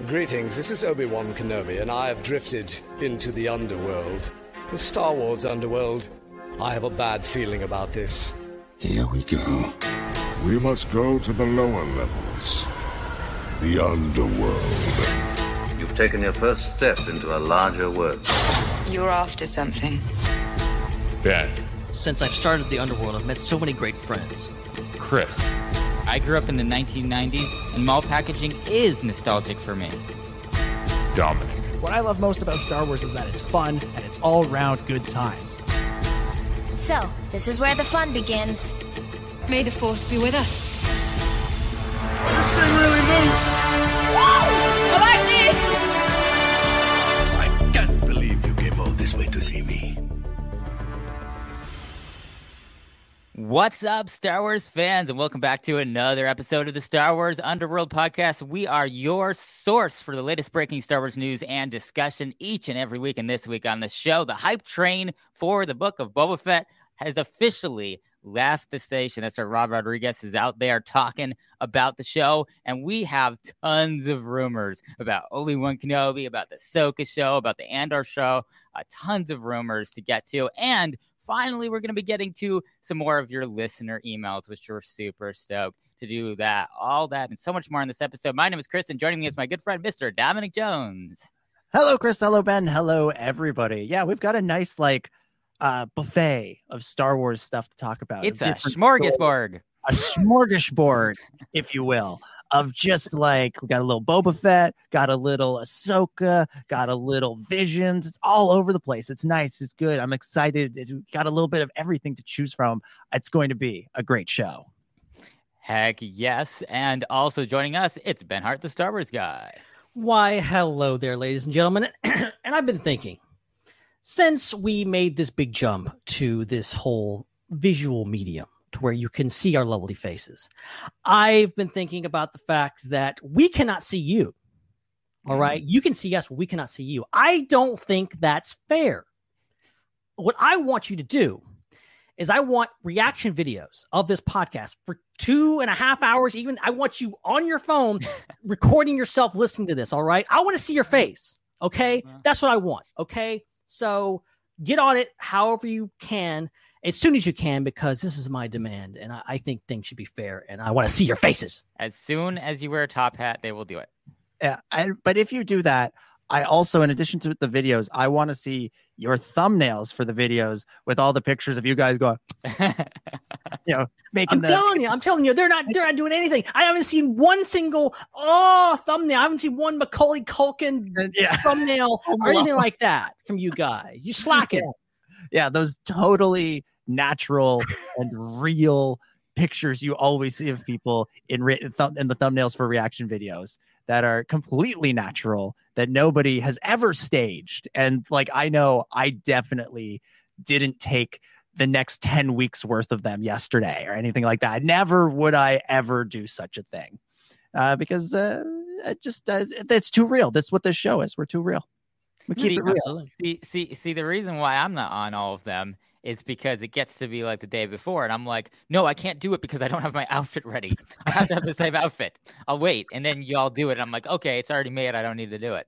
Greetings, this is Obi-Wan Kenobi, and I have drifted into the underworld. The Star Wars underworld. I have a bad feeling about this. Here we go. We must go to the lower levels. The underworld. You've taken your first step into a larger world. You're after something. Ben. Since I've started the underworld, I've met so many great friends. Chris. I grew up in the 1990s, and mall packaging is nostalgic for me. Dominic. What I love most about Star Wars is that it's fun, and it's all-around good times. So, this is where the fun begins. May the Force be with us. This thing really moves! Woo! I like this! I can't believe you came all this way to see me. What's up, Star Wars fans, and welcome back to another episode of the Star Wars Underworld podcast. We are your source for the latest breaking Star Wars news and discussion each and every week. And this week on the show, the hype train for the book of Boba Fett has officially left the station. That's right, Rob Rodriguez is out there talking about the show, and we have tons of rumors about Obi-Wan Kenobi, about the Ahsoka show, about the Andor show, tons of rumors to get to, and finally, we're going to be getting to some more of your listener emails, which we're super stoked to do that, all that, and so much more in this episode. My name is Chris, and joining me is my good friend, Mr. Dominic Jones. Hello, Chris. Hello, Ben. Hello, everybody. Yeah, we've got a nice, buffet of Star Wars stuff to talk about. It's a smorgasbord. A smorgasbord, if you will. Of just we got a little Boba Fett, got a little Ahsoka, got a little Visions. It's all over the place. It's nice. It's good. I'm excited. We got a little bit of everything to choose from. It's going to be a great show. Heck yes. And also joining us, it's Ben Hart, the Star Wars guy. Why, hello there, ladies and gentlemen. And I've been thinking, since we made this big jump to this whole visual medium, to where you can see our lovely faces, I've been thinking about the fact that we cannot see you. All right. You can see us, but we cannot see you. I don't think that's fair. What I want you to do is I want reaction videos of this podcast for 2.5 hours. Even I want you on your phone recording yourself listening to this. All right. I want to see your face. Okay. That's what I want. Okay. So get on it however you can, as soon as you can, because this is my demand, and I think things should be fair, and I want to see your faces. As soon as you wear a top hat, they will do it. Yeah, but if you do that, I also, in addition to the videos, I want to see your thumbnails for the videos with all the pictures of you guys going, making. I'm telling you, they're not doing anything. I haven't seen one single thumbnail. I haven't seen one Macaulay Culkin thumbnail or anything like that from you guys. You slacking. Yeah, those totally natural and real pictures you always see of people in the thumbnails for reaction videos that are completely natural, that nobody has ever staged. And I know I definitely didn't take the next 10 weeks worth of them yesterday or anything like that. Never would I ever do such a thing because it's too real. That's what this show is. We're too real. We keep it real. See, the reason why I'm not on all of them is because it gets to be like the day before, and I'm like, no, I can't do it because I don't have my outfit ready. I have to have the same outfit. I'll wait, and then y'all do it. And I'm like, okay, it's already made. I don't need to do it.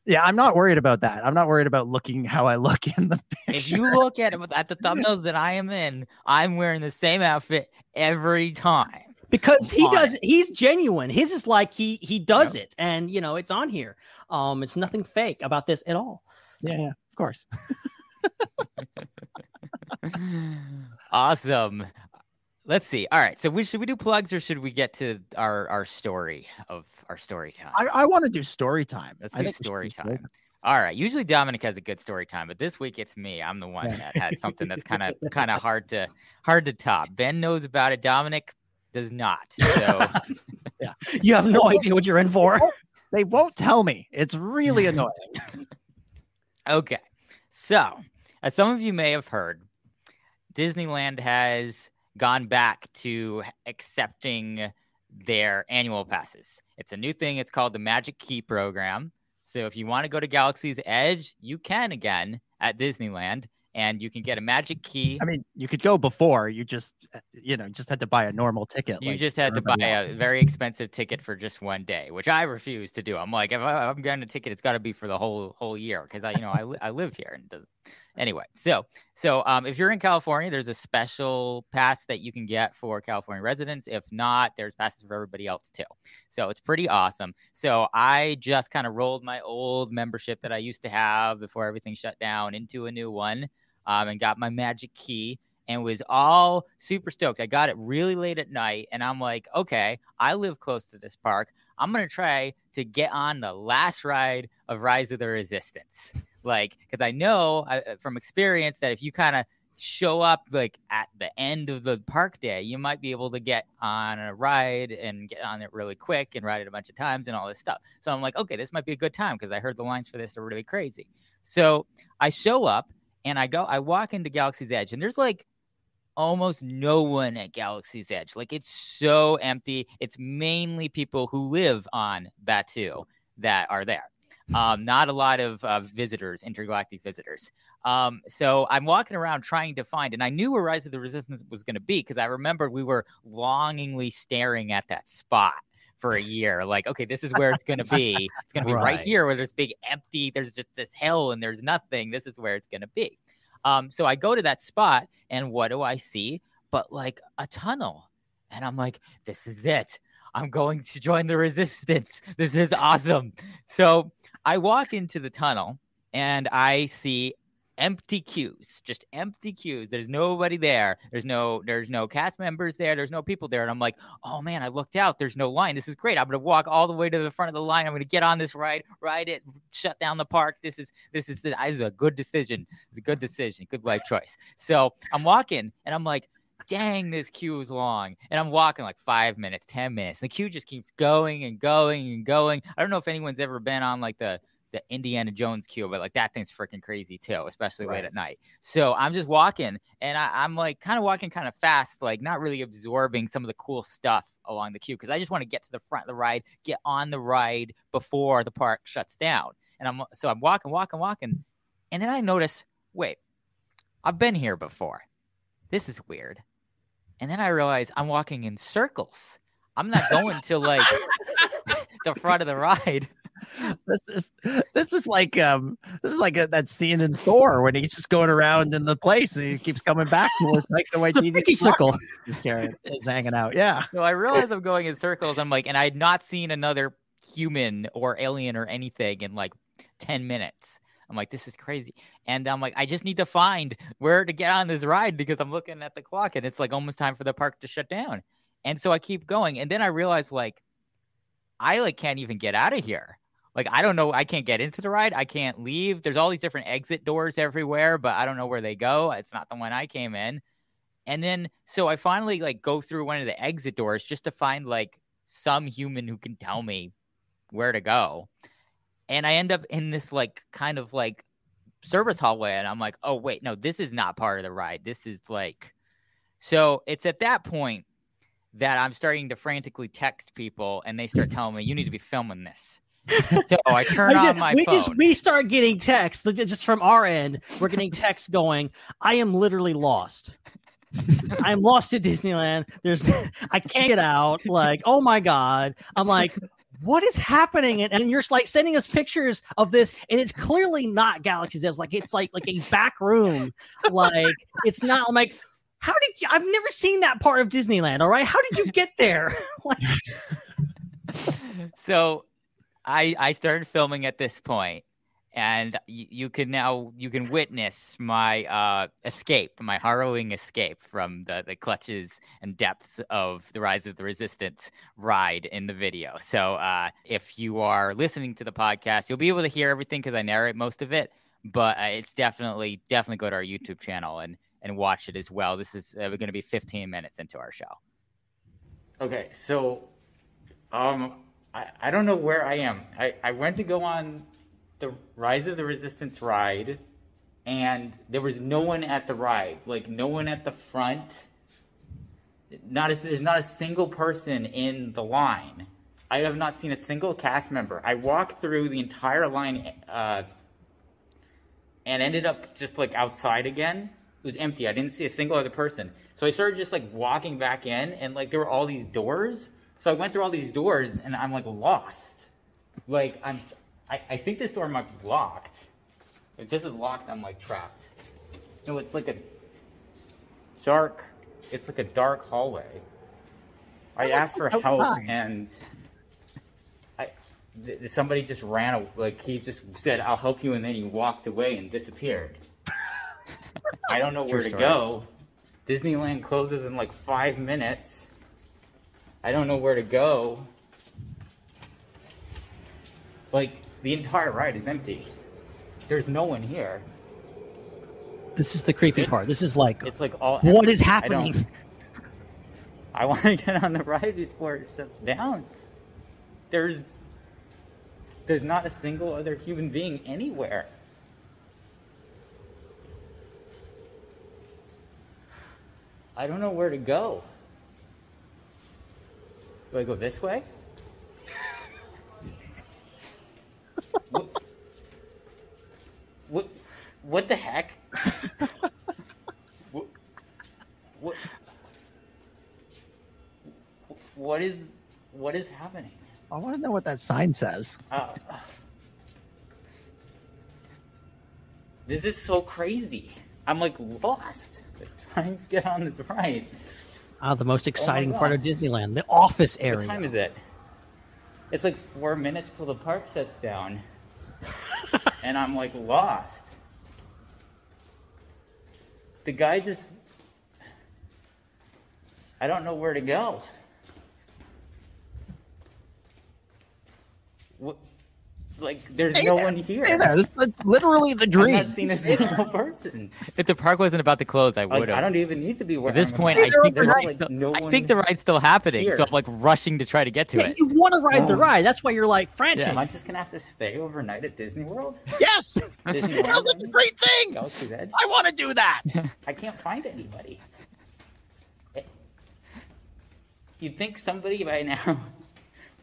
Yeah, I'm not worried about that. I'm not worried about looking how I look in the picture. If you look at the thumbnails that I am in, I'm wearing the same outfit every time. Because he's genuine. His is like he does it, and it's on here. It's nothing fake about this at all. Yeah, of course. Awesome. Let's see. All right. So should we do plugs, or should we get to our story time? I want to do story time. Let's do story time. All right. Usually Dominic has a good story time, but this week it's me. I'm the one that had something that's kind of hard to top. Ben knows about it. Dominic does not. So yeah, you have no idea what you're in for. They won't tell me. It's really annoying. Okay. So, as some of you may have heard, Disneyland has gone back to accepting their annual passes. It's a new thing. It's called the Magic Key program. So if you want to go to Galaxy's Edge, you can again at Disneyland. and you can get a magic key. I mean, you could go before. You just had to buy a normal ticket. You just had to buy a very expensive ticket for just one day, which I refuse to do. I'm like, if I'm getting a ticket, it's got to be for the whole year because I live here and it doesn't. Anyway, so if you're in California, there's a special pass that you can get for California residents. If not, there's passes for everybody else too. So it's pretty awesome. So I just kind of rolled my old membership that I used to have before everything shut down into a new one, and got my magic key and was all super stoked. I got it really late at night, and I'm like, okay, I live close to this park. I'm going to try to get on the last ride of Rise of the Resistance. Like, because I know from experience that if you kind of show up like at the end of the park day, you might be able to get on a ride and get on it really quick and ride it a bunch of times and all this stuff. So I'm like, okay, this might be a good time because I heard the lines for this are really crazy. So I show up and I walk into Galaxy's Edge, and there's like almost no one at Galaxy's Edge. Like, it's so empty. It's mainly people who live on Batuu that are there. Not a lot of visitors, intergalactic visitors. So I'm walking around trying to find, and I knew where Rise of the Resistance was going to be because I remember we were longingly staring at that spot for a year. Like, okay, this is where it's going to be. It's going to be right here where there's big empty, there's just this hell and there's nothing. This is where it's going to be. So I go to that spot, and what do I see but like a tunnel? And I'm like, this is it. I'm going to join the Resistance. This is awesome. So I walk into the tunnel, and I see empty queues, just empty queues. There's nobody there. There's no cast members there. There's no people there. And I'm like, oh man, I looked out. There's no line. This is great. I'm going to walk all the way to the front of the line. I'm going to get on this ride it, shut down the park. This is a good decision. It's a good decision. Good life choice. So I'm walking, and I'm like, dang, this queue is long. And I'm walking like 5 minutes, 10 minutes. The queue just keeps going and going and going. I don't know if anyone's ever been on like the Indiana Jones queue, but like that thing's freaking crazy too, especially late at night. So I'm just walking, and I'm like kind of walking kind of fast, like not really absorbing some of the cool stuff along the queue because I just want to get to the front of the ride, get on the ride before the park shuts down. And I'm walking. And then I notice, wait, I've been here before. This is weird. And then I realize I'm walking in circles. I'm not going to like the front of the ride. This is like that scene in Thor when he's just going around in the place and he keeps coming back towards like the way Mickey circle is hanging out. Yeah. So I realize I'm going in circles. I'm like, and I had not seen another human or alien or anything in like 10 minutes. I'm like, this is crazy. And I'm like, I just need to find where to get on this ride because I'm looking at the clock and it's like almost time for the park to shut down. And so I keep going. And then I realize like, I like can't even get out of here. Like, I don't know. I can't get into the ride. I can't leave. There's all these different exit doors everywhere, but I don't know where they go. It's not the one I came in. And then, so I finally like go through one of the exit doors just to find like some human who can tell me where to go. And I end up in this like kind of like service hallway. And I'm like, oh, wait, no, this is not part of the ride. This is like, so it's at that point that I'm starting to frantically text people and they start telling me, you need to be filming this. So I turn on my phone. We start getting texts just from our end. We're getting texts going, I am literally lost. I'm lost at Disneyland. I can't get out. Like, oh my God. I'm like, what is happening? And you're like sending us pictures of this, and it's clearly not Galaxy's Edge. Like it's like a back room. Like it's not. I'm like, how did you? I've never seen that part of Disneyland. All right, how did you get there? Like, so I started filming at this point, and you can witness my escape, my harrowing escape from the clutches and depths of the Rise of the Resistance ride in the video. So if you are listening to the podcast, you'll be able to hear everything because I narrate most of it, but it's definitely go to our YouTube channel and watch it as well. This is going to be 15 minutes into our show. Okay, so I don't know where I am. I went to go on the Rise of the Resistance ride, and there was no one at the ride. Like, no one at the front. There's not a single person in the line. I have not seen a single cast member. I walked through the entire line and ended up just like outside again. It was empty. I didn't see a single other person. So I started just like walking back in, and like there were all these doors. So I went through all these doors, and I'm like lost. Like I think this door might be locked. If this is locked, I'm like trapped. No, it's like a dark. It's like a dark hallway. I asked for help, and somebody just ran. Like he just said, "I'll help you," and then he walked away and disappeared. I don't know where to go. Disneyland closes in like 5 minutes. I don't know where to go. Like the entire ride is empty. There's no one here. This is the creepy part. This is like, it's like all. What is happening? I want to get on the ride before it shuts down. There's not a single other human being anywhere. I don't know where to go. Do I go this way? What the heck? What is happening? I want to know what that sign says. This is so crazy. I'm like lost trying to get on this ride. The most exciting part of Disneyland, the office area. What time is it? It's like 4 minutes till the park shuts down. And I'm like lost. The guy just... I don't know where to go. What? Like, there's no one here. Stay there. This is literally the dream. I've not seen a single person. If the park wasn't about to close, I would have. I don't even need to be where At this point, I think the ride's still happening, so I'm like rushing to try to get to it. You want to ride the ride. That's why you're like frantic. Am I just going to have to stay overnight at Disney World? Yes! Disney It sounds like a great thing! Galaxy's Edge? I want to do that! I can't find anybody. You'd think somebody by now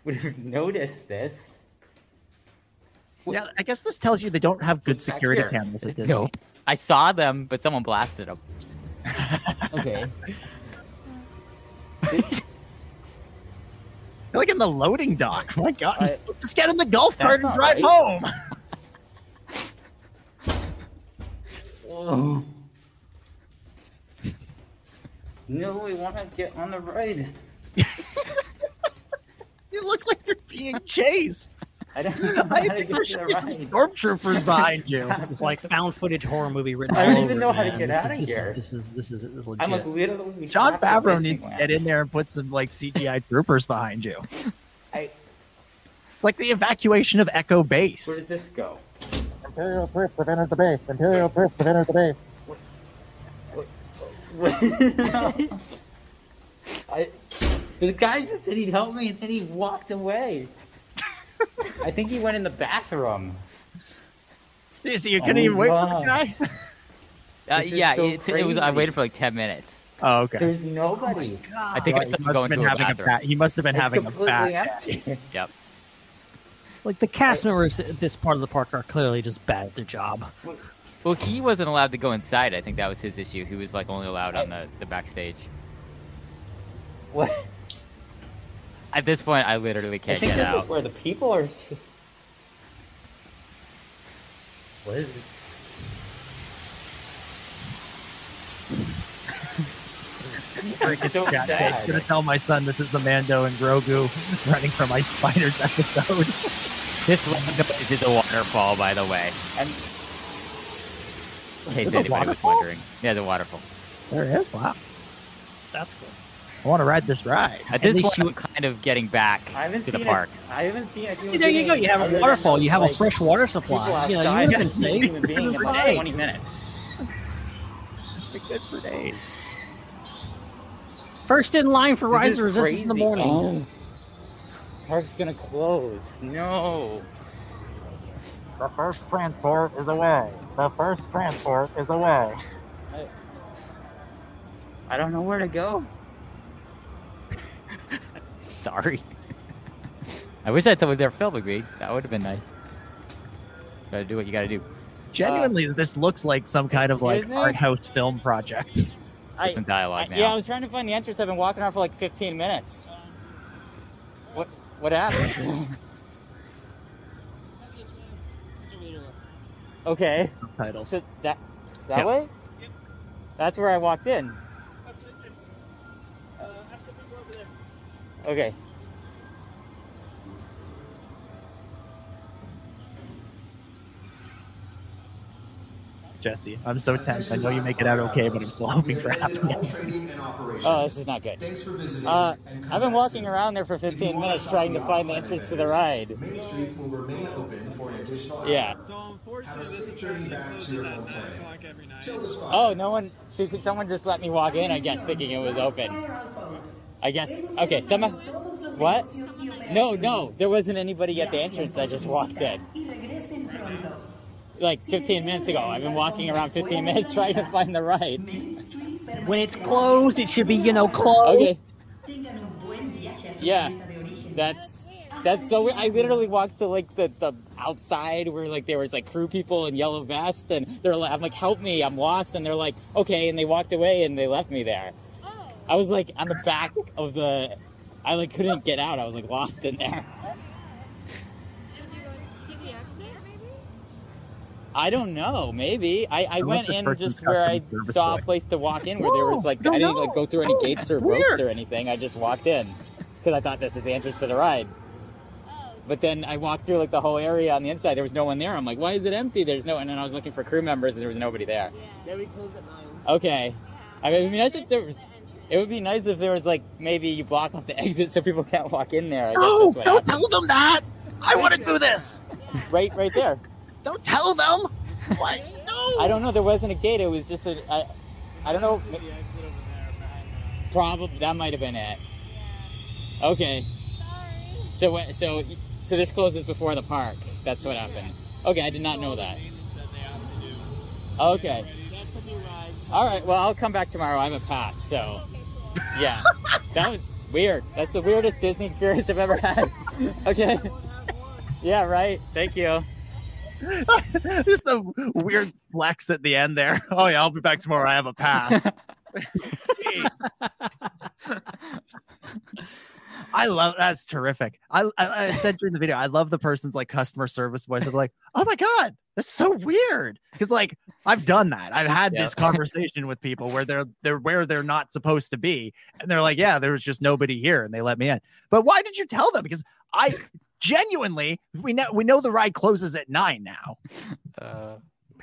would have noticed this. Yeah, I guess this tells you they don't have good security cameras at Disney. Nope. I saw them, but someone blasted them. Okay. You're like in the loading dock. My God. Just get in the golf cart and drive home. Whoa. No, we want to get on the ride. You look like you're being chased. I don't know how to get there to should the be some ride. stormtroopers behind you. This is like found footage horror movie written. I don't all even over know it, how to man. get out of This is- here. This is legit. I'm like literally. John trapped at Favreau needs to Disneyland. get in there and put some like CGI troopers behind you. I- It's like the evacuation of Echo Base. Where does this go? Imperial troops have entered the base. Imperial troops have entered the base. The guy just said he'd help me, and then he walked away. I think he went in the bathroom. So you couldn't even wait for the guy? Yeah, so it was. I waited for like 10 minutes. Oh, okay. There's nobody. I think I saw him going to a bathroom. He must have been having a completely fat. empty. Yep. Like the cast members at this part of the park are clearly just bad at their job. Well, he wasn't allowed to go inside. I think that was his issue. He was like only allowed on the backstage. What? At this point, I literally I can't think get this out. is where the people are. What is it? So Yeah, sad. I'm gonna tell my son this is the Mando and Grogu running from Ice Spiders episode. This is a waterfall, by the way. In case There's a anybody was waterfall? wondering. Yeah, the waterfall. There it is. Wow. That's cool. I want to ride this ride. At this least point, I'm kind of getting back I haven't to the seen park. I haven't seen a See, there you go. You have a waterfall. You have a fresh water supply. You know, you would have been safe. Human being in about Right. 20 minutes. Be good for days. First in line for This Rise is of Resistance in the crazy. morning. Oh. Park's gonna close. No. The first transport is away. The first transport is away. I don't know where to go. Sorry. I wish I had someone there filming me. That would have been nice. Gotta do what you gotta do. Genuinely, this looks like some kind of like Excuse me? art house film project. There's some dialogue now. Yeah, I was trying to find the entrance. I've been walking around for like 15 minutes. What happened? Okay. Titles. So that Yeah. way? Yep. That's where I walked in. Okay. Jesse, I'm so tense. I know you make it out okay, but I'm still hoping for happiness. Oh, this is not good. Thanks for visiting. I've been walking around there for 15 minutes trying to find the entrance to the ride. Main Street will remain open for an additional hour. Yeah. So unfortunately, this attraction closes at 9 o'clock every night. Till this Friday. Oh, no one. Someone just let me walk in, I guess, thinking it was open. I guess. Okay, someone. What? No, there wasn't anybody at the entrance. I just walked in. Like 15 minutes ago. I've been walking around 15 minutes trying to find the ride. When it's closed, it should be, closed. Okay. Yeah. That's so weird. I literally walked to like the outside where like there was like crew people in yellow vests and they're like, I'm like, help me, I'm lost, and they're like, okay, and they walked away and they left me there. I was like on the back of the, I like couldn't get out. I was like lost in there. I don't know. Maybe I went in just where I saw a place to walk in where there was like I didn't like go through any gates or ropes or anything. I just walked in because I thought this is the entrance to the ride. But then I walked through like the whole area on the inside. There was no one there. I'm like, why is it empty? There's no. And then I was looking for crew members and there was nobody there. Yeah, we close at 9. Okay. I mean, it'd be nice if there was. It would be nice if there was like maybe you block off the exit so people can't walk in there. I guess No, that's what don't happened. tell them that. I want to do this. Right there. Don't tell them. What? No. I don't know. There wasn't a gate. It was just a. I don't know. Probably that might have been it. Okay. Sorry. So this closes before the park. That's what happened. Okay, I did not know that. Okay. All right. Well, I'll come back tomorrow. I have a pass. So, yeah, that was weird. That's the weirdest Disney experience I've ever had. Okay. Yeah. Right. Thank you. Just a weird flex at the end there. Oh yeah, I'll be back tomorrow. I have a pass. I love that's terrific. I said during the video, I love the person's like customer service voice of like, oh my god, that's so weird. Because like I've done that. I've had this conversation with people where they're where they're not supposed to be, and they're like, yeah, there was just nobody here, and they let me in. But why did you tell them? Because I genuinely, we know the ride closes at 9 now.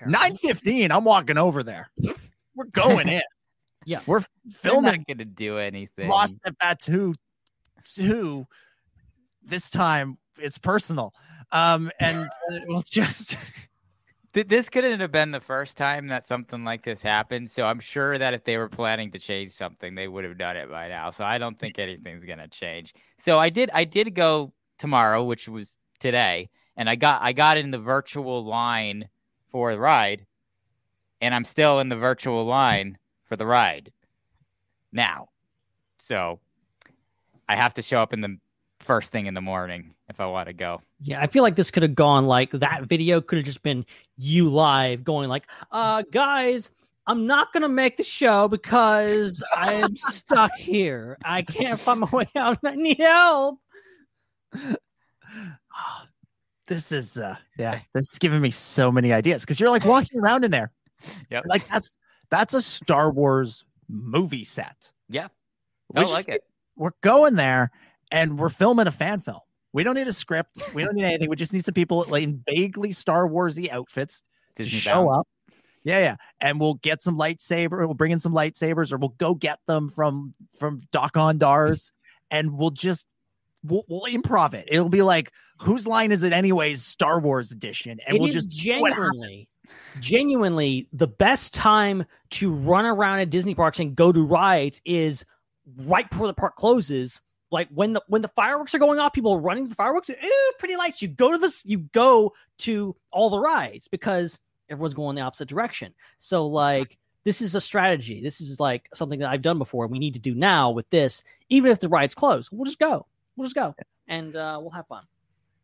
9:15. I'm walking over there. We're going in. Yeah, we're filming. They're not gonna do anything. Lost at Bat 2. This time it's personal. And we'll just. This couldn't have been the first time that something like this happened. So I'm sure that if they were planning to change something, they would have done it by now. So I don't think anything's gonna change. So I did go tomorrow, which was today, and I got in the virtual line for the ride, and I'm still in the virtual line for the ride now. So I have to show up in the first thing in the morning if I want to go. Yeah, I feel like this could have gone like that video could have just been you live going like, guys, I'm not going to make the show because I'm stuck here. I can't find my way out and I need help. This is this is giving me so many ideas because you're like walking around in there. Yep. Like that's a Star Wars movie set. Yeah. I like it. We're going there and we're filming a fan film. We don't need a script. We don't need anything. We just need some people like in vaguely Star Warsy outfits Disney to show bound. up. Yeah. And we'll get some lightsaber. We'll bring in some lightsabers, or we'll go get them from Doc-on-Dars, and we'll improv it. It'll be like, whose line is it anyways? Star Wars edition, and we'll just genuinely the best time to run around at Disney parks and go to rides is right before the park closes. Like when the fireworks are going off, people are running to the fireworks. Ooh, pretty lights. You go to all the rides because everyone's going the opposite direction. So like this is a strategy. This is like something that I've done before. We need to do now with this. Even if the ride's closed, we'll just go. And we'll have fun.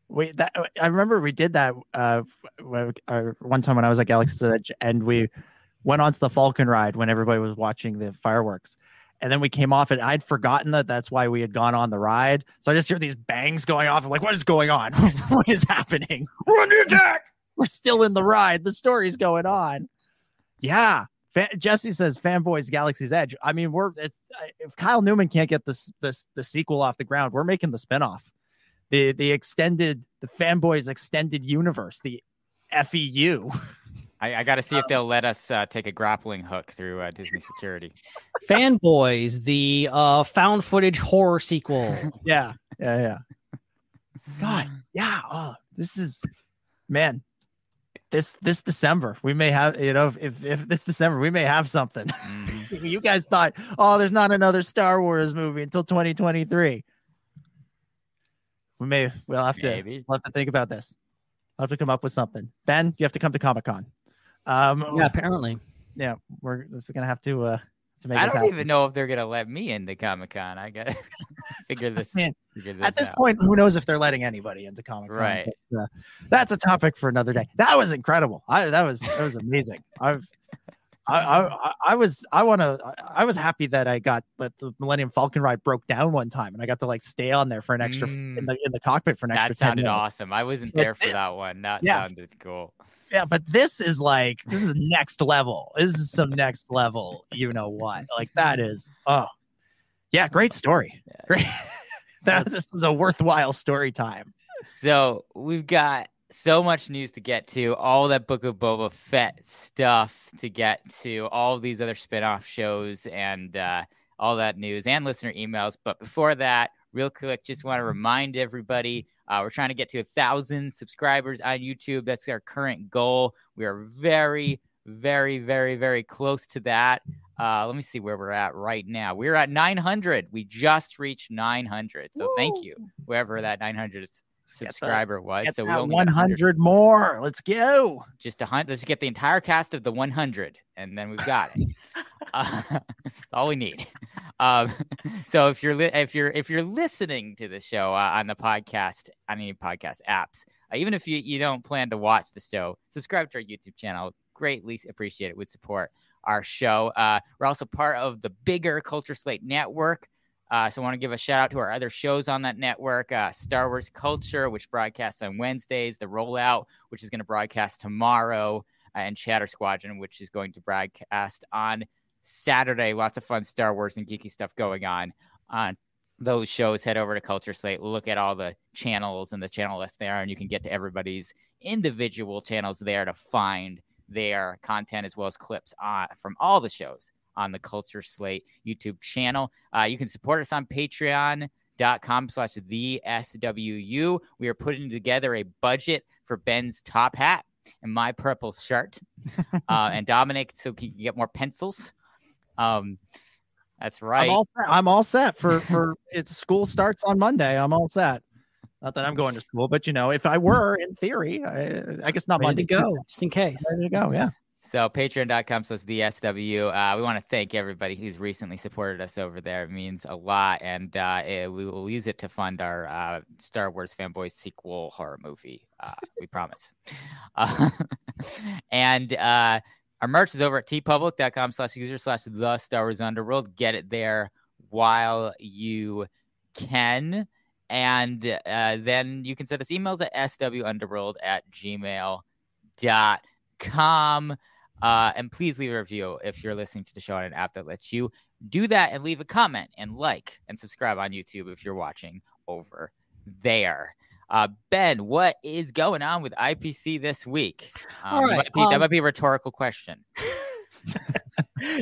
I remember we did that one time when I was at Galaxy's Edge, and we went onto the Falcon ride when everybody was watching the fireworks. And then we came off and I'd forgotten that's why we had gone on the ride. So I just hear these bangs going off. I'm like, what is going on? What is happening? We're on the attack. We're still in the ride. The story's going on. Yeah. Jesse says Fanboys Galaxy's Edge. I mean, if Kyle Newman can't get the sequel off the ground, we're making the spinoff. The Fanboys extended universe, the FEU. I got to see if they'll let us take a grappling hook through Disney security. Fanboys, the found footage horror sequel. Yeah. God, yeah. Oh, this is, man. This December we may have, if this December we may have something. Mm-hmm. You guys thought, there's not another Star Wars movie until 2023. We'll have to think about this. I'll have to come up with something. Ben, you have to come to Comic-Con. Yeah, apparently. Yeah, we're just gonna have to make. I don't even know if they're gonna let me into Comic-Con. I gotta figure this. At this point, who knows if they're letting anybody into Comic-Con? Right. But, that's a topic for another day. That was incredible. That was amazing. I was happy that the Millennium Falcon ride broke down one time, and I got to stay on there for an extra in the cockpit for an extra 10 minutes. That sounded awesome. I wasn't there for that one. That sounded cool. Yeah, but this is next level. This is some next level. You know what? That is. Oh, yeah, great story. Great. This was a worthwhile story time. So we've got so much news to get to, all that Book of Boba Fett stuff to get to, all these other spinoff shows, and all that news and listener emails. But before that, real quick, just want to remind everybody, we're trying to get to 1,000 subscribers on YouTube. That's our current goal. We are very, very, very, very close to that. Let me see where we're at right now. We're at 900. We just reached 900. So thank you, whoever that 900 subscriber was. So we only 100 more. Let's go. Just 100. Let's get the entire cast of the 100, and then we've got it. That's all we need. So if you're listening to the show on the podcast, on any podcast apps, even if you don't plan to watch the show, subscribe to our YouTube channel. Greatly appreciate it. Would support our show. We're also part of the bigger Culture Slate network. So I want to give a shout out to our other shows on that network, Star Wars Culture, which broadcasts on Wednesdays, The Rollout, which is going to broadcast tomorrow, and Chatter Squadron, which is going to broadcast on Saturday. Lots of fun Star Wars and geeky stuff going on those shows. Head over to Culture Slate, look at all the channels and the channel list there, and you can get to everybody's individual channels there to find their content as well as clips from all the shows on the Culture Slate YouTube channel. You can support us on patreon.com/theswu. We are putting together a budget for Ben's top hat and my purple shirt, and Dominic, so he can get more pencils. That's right. I'm all set for it's school starts on Monday. I'm all set. Not that I'm going to school, but if I were, in theory, I guess not Monday. To go, just in case. Ready to go, yeah. So patreon.com/theswu. We want to thank everybody who's recently supported us over there. It means a lot, and we will use it to fund our Star Wars Fanboys sequel horror movie. We promise. And our merch is over at tpublic.com/user/the Star Wars Underworld. Get it there while you can. And then you can send us emails at swunderworld@gmail.com. And please leave a review if you're listening to the show on an app that lets you do that, and leave a comment and like and subscribe on YouTube if you're watching over there. Ben, what is going on with IPC this week? All right, that might be a rhetorical question.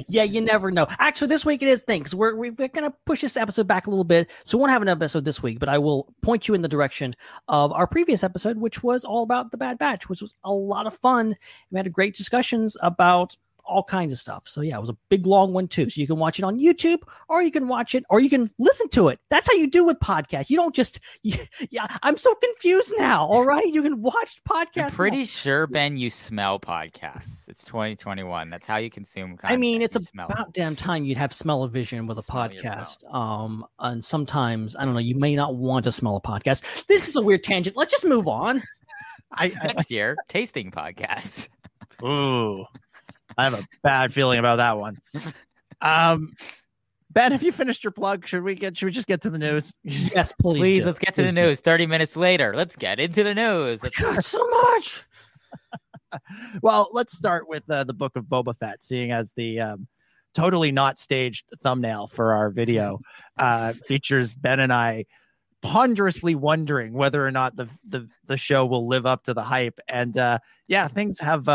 Yeah, you never know. Actually, this week it is things. We're going to push this episode back a little bit, so we won't have an episode this week, but I will point you in the direction of our previous episode, which was all about the Bad Batch, which was a lot of fun. We had great discussions about all kinds of stuff. So yeah, it was a big long one too. So you can watch it on YouTube, or you can watch it, or you can listen to it. That's how you do with podcasts. You don't just yeah. I'm so confused now. All right, you can watch podcasts. I'm pretty sure, Ben, you smell podcasts. It's 2021. That's how you consume content. I mean, it's about damn time you'd have smell-o-vision with a podcast. And sometimes I don't know. You may not want to smell a podcast. This is a weird tangent. Let's just move on. Next year, tasting podcasts. Ooh, I have a bad feeling about that one. Ben, have you finished your plug? Should we just get to the news? Yes, please. Let's get to the news. 30 minutes later, let's get into the news. So much. Well, let's start with the Book of Boba Fett, seeing as the totally not staged thumbnail for our video features Ben and I ponderously wondering whether or not the show will live up to the hype. And yeah, things have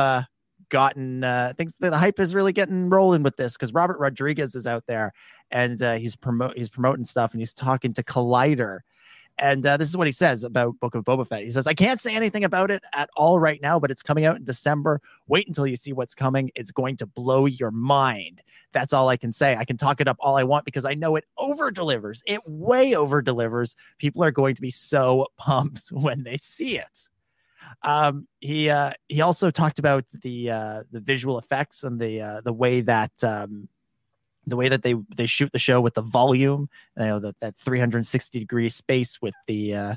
gotten the hype is really getting rolling with this, because Robert Rodriguez is out there and he's promoting stuff, and he's talking to Collider. And this is what he says about Book of Boba Fett. He says, I can't say anything about it at all right now, but it's coming out in December. Wait until you see what's coming. It's going to blow your mind. That's all I can say. I can talk it up all I want because I know it over-delivers. It way over-delivers. People are going to be so pumped when they see it. He also talked about the visual effects and the way that they shoot the show with the volume, that 360-degree space with the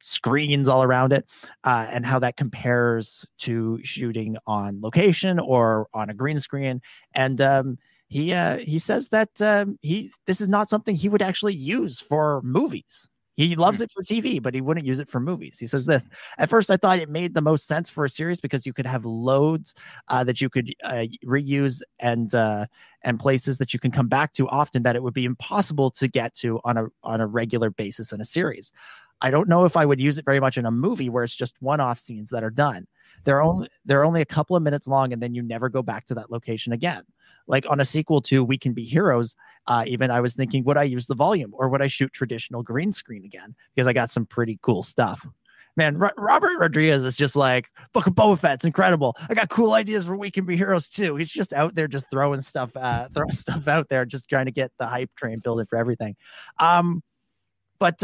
screens all around it, and how that compares to shooting on location or on a green screen. And he says that this is not something he would actually use for movies. He loves it for TV, but he wouldn't use it for movies. He says this: at first, I thought it made the most sense for a series because you could have loads that you could reuse and places that you can come back to often that it would be impossible to get to on a regular basis in a series. I don't know if I would use it very much in a movie where it's just one-off scenes that are done. They're only a couple of minutes long, and then you never go back to that location again. Like on a sequel to We Can Be Heroes, even I was thinking, would I use the volume or would I shoot traditional green screen again? Because I got some pretty cool stuff. Man, Robert Rodriguez is just like, Book of Boba Fett's incredible. I got cool ideas for We Can Be Heroes too. He's just out there just throwing stuff out there, just trying to get the hype train building for everything. But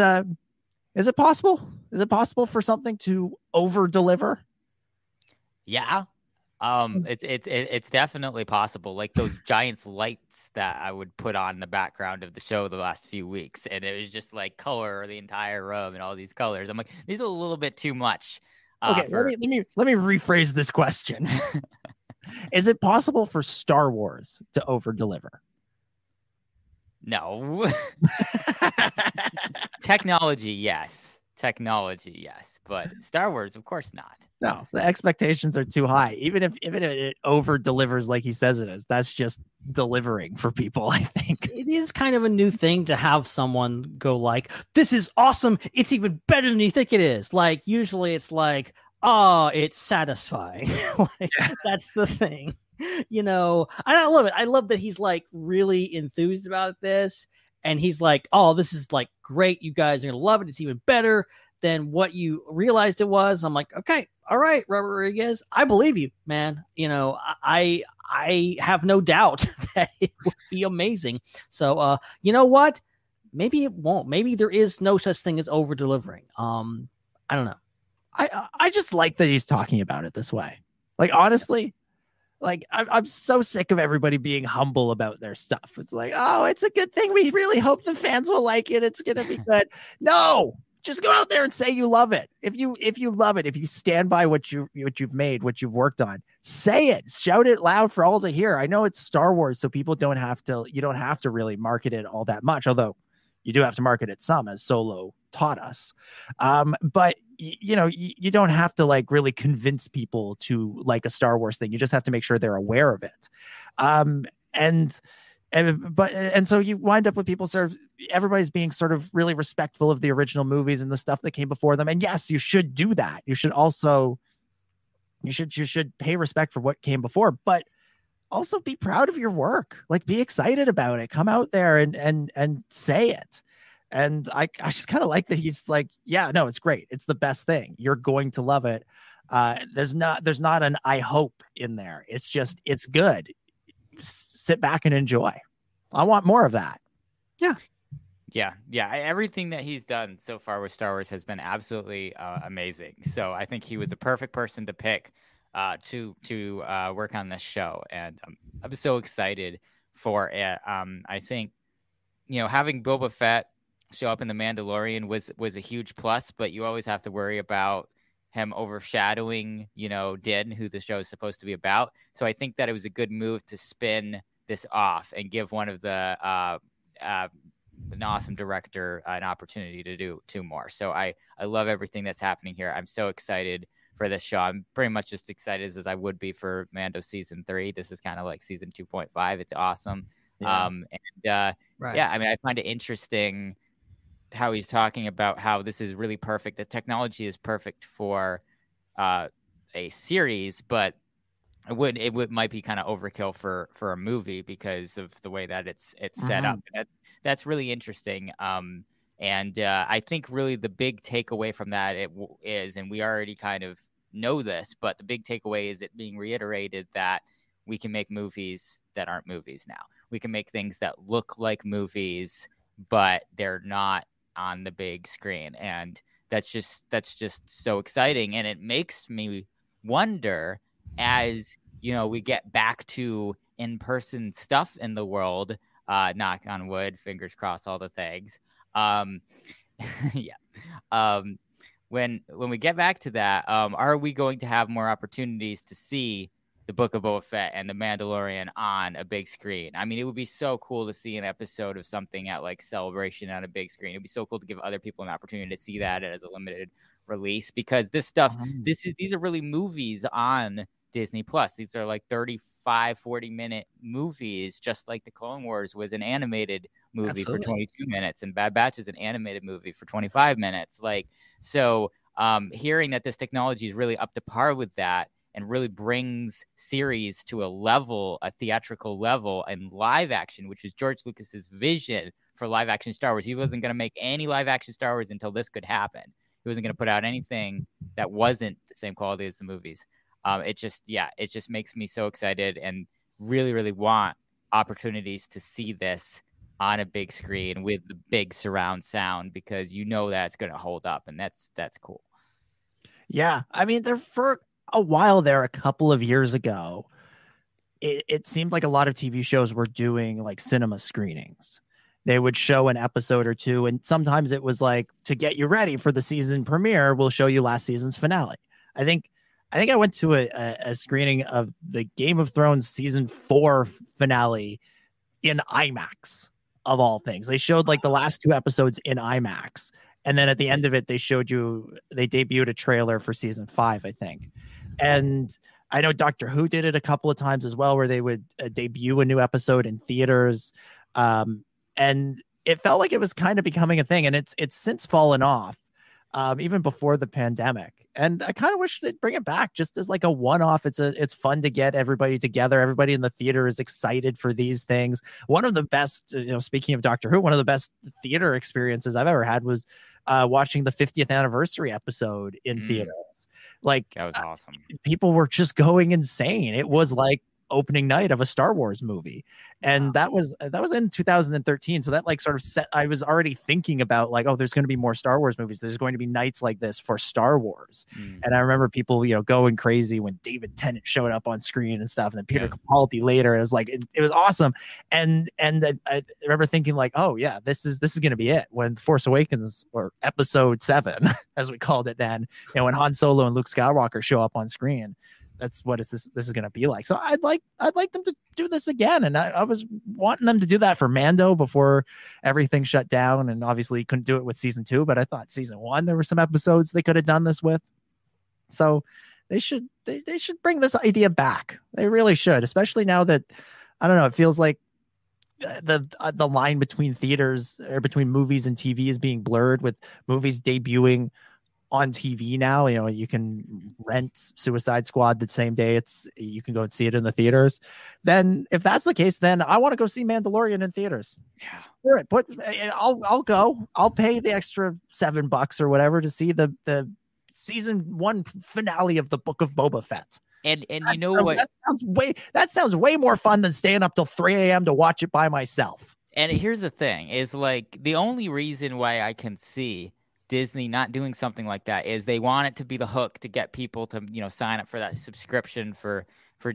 is it possible? Is it possible for something to over deliver? Yeah. It's definitely possible. Like those giant lights that I would put on the background of the show the last few weeks, and it was just like color the entire room and all these colors. I'm like, these are a little bit too much. Okay, let me rephrase this question. Is it possible for Star Wars to over deliver? No. Technology, yes. But Star Wars, of course not. No, the expectations are too high. Even if it over delivers like he says it is, that's just delivering for people, I think. It is kind of a new thing to have someone go like, this is awesome. It's even better than you think it is. Like, usually it's like, oh, it's satisfying. That's the thing. And I love it. I love that he's like really enthused about this. And he's like, oh, this is like great. You guys are going to love it. It's even better than what you realized it was. I'm like, okay, all right, Robert Rodriguez, I believe you, man. I have no doubt that it would be amazing. So, you know what? Maybe it won't. Maybe there is no such thing as over delivering. I don't know. I just like that he's talking about it this way. Like, honestly, like I'm so sick of everybody being humble about their stuff. It's like, oh, it's a good thing. We really hope the fans will like it. It's gonna be good. No. Just go out there and say you love it. If you love it, if you stand by what you've made, what you've worked on, say it, shout it loud for all to hear. I know it's Star Wars, so you don't have to really market it all that much, although you do have to market it some, as Solo taught us. But you don't have to like really convince people to like a Star Wars thing. You just have to make sure they're aware of it. And so you wind up with people everybody's being sort of really respectful of the original movies and the stuff that came before them. And yes, you should do that. You should also, you should pay respect for what came before, but also be proud of your work. Like, be excited about it. Come out there and say it. And I just kind of like that he's like, yeah, no, it's great. It's the best thing. You're going to love it. There's not an I hope in there. It's just, it's good. Sit back and enjoy. I want more of that. Yeah. Everything that he's done so far with Star Wars has been absolutely amazing. So I think he was the perfect person to pick to work on this show, and I'm so excited for it. I think, having Boba Fett show up in The Mandalorian was a huge plus, but you always have to worry about him overshadowing, Din, who the show is supposed to be about. So I think that it was a good move to spin this off and give one of the an awesome director an opportunity to do 2 more. So I love everything that's happening here. I'm so excited for this show. I'm pretty much just excited as I would be for Mando season 3. This is kind of like season 2.5. It's awesome. Yeah. Right. Yeah, I mean, I find it interesting how he's talking about how this is really perfect. The technology is perfect for a series, but it might be kind of overkill for a movie because of the way that it's set up. That's really interesting. And I think really the big takeaway from that is, and we already kind of know this, but the big takeaway is it being reiterated that we can make movies that aren't movies now. We can make things that look like movies, but they're not on the big screen. And that's just so exciting. And it makes me wonder, as we get back to in-person stuff in the world, knock on wood, fingers crossed, all the things. When we get back to that, are we going to have more opportunities to see the Book of Boba Fett and the Mandalorian on a big screen? I mean, it would be so cool to see an episode of something at like Celebration on a big screen. It'd be so cool to give other people an opportunity to see that as a limited release, because this stuff, these are really movies on Disney Plus. These are like 35-40 minute movies, just like the Clone Wars was an animated movie for 22 minutes, and Bad Batch is an animated movie for 25 minutes. So hearing that this technology is really up to par with that and really brings series to a theatrical level, and live action, which is George Lucas's vision for live action Star Wars. He wasn't going to make any live action Star Wars until this could happen. He wasn't going to put out anything that wasn't the same quality as the movies. It just makes me so excited and really, really want opportunities to see this on a big screen with the big surround sound, because that's going to hold up, and that's cool. Yeah. I mean, for a while there, a couple of years ago, it seemed like a lot of TV shows were doing like cinema screenings. They would show an episode or two, and sometimes it was like, to get you ready for the season premiere, we'll show you last season's finale. I think I went to a screening of the Game of Thrones season 4 finale in IMAX, of all things. They showed like the last 2 episodes in IMAX. And then at the end of it, they debuted a trailer for season 5, I think. And I know Doctor Who did it a couple of times as well, where they would debut a new episode in theaters. And it felt like it was kind of becoming a thing. And it's since fallen off, even before the pandemic. And I kind of wish they'd bring it back just as like a one-off. It's fun to get everybody together. Everybody in the theater is excited for these things. One of the best, speaking of Doctor Who, one of the best theater experiences I've ever had was watching the 50th anniversary episode in theaters. Like, that was awesome. People were just going insane. It was like opening night of a Star Wars movie. And that was in 2013. So that like sort of set, I was already thinking about like, oh, there's going to be more Star Wars movies. There's going to be nights like this for Star Wars. And I remember people, going crazy when David Tennant showed up on screen and stuff. And then Peter Capaldi later. It was like, it was awesome. And I remember thinking like, oh yeah, this is going to be it. When Force Awakens, or episode 7, as we called it then, when Han Solo and Luke Skywalker show up on screen, that's what this is going to be like. So I'd like them to do this again. And I was wanting them to do that for Mando before everything shut down. And obviously couldn't do it with season 2, but I thought season 1, there were some episodes they could have done this with. So they should bring this idea back. They really should, especially now that, I don't know, it feels like the line between theaters, or between movies and TV, is being blurred, with movies debuting on TV now. You can rent Suicide Squad the same day you can go and see it in the theaters. Then if that's the case, then I want to go see Mandalorian in theaters. Yeah. Sure, but I'll go. I'll pay the extra $7 or whatever to see the season 1 finale of the Book of Boba Fett. And you know what? That sounds way more fun than staying up till 3 a.m. to watch it by myself. And here's the thing: is like the only reason why I can see Disney not doing something like that is they want it to be the hook to get people to sign up for that subscription for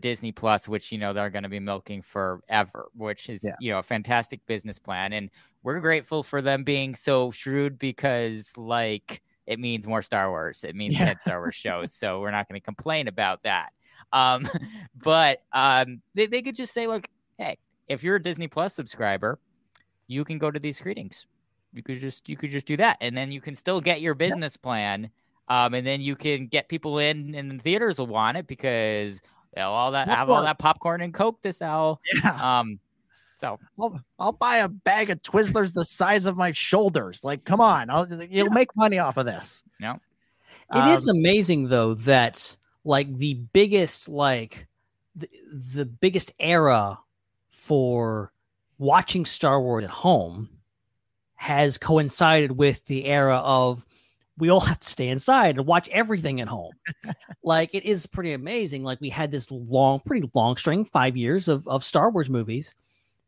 Disney Plus, which they're going to be milking forever, which is a fantastic business plan, and we're grateful for them being so shrewd because like it means more Star Wars, it means more Star Wars shows, so we're not going to complain about that. But they could just say, look, hey, if you're a Disney Plus subscriber, you can go to these screenings. You could just do that, and then you can still get your business plan, and then you can get people in, and the theaters will want it because they'll all that popcorn and Coke this hour. Yeah. So I'll buy a bag of Twizzlers the size of my shoulders. Like, come on, you'll make money off of this. No, it is amazing though that like the biggest the biggest era for watching Star Wars at home has coincided with the era of we all have to stay inside and watch everything at home. Like, it is pretty amazing. Like, we had this pretty long string, 5 years of Star Wars movies,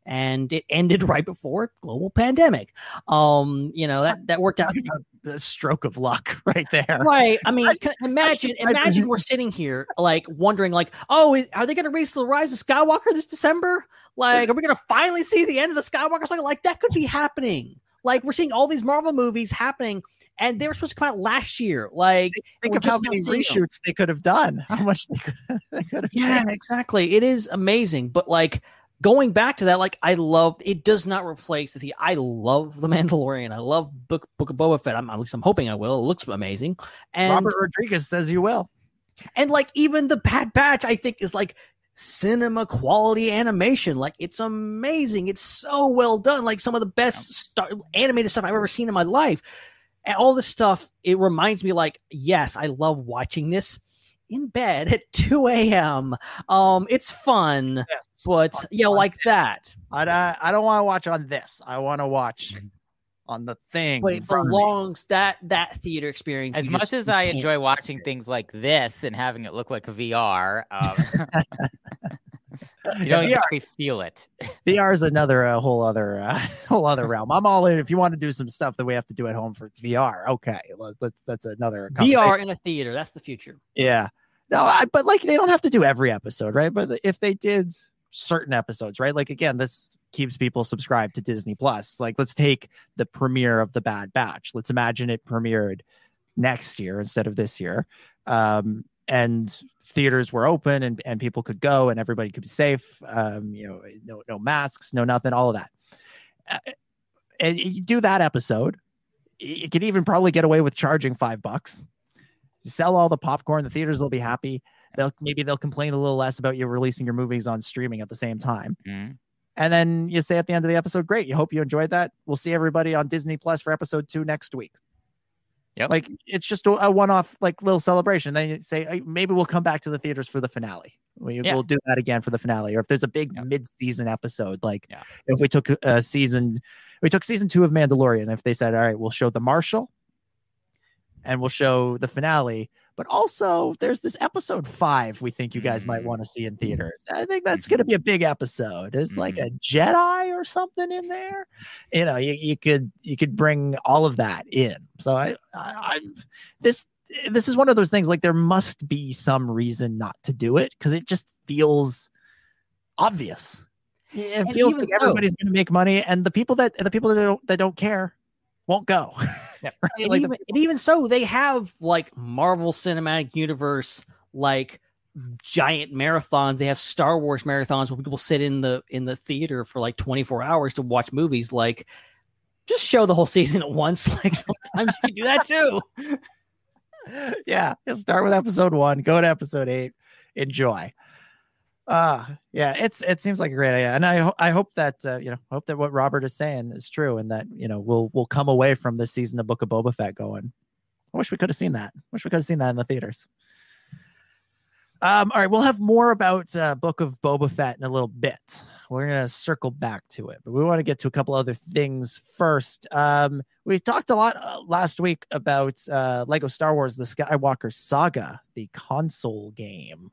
and it ended right before global pandemic. That worked out. The stroke of luck right there. Right. I mean, imagine we're sitting here like wondering like, oh, are they going to release The Rise of Skywalker this December? Like, are we going to finally see the end of the Skywalker saga? Like, that could be happening. Like, we're seeing all these Marvel movies happening, and they were supposed to come out last year. Like, think of how many reshoots they could have done. How much they could have. Yeah, changed. Exactly. It is amazing. But like, going back to that, like, I loved it. Does not replace I love The Mandalorian. I love Book of Boba Fett. At least I'm hoping I will. It looks amazing. And Robert Rodriguez says you will. And like, even the Bad Batch, I think, is like cinema quality animation. Like, it's amazing. It's so well done. Like, some of the best animated stuff I've ever seen in my life. And all this stuff, it reminds me like, yes, I love watching this in bed at 2 a.m. It's fun, but like that. I don't want to watch on this. I want to watch on the thing. But it belongs that theater experience. As much as I enjoy watching things like this and having it look like a VR, you don't exactly feel it. VR is another whole other realm. I'm all in. If you want to do some stuff that we have to do at home for VR, okay, that's another VR in a theater. That's the future. Yeah. No, but like, they don't have to do every episode, right? But if they did certain episodes, right? Like, again, this keeps people subscribed to Disney Plus. Like, let's take the premiere of The Bad Batch. Let's imagine it premiered next year instead of this year. And theaters were open and people could go and everybody could be safe. No masks, no nothing, all of that. And you do that episode, you can even probably get away with charging $5. You sell all the popcorn, the theaters will be happy. Maybe they'll complain a little less about you releasing your movies on streaming at the same time. Mm-hmm. And then you say at the end of the episode, great, you hope you enjoyed that. We'll see everybody on Disney Plus for episode 2 next week. Yep. Like, it's just a one-off like little celebration. Then you say, hey, maybe we'll come back to the theaters for the finale. We'll do that again for the finale. Or if there's a big mid-season episode, like if we took season 2 of Mandalorian, if they said, all right, we'll show the Marshal and we'll show the finale, but also there's this episode 5 we think you guys might want to see in theaters. I think that's going to be a big episode. There's like a Jedi or something in there. You could bring all of that in. So this is one of those things, like, there must be some reason not to do it because it just feels obvious. It feels like everybody's going to make money, and the people that don't care won't go. Right? And even so, they have like Marvel Cinematic Universe, like giant marathons. They have Star Wars marathons where people sit in the theater for like 24 hours to watch movies. Like, just show the whole season at once. Like, sometimes you can do that too. Yeah, you'll start with episode 1, go to episode 8, enjoy. It seems like a great idea, and I hope that what Robert is saying is true, and that we'll come away from this season of Book of Boba Fett going, I wish we could have seen that. In the theaters. All right, we'll have more about Book of Boba Fett in a little bit. We're going to circle back to it, but we want to get to a couple other things first. We talked a lot last week about Lego Star Wars, the Skywalker Saga, the console game.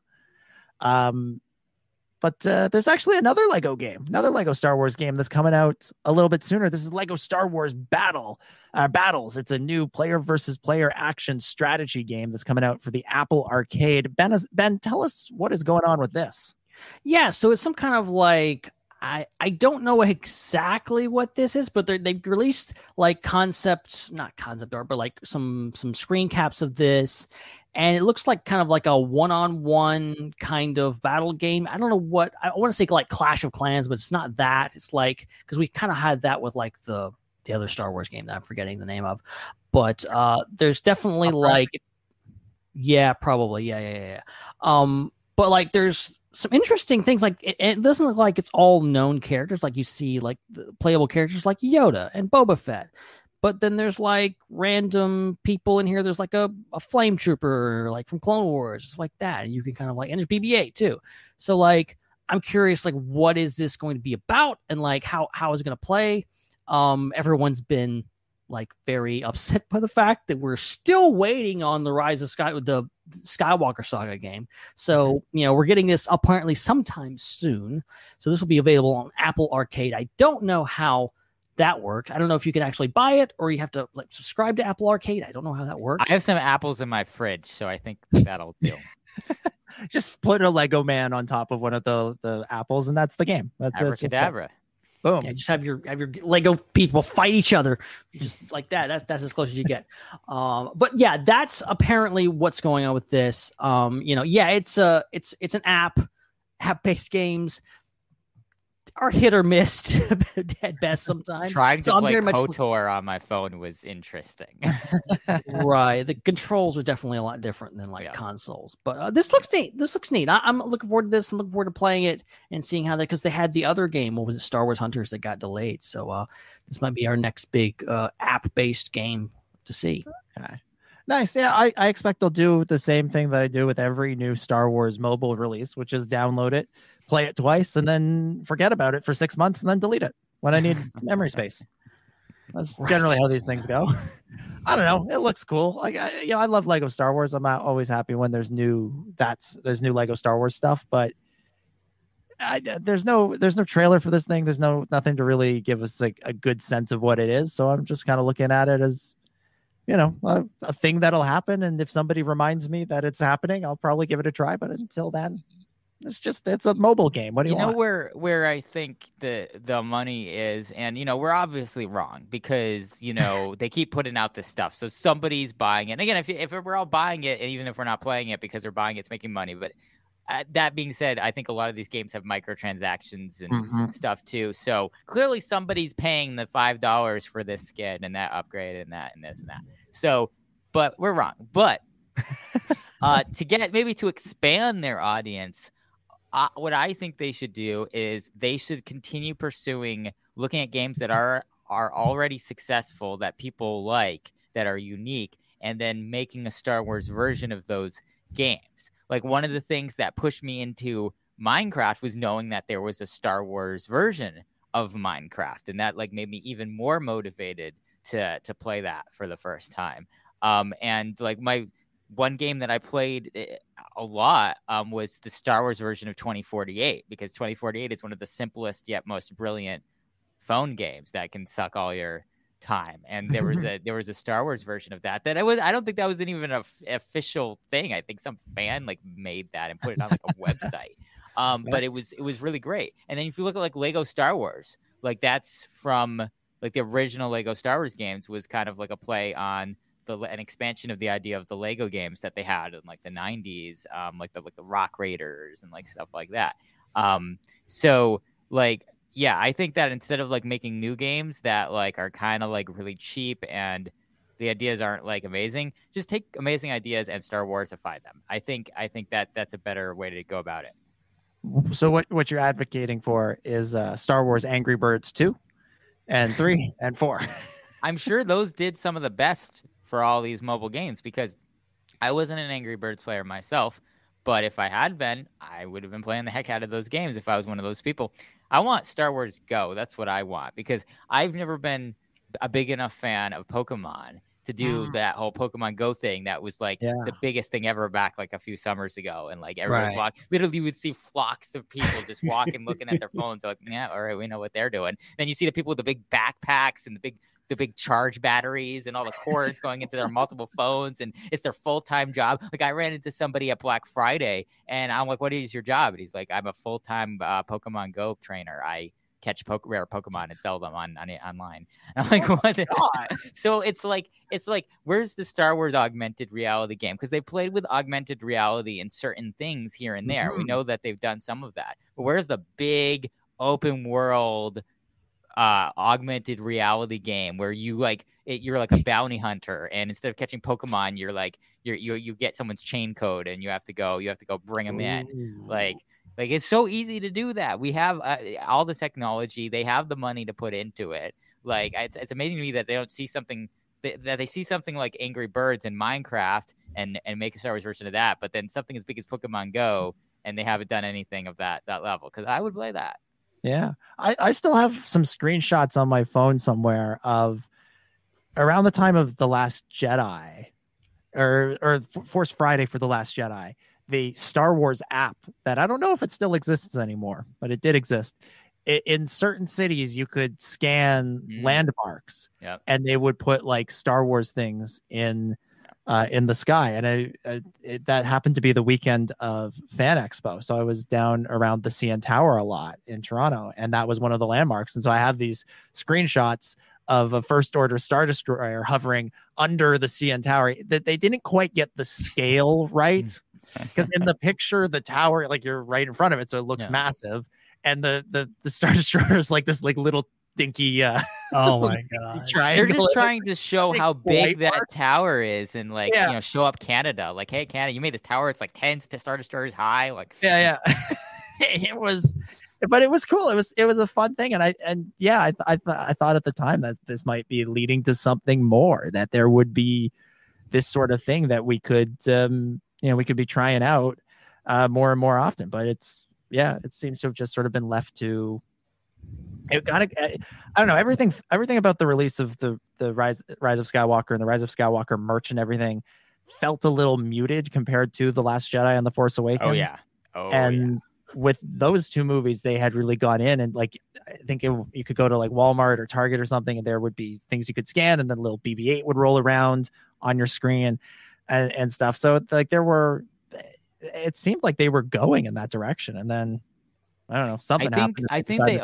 But there's actually another Lego Star Wars game that's coming out a little bit sooner. This is Lego Star Wars Battles. It's a new player versus player action strategy game that's coming out for the Apple Arcade. Ben, tell us what is going on with this. Yeah, so it's some kind of like, I don't know exactly what this is, but they've released like not concept art, but like some screen caps of this. And it looks like kind of like a one-on-one kind of battle game. I don't know what I want to say, like Clash of Clans, but it's not that. It's like, because we kind of had that with like the other Star Wars game that I'm forgetting the name of. But there's definitely yeah, probably, yeah. But like there's some interesting things. Like it doesn't look like it's all known characters. Like you see like the playable characters like Yoda and Boba Fett. But then there's like random people in here. There's like a flame trooper, like from Clone Wars, just like that. And you can kind of like, and there's BB-8 too. So like, I'm curious, like, what is this going to be about? And like, how is it going to play? Everyone's been like very upset by the fact that we're still waiting on the the Skywalker Saga game. So, we're getting this apparently sometime soon. So this will be available on Apple Arcade. I don't know how that works. I don't know if you can actually buy it or you have to like subscribe to Apple Arcade. I don't know how that works. I have some apples in my fridge, so I think that'll do. Just put a Lego man on top of one of the apples, and that's the game. That's Abracadabra. Boom. Yeah, just have your Lego people fight each other, just like that. That's as close as you get. But yeah, that's apparently what's going on with this. It's an app-based games are hit or miss at best sometimes. Trying to play KOTOR on my phone was interesting. Right. The controls are definitely a lot different than consoles. But this looks neat. I'm looking forward to this and looking forward to playing it and seeing how because they had the other game, what was it, Star Wars Hunters, that got delayed. So this might be our next big app-based game to see. Okay. Nice. Yeah, I expect they'll do the same thing that I do with every new Star Wars mobile release, which is download it, play it twice, and then forget about it for 6 months and then delete it when I need memory space. That's generally how these things go. I don't know. It looks cool. I love Lego Star Wars. I'm always happy when there's new Lego Star Wars stuff, but there's no trailer for this thing. There's nothing to really give us like a good sense of what it is. So I'm just kind of looking at it as a thing that'll happen. And if somebody reminds me that it's happening, I'll probably give it a try. But until then, it's a mobile game. What do you want? Where I think the money is, and we're obviously wrong because they keep putting out this stuff, so somebody's buying it. And again, if we're all buying it, and even if we're not playing it because they're buying it, it's making money. But that being said, I think a lot of these games have microtransactions and stuff too. So clearly somebody's paying the $5 for this skin and that upgrade and that and this and that. So, but we're wrong. But to expand their audience, what I think they should do is they should continue looking at games that are already successful, that people like, that are unique, and then making a Star Wars version of those games. Like one of the things that pushed me into Minecraft was knowing that there was a Star Wars version of Minecraft, and that made me even more motivated to play that for the first time. And my one game that I played a lot was the Star Wars version of 2048, because 2048 is one of the simplest yet most brilliant phone games that can suck all your time. And there was a Star Wars version of that I don't think that was even an official thing. I think some fan made that and put it on a website. But it was really great. And then if you look at Lego Star Wars, that's from the original Lego Star Wars games was kind of a play on an expansion of the idea of the Lego games that they had in the 90s, the Rock Raiders and stuff like that. Yeah, I think that instead of making new games that are kind of really cheap and the ideas aren't amazing, just take amazing ideas and Star Warsify them. I think that that's a better way to go about it. So what you're advocating for is Star Wars Angry Birds 2 and 3 and 4. I'm sure those did some of the best for all these mobile games, because I wasn't an Angry Birds player myself, But if I had been, I would have been playing the heck out of those games if I was one of those people. I want Star Wars Go. That's what I want, because I've never been a big enough fan of Pokemon to do that whole Pokemon Go thing. That was like the biggest thing ever back like a few summers ago. And like everyone's walking, literally you would see flocks of people just walking, looking at their phones like, yeah, all right, we know what they're doing. Then you see the people with the big backpacks and the big charge batteries and all the cords going into their multiple phones, and it's their full-time job. Like I ran into somebody at Black Friday and I'm like, what is your job? And he's like, I'm a full-time Pokemon Go trainer. I catch rare Pokemon and sell them online. And I'm like, what? So it's like, where's the Star Wars augmented reality game? Because they played with augmented reality in certain things here and there. We know that they've done some of that, but where's the big open world augmented reality game where you you're like a bounty hunter, and instead of catching Pokemon, you're like you get someone's chain code and you have to go bring them in. Like it's so easy to do that. We have all the technology. They have the money to put into it. Like it's amazing to me that they don't see something that they see something like Angry Birds and Minecraft and make a Star Wars version of that, but then something as big as Pokemon Go and they haven't done anything of that level, because I would play that. Yeah, I still have some screenshots on my phone somewhere of around the time of The Last Jedi or Force Friday for The Last Jedi. The Star Wars app that I don't know if it still exists anymore, but it did exist. In certain cities, you could scan landmarks, and they would put like Star Wars things in the sky. And that happened to be the weekend of Fan Expo, so I was down around the CN Tower a lot in Toronto, and that was one of the landmarks. And so I have these screenshots of a First Order Star Destroyer hovering under the CN Tower. That they didn't quite get the scale right. Because in the picture, the tower, like you're right in front of it, so it looks massive, and the Star Destroyer is like this like little dinky. Oh my god! They're just trying to show how big that tower is, and like show up Canada. Like, hey, Canada, you made this tower. It's like 10 Star Destroyers high. Like, it was, but it was cool. It was a fun thing, and I thought at the time that this might be leading to something more. That there would be this sort of thing that we could. We could be trying out more and more often, but it seems to have just sort of been left to. I don't know, everything about the release of the Rise of Skywalker and the Rise of Skywalker merch and everything felt a little muted compared to The Last Jedi and The Force Awakens. With those two movies, they had really gone in and like I think you could go to like Walmart or Target or something, and there would be things you could scan, and then little BB-8 would roll around on your screen. And stuff. So like it seemed like they were going in that direction, and then I don't know, something happened. I think they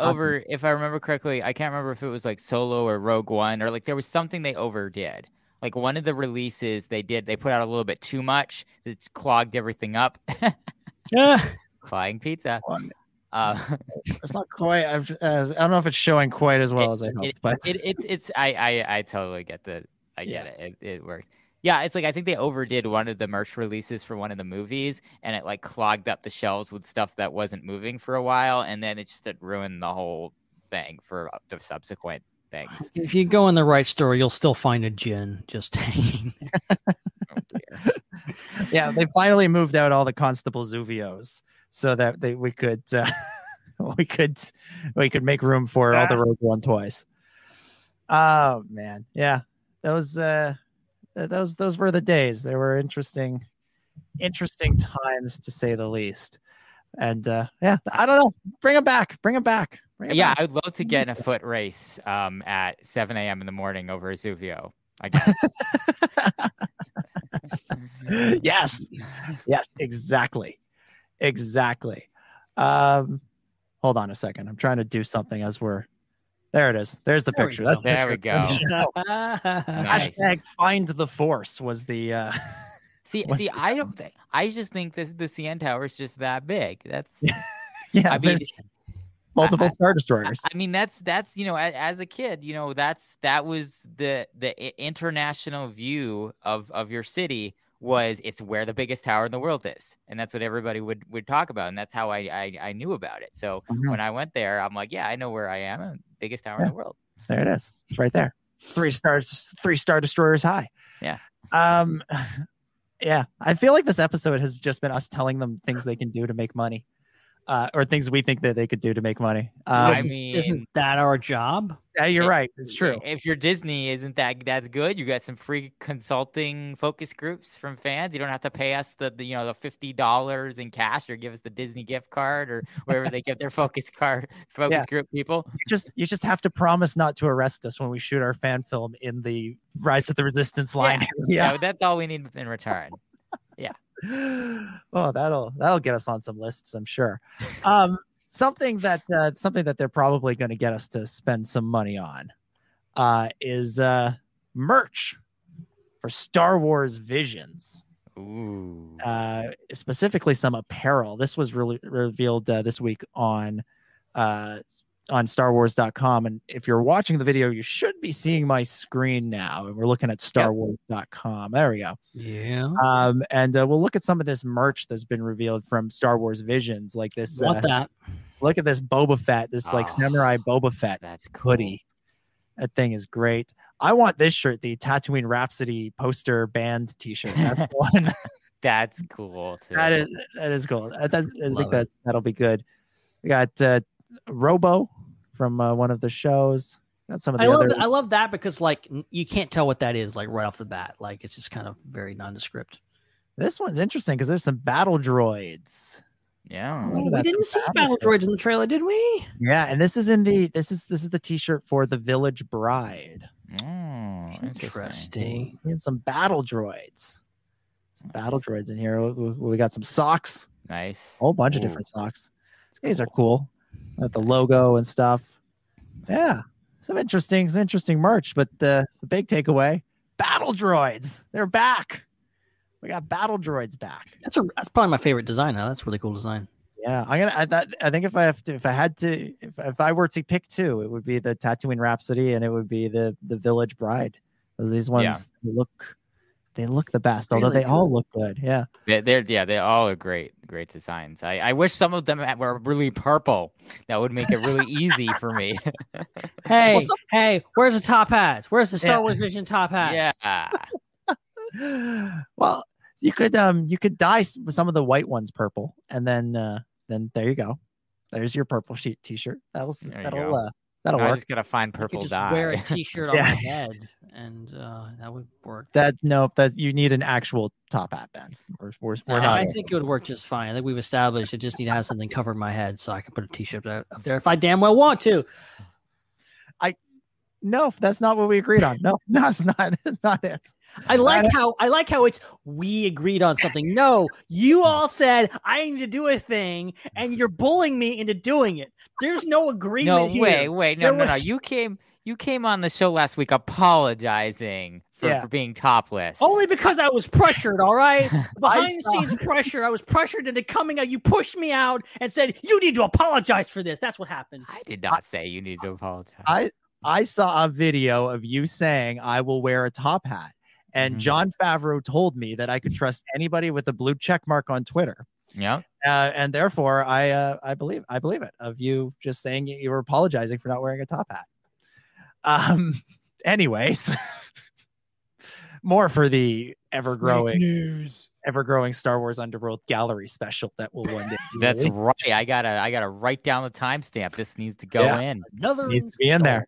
if I remember correctly, I can't remember if it was like Solo or Rogue One, or like there was something they overdid. Like one of the releases they put out a little bit too much. It clogged everything up. Flying pizza. It's not quite. I don't know if it's showing quite as well as I hoped, but I totally get the. I get it. It works. Yeah, it's like I think they overdid one of the merch releases for one of the movies, and it like clogged up the shelves with stuff that wasn't moving for a while, and then it ruined the whole thing for the subsequent things. If you go in the right store, you'll still find a gin just hanging there. Oh dear. Yeah, they finally moved out all the Constable Zuvios so that we could make room for all the Rogue One toys. Oh man, yeah, those were the days. They were interesting times to say the least. And I don't know. Bring them back. Yeah, I'd love to get in a foot race at 7 a.m. in the morning over a Zuvio. I guess. Yes, exactly. Hold on a second. I'm trying to do something as we're. There it is. There's the picture. There we go. Nice. Hashtag find the Force was the. See, I just think the CN Tower is just that big. That's. Yeah. I mean, multiple Star Destroyers. I mean, that's as a kid, that was the international view of your city. It's where the biggest tower in the world is, and that's what everybody would talk about, and that's how I knew about it. So when I went there, I'm like, yeah, I know where I am, biggest tower in the world. There it is, it's right there. 3 Star Destroyers high. Yeah. Yeah, I feel like this episode has just been us telling them things they can do to make money, or things we think that they could do to make money. Isn't that our job? Yeah, you're right. It's true. If you're Disney, isn't that's good? You got some free consulting focus groups from fans. You don't have to pay us the $50 in cash, or give us the Disney gift card, or wherever they get their focus group people. You just have to promise not to arrest us when we shoot our fan film in the Rise of the Resistance line. Yeah, that's all we need in return. Yeah. Oh, that'll get us on some lists, I'm sure. Something that they're probably going to get us to spend some money on is merch for Star Wars Visions. Ooh. Specifically some apparel. This was really revealed this week on StarWars.com. And if you're watching the video, you should be seeing my screen now. And we're looking at StarWars.com. There we go. Yeah. And we'll look at some of this merch that's been revealed from Star Wars Visions, like this. That. Look at this Boba Fett, this samurai Boba Fett hoodie. That thing is great. I want this shirt, the Tatooine Rhapsody poster band T-shirt. That's the one. That's cool too. That is cool. I think that'll be good. We got Robo from one of the shows. Got some of the others. I love that because like you can't tell what that is like right off the bat. Like it's just kind of very nondescript. This one's interesting because there's some battle droids. Yeah, we didn't see battle droids in the trailer, did we? Yeah, and this is the T-shirt for the Village Bride. Oh, interesting. And some battle droids. Some battle droids in here. We got some socks. Nice. A whole bunch of different socks. These are cool. Got the logo and stuff. Yeah, some interesting merch. But the big takeaway: battle droids. They're back. We got battle droids back. That's probably my favorite design now. That's a really cool design. Yeah, I think if I were to pick two, it would be the Tatooine Rhapsody and it would be the Village Bride. These ones they look the best, although they all look good. Yeah. They all are great designs. I wish some of them were really purple. That would make it really easy for me. Hey, where's the top hats? Where's the Star Wars Vision top hats? Yeah. Well, you could dye some of the white ones purple, and then there you go. There's your purple sheet T-shirt. That'll work. I just gotta find purple just dye. Wear a T-shirt on my head, and that would work. That you need an actual top hat, Ben. We're not. I think it would work just fine. I think we've established I just need to have something cover my head so I can put a T-shirt up there if I damn well want to. No, that's not what we agreed on. No, it's not it. I like how it's we agreed on something. No, you all said I need to do a thing, and you're bullying me into doing it. There's no agreement here. Wait. No. You came on the show last week apologizing for being topless. Only because I was pressured, all right? Behind the scenes pressure. I was pressured into coming out. You pushed me out and said, you need to apologize for this. That's what happened. I did not say you need to apologize. I saw a video of you saying I will wear a top hat. And Jon Favreau told me that I could trust anybody with a blue check mark on Twitter. Yeah. And therefore I believe it of you just saying you were apologizing for not wearing a top hat. Anyways, more for the ever-growing Star Wars Underworld Gallery special that will one day. That's right. I gotta write down the timestamp. This needs to go in. Another needs to be in there.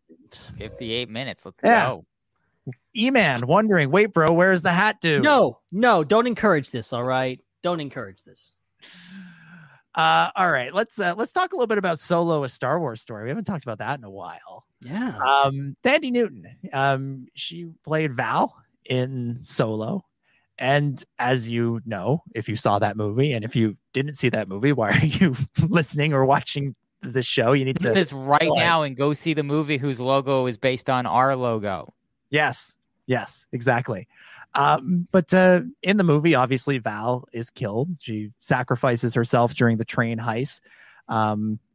58 minutes. Let's go. E-Man wondering, wait, bro, where's the hat dude? No, don't encourage this. All right, don't encourage this. All right, let's talk a little bit about Solo: A Star Wars Story. We haven't talked about that in a while. Yeah. Thandie Newton. She played Val in Solo. And as you know, if you saw that movie, and if you didn't see that movie, why are you listening or watching the show? You need to this right now and go see the movie whose logo is based on our logo. Yes, exactly. But in the movie, obviously, Val is killed. She sacrifices herself during the train heist,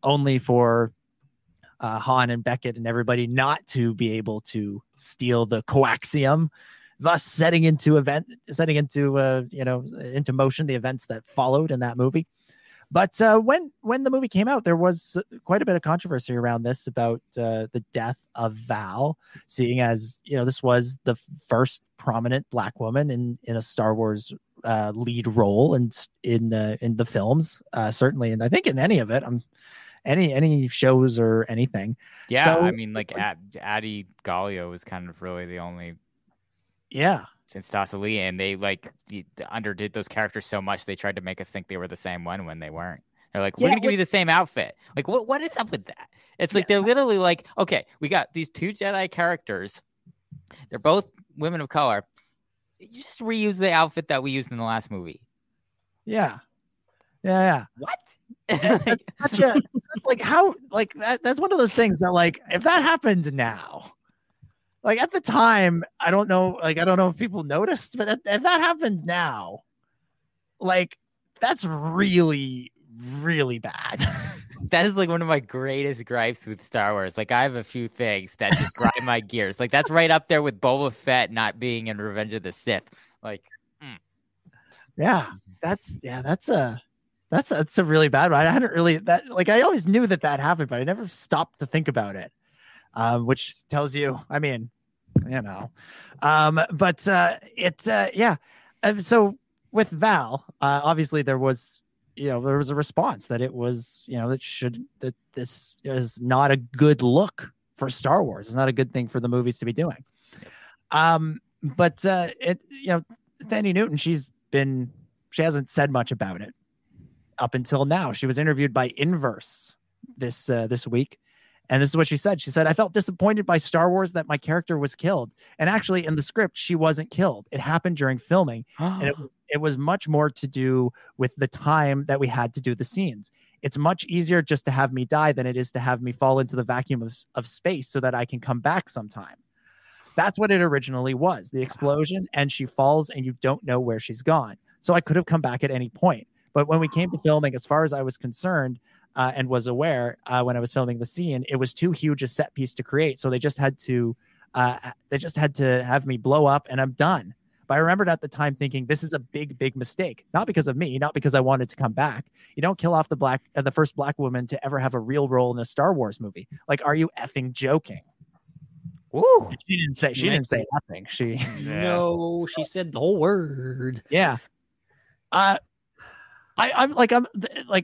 only for Han and Beckett and everybody not to be able to steal the coaxium, thus setting into motion the events that followed in that movie. But when the movie came out, there was quite a bit of controversy around this about the death of Val, seeing as this was the first prominent Black woman in a Star Wars lead role in the films, certainly, and I think in any of it, any shows or anything. Yeah, so I mean, like Addie Gallia was kind of really the only. Yeah. Since Lee, and they underdid those characters so much they tried to make us think they were the same one when they weren't. They're like, we're gonna give you the same outfit. Like, what is up with that? It's like they're literally like, okay, we got these two Jedi characters. They're both women of color. You just reuse the outfit that we used in the last movie. Yeah. What? That's one of those things that, like, if that happened now, like at the time, I don't know if people noticed, but if that happens now, like, that's really, really bad. That is like one of my greatest gripes with Star Wars. Like, I have a few things that just grind my gears. Like, that's right up there with Boba Fett not being in Revenge of the Sith. Like, that's a really bad one. I hadn't really I always knew that happened, but I never stopped to think about it. Which tells you, I mean, so with Val, obviously there was a response that it was, that this is not a good look for Star Wars. It's not a good thing for the movies to be doing. But Thandie Newton, she hasn't said much about it up until now. She was interviewed by Inverse this week, and this is what she said. She said, "I felt disappointed by Star Wars that my character was killed. And actually, in the script, she wasn't killed. It happened during filming, and it was much more to do with the time that we had to do the scenes. It's much easier just to have me die than it is to have me fall into the vacuum of space so that I can come back sometime." That's what it originally was, the explosion, and she falls and you don't know where she's gone. So I could have come back at any point. But when we came to filming, as far as I was concerned and was aware when I was filming the scene, it was too huge a set piece to create. So they just had to have me blow up and I'm done. But I remembered at the time thinking, this is a big, big mistake. Not because of me, not because I wanted to come back. You don't kill off the first black woman to ever have a real role in a Star Wars movie. Like, are you effing joking? Woo! She didn't say nothing. No, she said the whole word. Yeah. I'm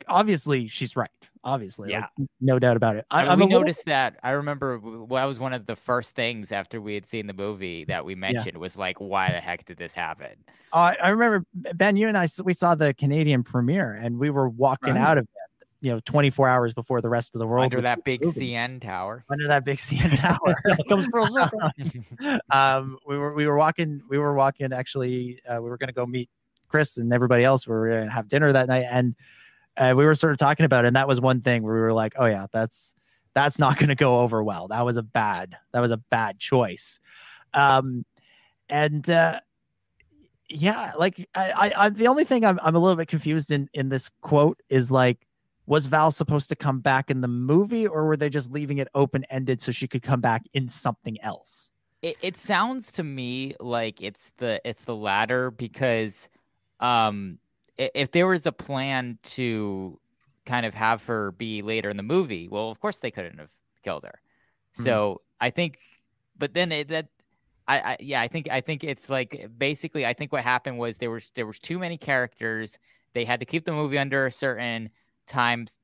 obviously she's right. Obviously, yeah, no doubt about it. We noticed that. I remember that was one of the first things after we had seen the movie that we mentioned was like, why the heck did this happen? I remember, Ben, you and I, we saw the Canadian premiere and we were walking out of it, 24 hours before the rest of the world. Under that big CN tower. Under that big CN tower. Comes full circle. We were walking. Actually, we were going to go meet Chris and everybody else. We were going to have dinner that night, and we were sort of talking about it. And that was one thing where we were like, "Oh yeah, that's not going to go over well. That was a bad choice." The only thing I'm a little bit confused in this quote is, like, was Val supposed to come back in the movie, or were they just leaving it open-ended so she could come back in something else? It sounds to me like it's the latter, because if there was a plan to kind of have her be later in the movie, well, of course they couldn't have killed her. Mm-hmm. So I think, but then I think it's like, basically, I think what happened was there was too many characters. They had to keep the movie under a certain times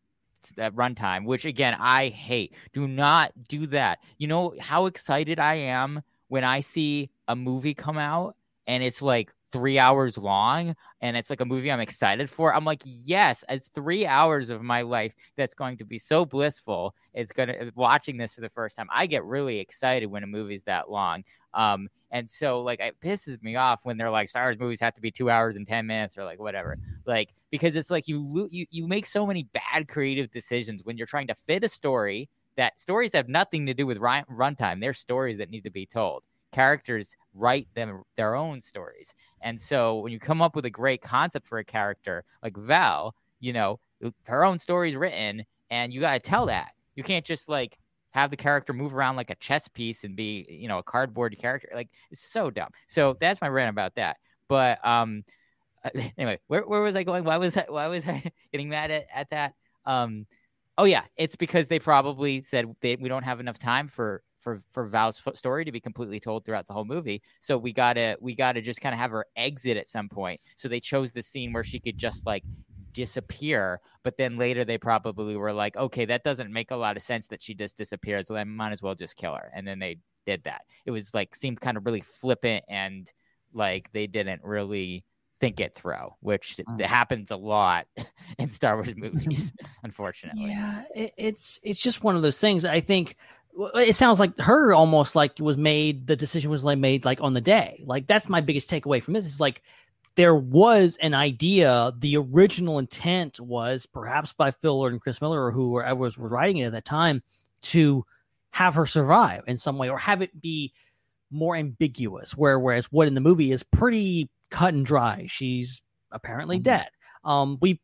runtime, which again I hate. Do not do that. You know how excited I am when I see a movie come out and it's like 3 hours long and it's like a movie I'm excited for. I'm like, yes, it's 3 hours of my life that's going to be so blissful. It's gonna watching this for the first time. I get really excited when a movie's that long. And so, like, it pisses me off when they're like, Star Wars movies have to be 2 hours and 10 minutes or like whatever. Like, because it's like you make so many bad creative decisions when you're trying to fit a story. That stories have nothing to do with runtime. They're stories that need to be told. Characters write their own stories. And so when you come up with a great concept for a character like Val, her own story's written and you got to tell that. You can't just like have the character move around like a chess piece and be, a cardboard character. Like, it's so dumb. So that's my rant about that. But anyway, where was I going? Why was I getting mad at that? Oh yeah, it's because they probably said we don't have enough time for Val's story to be completely told throughout the whole movie. So we gotta just kind of have her exit at some point. So they chose the scene where she could just like disappear, but then later they probably were like, okay, that doesn't make a lot of sense that she just disappears, so I might as well just kill her. And then they did that. It was like seemed kind of really flippant, and like they didn't really think it through, which happens a lot in Star Wars movies, unfortunately. Yeah, it's just one of those things. I think it sounds like her almost like the decision was like made like on the day. Like that's my biggest takeaway from this. Is like there was an idea. The original intent was perhaps by Phil Lord and Chris Miller, or whoever was writing it at that time, to have her survive in some way, or have it be more ambiguous. Whereas what in the movie is pretty cut and dry. She's apparently dead. We've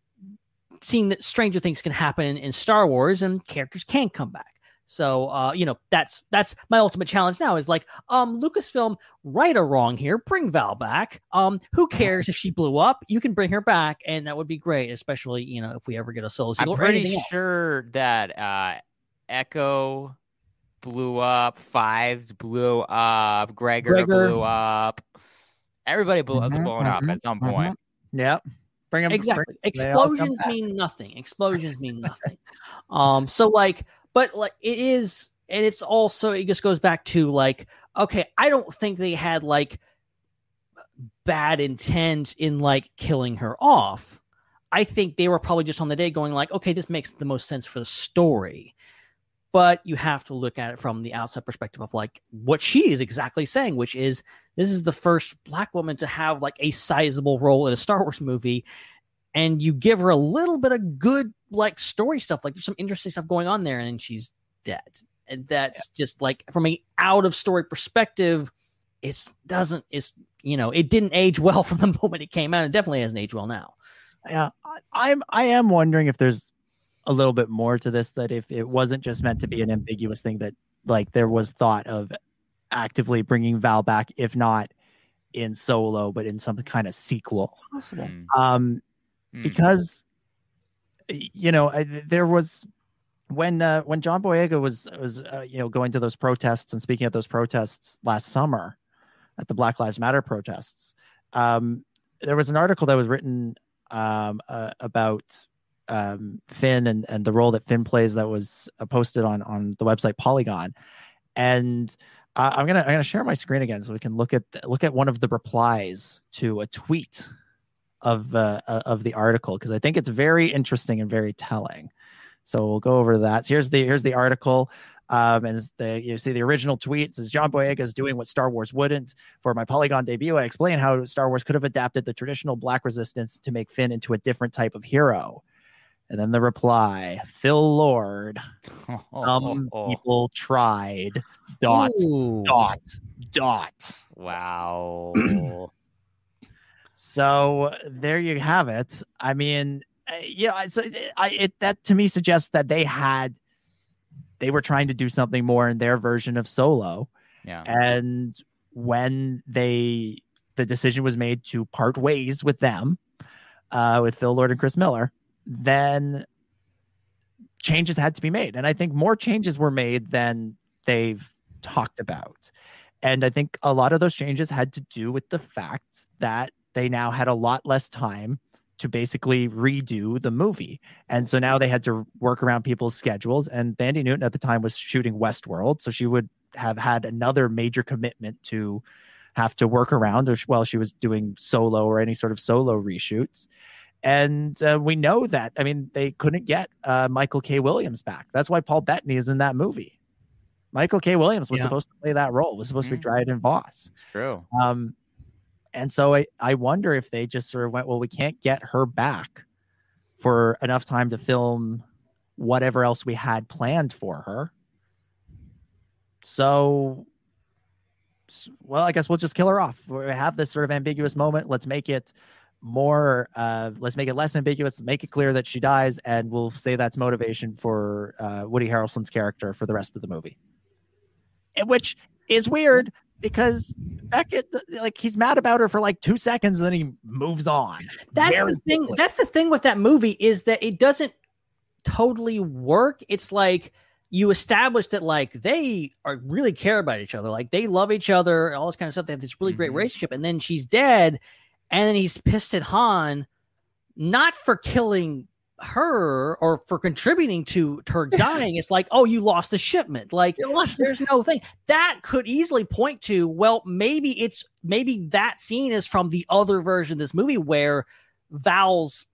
seen that stranger things can happen in Star Wars, and characters can come back. So, that's my ultimate challenge now is like, Lucasfilm, right or wrong here, bring Val back. Who cares if she blew up? You can bring her back, and that would be great, especially, if we ever get a Solo sequel. I'm pretty sure that Echo blew up, Fives blew up, Gregor blew up. Everybody was blown up at some point. Yep. Bring them exactly. Explosions mean nothing. So like, but like it is, and it's also, it just goes back to like, okay, I don't think they had like bad intent in like killing her off. I think they were probably just on the day going like, okay, this makes the most sense for the story. But you have to look at it from the outside perspective of like what she is exactly saying, which is this is the first Black woman to have like a sizable role in a Star Wars movie. And you give her a little bit of good like story stuff. Like there's some interesting stuff going on there, and she's dead. And that's just like from a out of story perspective, it didn't age well from the moment it came out. It definitely hasn't aged well now. Yeah. I am wondering if there's a little bit more to this, that if it wasn't just meant to be an ambiguous thing, that like there was thought of actively bringing Val back, if not in Solo, but in some kind of sequel. Possible. Because there was when John Boyega was going to those protests and speaking at those protests last summer at the Black Lives Matter protests, there was an article that was written about Finn and the role that Finn plays that was posted on the website Polygon. And I'm gonna share my screen again so we can look at one of the replies to a tweet of the article, because I think it's very interesting and very telling. So we'll go over that. So here's the article. And you see the original tweet says, John Boyega is doing what Star Wars wouldn't. For my Polygon debut, I explain how Star Wars could have adapted the traditional Black resistance to make Finn into a different type of hero. And then the reply, Phil Lord, some people tried, ... Wow. So there you have it. I mean, that to me suggests that they were trying to do something more in their version of Solo. Yeah. And when the decision was made to part ways with them, with Phil Lord and Chris Miller, then changes had to be made. And I think more changes were made than they've talked about. And I think a lot of those changes had to do with the fact that they now had a lot less time to basically redo the movie. And so now they had to work around people's schedules. And Thandie Newton at the time was shooting Westworld. So she would have had another major commitment to have to work around while she was doing Solo or any sort of Solo reshoots. And we know that, I mean, they couldn't get Michael K. Williams back. That's why Paul Bettany is in that movie. Michael K. Williams was supposed to play that role, was supposed to be Dryden Voss. True. And so I wonder if they just sort of went, well, we can't get her back for enough time to film whatever else we had planned for her. So, well, I guess we'll just kill her off. We have this sort of ambiguous moment. Let's make it let's make it less ambiguous, make it clear that she dies, and we'll say that's motivation for Woody Harrelson's character for the rest of the movie. Which is weird because Beckett, like, he's mad about her for like 2 seconds and then he moves on. That's the thing. That's the thing with that movie, is that it doesn't totally work. It's like you establish that like they are really care about each other, like they love each other, and all this kind of stuff. They have this really great relationship, and then she's dead, and then he's pissed at Han, not for killing her or for contributing to her dying. It's like, oh, you lost the shipment. Like, there's no thing that could easily point to, well, maybe that scene is from the other version of this movie where Val's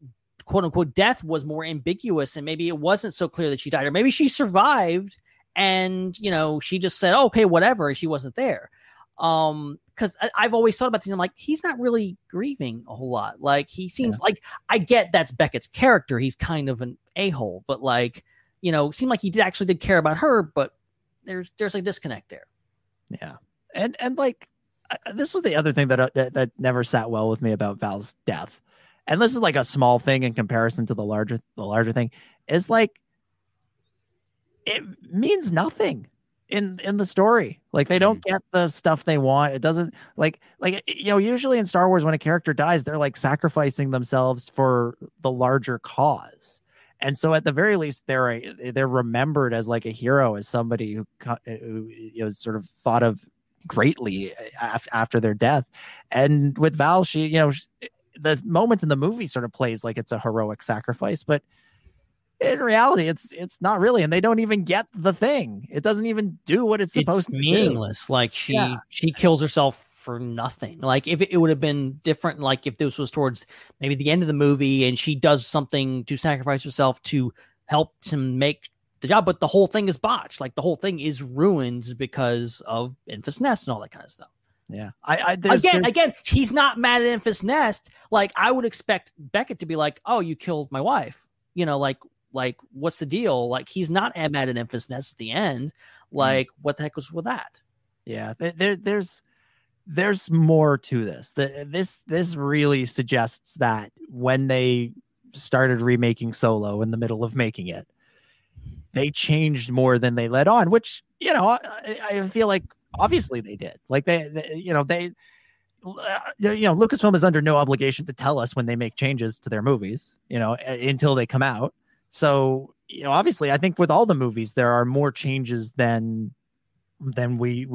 quote unquote death was more ambiguous, and maybe it wasn't so clear that she died, or maybe she survived and, you know, she just said, oh, okay, whatever, and she wasn't there. Because I've always thought about things. I'm like, he's not really grieving a whole lot. Like, he seems like, I get that's Beckett's character. He's kind of an a-hole, but like, you know, it seemed like he did care about her, but there's a disconnect there. Yeah. And like, this was the other thing that never sat well with me about Val's death. And this is like a small thing in comparison to the larger thing, is like, it means nothing in the story. Like, they don't get the stuff they want. It doesn't like, you know, usually in Star Wars, when a character dies, they're like sacrificing themselves for the larger cause. And so at the very least, they're remembered as like a hero, as somebody who you know, sort of thought of greatly after their death. And with Val, she, you know, the moment in the movie sort of plays like it's a heroic sacrifice, but in reality, it's not really, and they don't even get the thing. It doesn't even do what it's supposed to do. It's meaningless. Like, she kills herself for nothing. Like, if it would have been different, like if this was towards maybe the end of the movie and she does something to sacrifice herself to help to make the job, but the whole thing is botched. Like, the whole thing is ruined because of Enfys Nest and all that kind of stuff. Yeah. Again, he's not mad at Enfys Nest. Like, I would expect Beckett to be like, oh, you killed my wife. You know, like what's the deal? Like, he's not mad at Enfys Nest at the end. Like, what the heck was with that? Yeah. There's more to this. This really suggests that when they started remaking Solo in the middle of making it, they changed more than they let on, which, you know, I feel like obviously they did. Like, Lucasfilm is under no obligation to tell us when they make changes to their movies, you know, until they come out. So, you know, obviously, I think with all the movies, there are more changes than we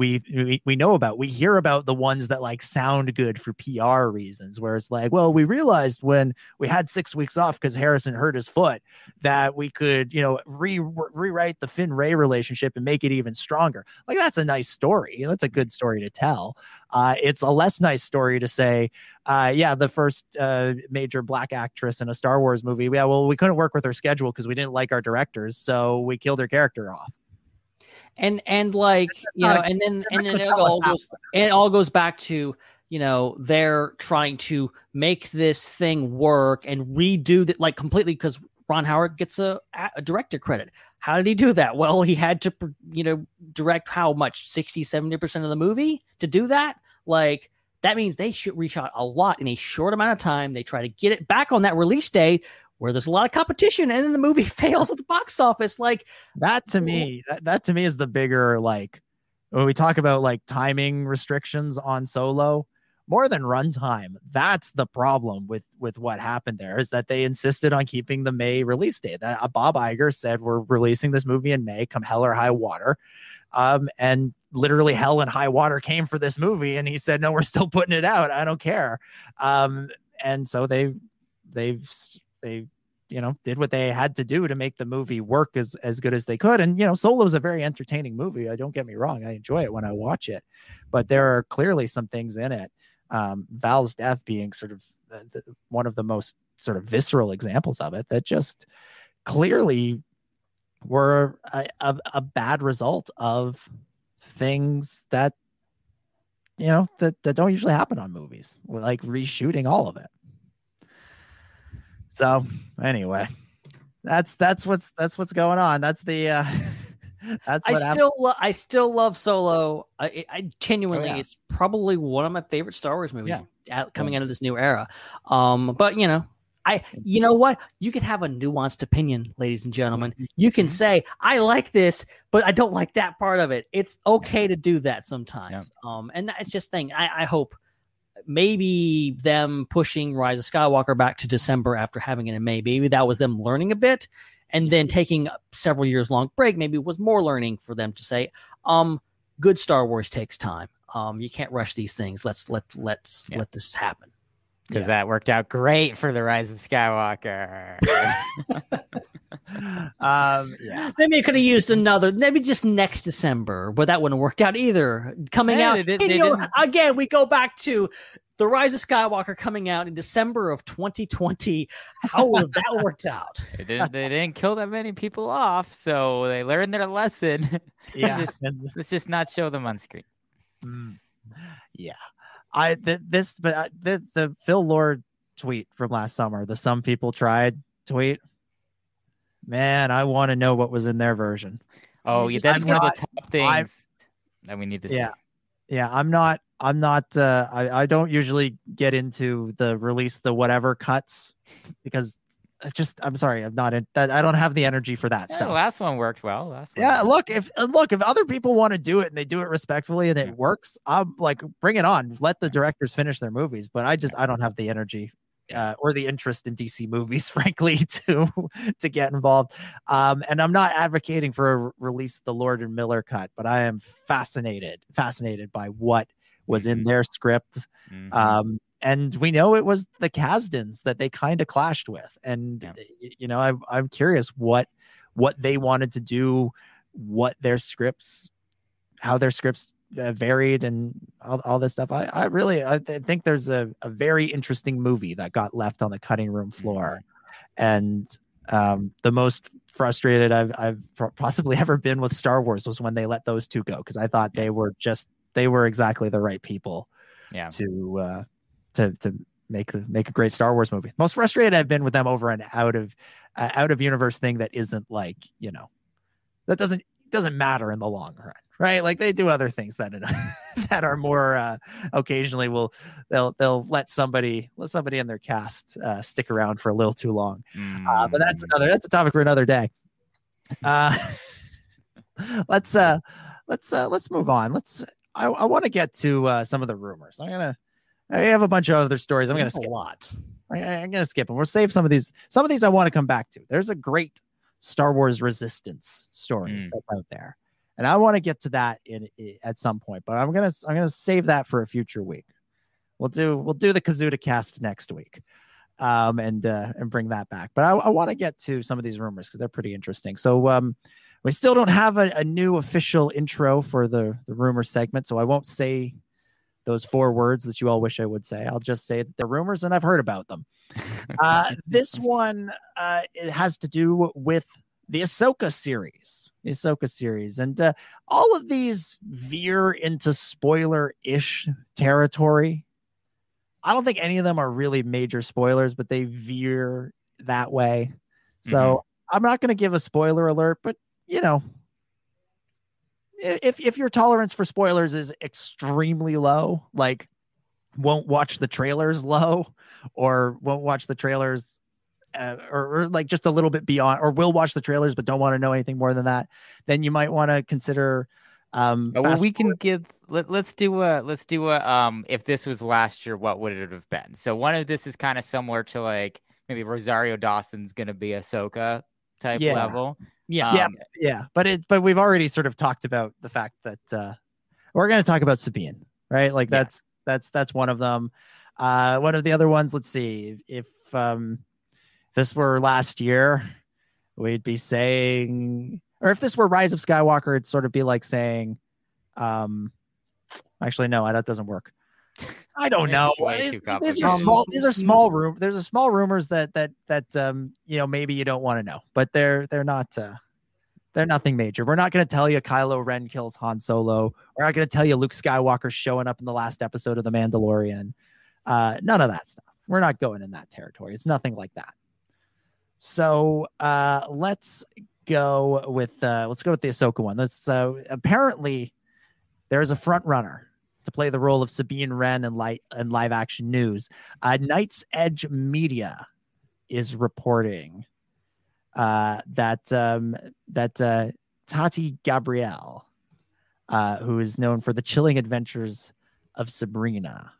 know about. We hear about the ones that like sound good for PR reasons, where it's like, well, we realized when we had 6 weeks off because Harrison hurt his foot that we could, you know, rewrite the Finn-Rey relationship and make it even stronger. Like, that's a nice story. That's a good story to tell. It's a less nice story to say, the first major black actress in a Star Wars movie. Yeah, well, we couldn't work with her schedule because we didn't like our directors, so we killed her character off. And like, you know, and then it all goes back to, you know, they're trying to make this thing work and redo that, like, completely, because Ron Howard gets a director credit. How did he do that? Well, he had to, you know, direct how much, 60-70% of the movie to do that. Like, that means they should reshot a lot in a short amount of time. They try to get it back on that release day where there's a lot of competition, and then the movie fails at the box office. Like, that to me is the bigger, like, when we talk about like timing restrictions on Solo, more than runtime. That's the problem with what happened there, is that they insisted on keeping the May release date. That Bob Iger said, we're releasing this movie in May, come hell or high water. And literally hell and high water came for this movie. And he said, no, we're still putting it out. I don't care. And so they've you know, did what they had to do to make the movie work as good as they could. And, you know, Solo is a very entertaining movie. Don't get me wrong. I enjoy it when I watch it, but there are clearly some things in it. Val's death being sort of one of the most sort of visceral examples of it, that just clearly were a bad result of things that, you know, that don't usually happen on movies. We're like reshooting all of it. So anyway, that's what's going on. That's the I still love Solo. I genuinely, it's probably one of my favorite Star Wars movies coming out of this new era. But you know what? You can have a nuanced opinion, ladies and gentlemen. You can say, I like this, but I don't like that part of it. It's okay to do that sometimes. And that's just thing. I hope maybe them pushing Rise of Skywalker back to December after having it in May, maybe that was them learning a bit and then taking a several years long break maybe was more learning for them to say, good Star Wars takes time. You can't rush these things. Let's let this happen. Because that worked out great for the Rise of Skywalker. Maybe it could have used another, maybe just next December, but that wouldn't have worked out either. Coming out again, we go back to the Rise of Skywalker coming out in December of 2020. How would have that worked out? They didn't kill that many people off, so they learned their lesson. Yeah, let's just not show them on screen. Yeah. The Phil Lord tweet from last summer, the Some People Tried tweet, man, I want to know what was in their version. Oh, yeah, that's one of the top things that we need to see. Yeah, I don't usually get into the release the whatever cuts because I'm sorry, I'm not in that. I don't have the energy for that stuff. The last one worked well. Look, if other people want to do it and they do it respectfully and it works, I'm like, bring it on. Let the directors finish their movies. But I don't have the energy or the interest in DC movies, frankly, to get involved. And I'm not advocating for a release the Lord and Miller cut, but I am fascinated by what was in their script. And we know it was the Kasdans that they kind of clashed with. And, I'm curious what they wanted to do, how their scripts varied and all this stuff. I think there's a very interesting movie that got left on the cutting room floor. And the most frustrated I've possibly ever been with Star Wars was when they let those two go. Cause I thought they were exactly the right people to make a great Star Wars movie. Most frustrated I've been with them over an out of universe thing that isn't like, that doesn't matter in the long run, right? Like they do other things that are more occasionally they'll let somebody in their cast stick around for a little too long. But that's a topic for another day. Let's move on. I want to get to some of the rumors. I have a bunch of other stories. I'm going to skip a lot. I'm going to skip them. We'll save some of these. Some of these I want to come back to. There's a great Star Wars Resistance story that's out there, and I want to get to that at some point. But I'm gonna save that for a future week. We'll do the Kazuda cast next week, and bring that back. But I want to get to some of these rumors because they're pretty interesting. So we still don't have a new official intro for the rumor segment, so I won't say those 4 words that you all wish I would say. I'll just say that they're rumors and I've heard about them. This one it has to do with the Ahsoka series. And all of these veer into spoiler-ish territory. I don't think any of them are really major spoilers, but they veer that way. So I'm not going to give a spoiler alert, but if your tolerance for spoilers is extremely low, like won't watch the trailers low or won't watch the trailers or like just a little bit beyond, or will watch the trailers but don't want to know anything more than that, then you might want to consider we can give let's do a if this was last year, what would it have been? So one of this is kind of similar to like maybe Rosario Dawson's going to be Ahsoka type level. But we've already sort of talked about the fact that we're going to talk about Sabine, right? Like that's one of them. One of the other ones, let's see, if this were last year, we'd be saying, or if this were Rise of Skywalker, it'd sort of be like saying, actually, no, that doesn't work. I don't know. These are small rumors. There's a small rumors that maybe you don't want to know, but they're not. They're nothing major. We're not going to tell you Kylo Ren kills Han Solo. We're not going to tell you Luke Skywalker's showing up in the last episode of The Mandalorian. None of that stuff. We're not going in that territory. It's nothing like that. So let's go with the Ahsoka one. Apparently there's a front runner to play the role of Sabine Wren in live action news. Night's Edge Media is reporting that Tati Gabrielle, who is known for the chilling adventures of Sabrina,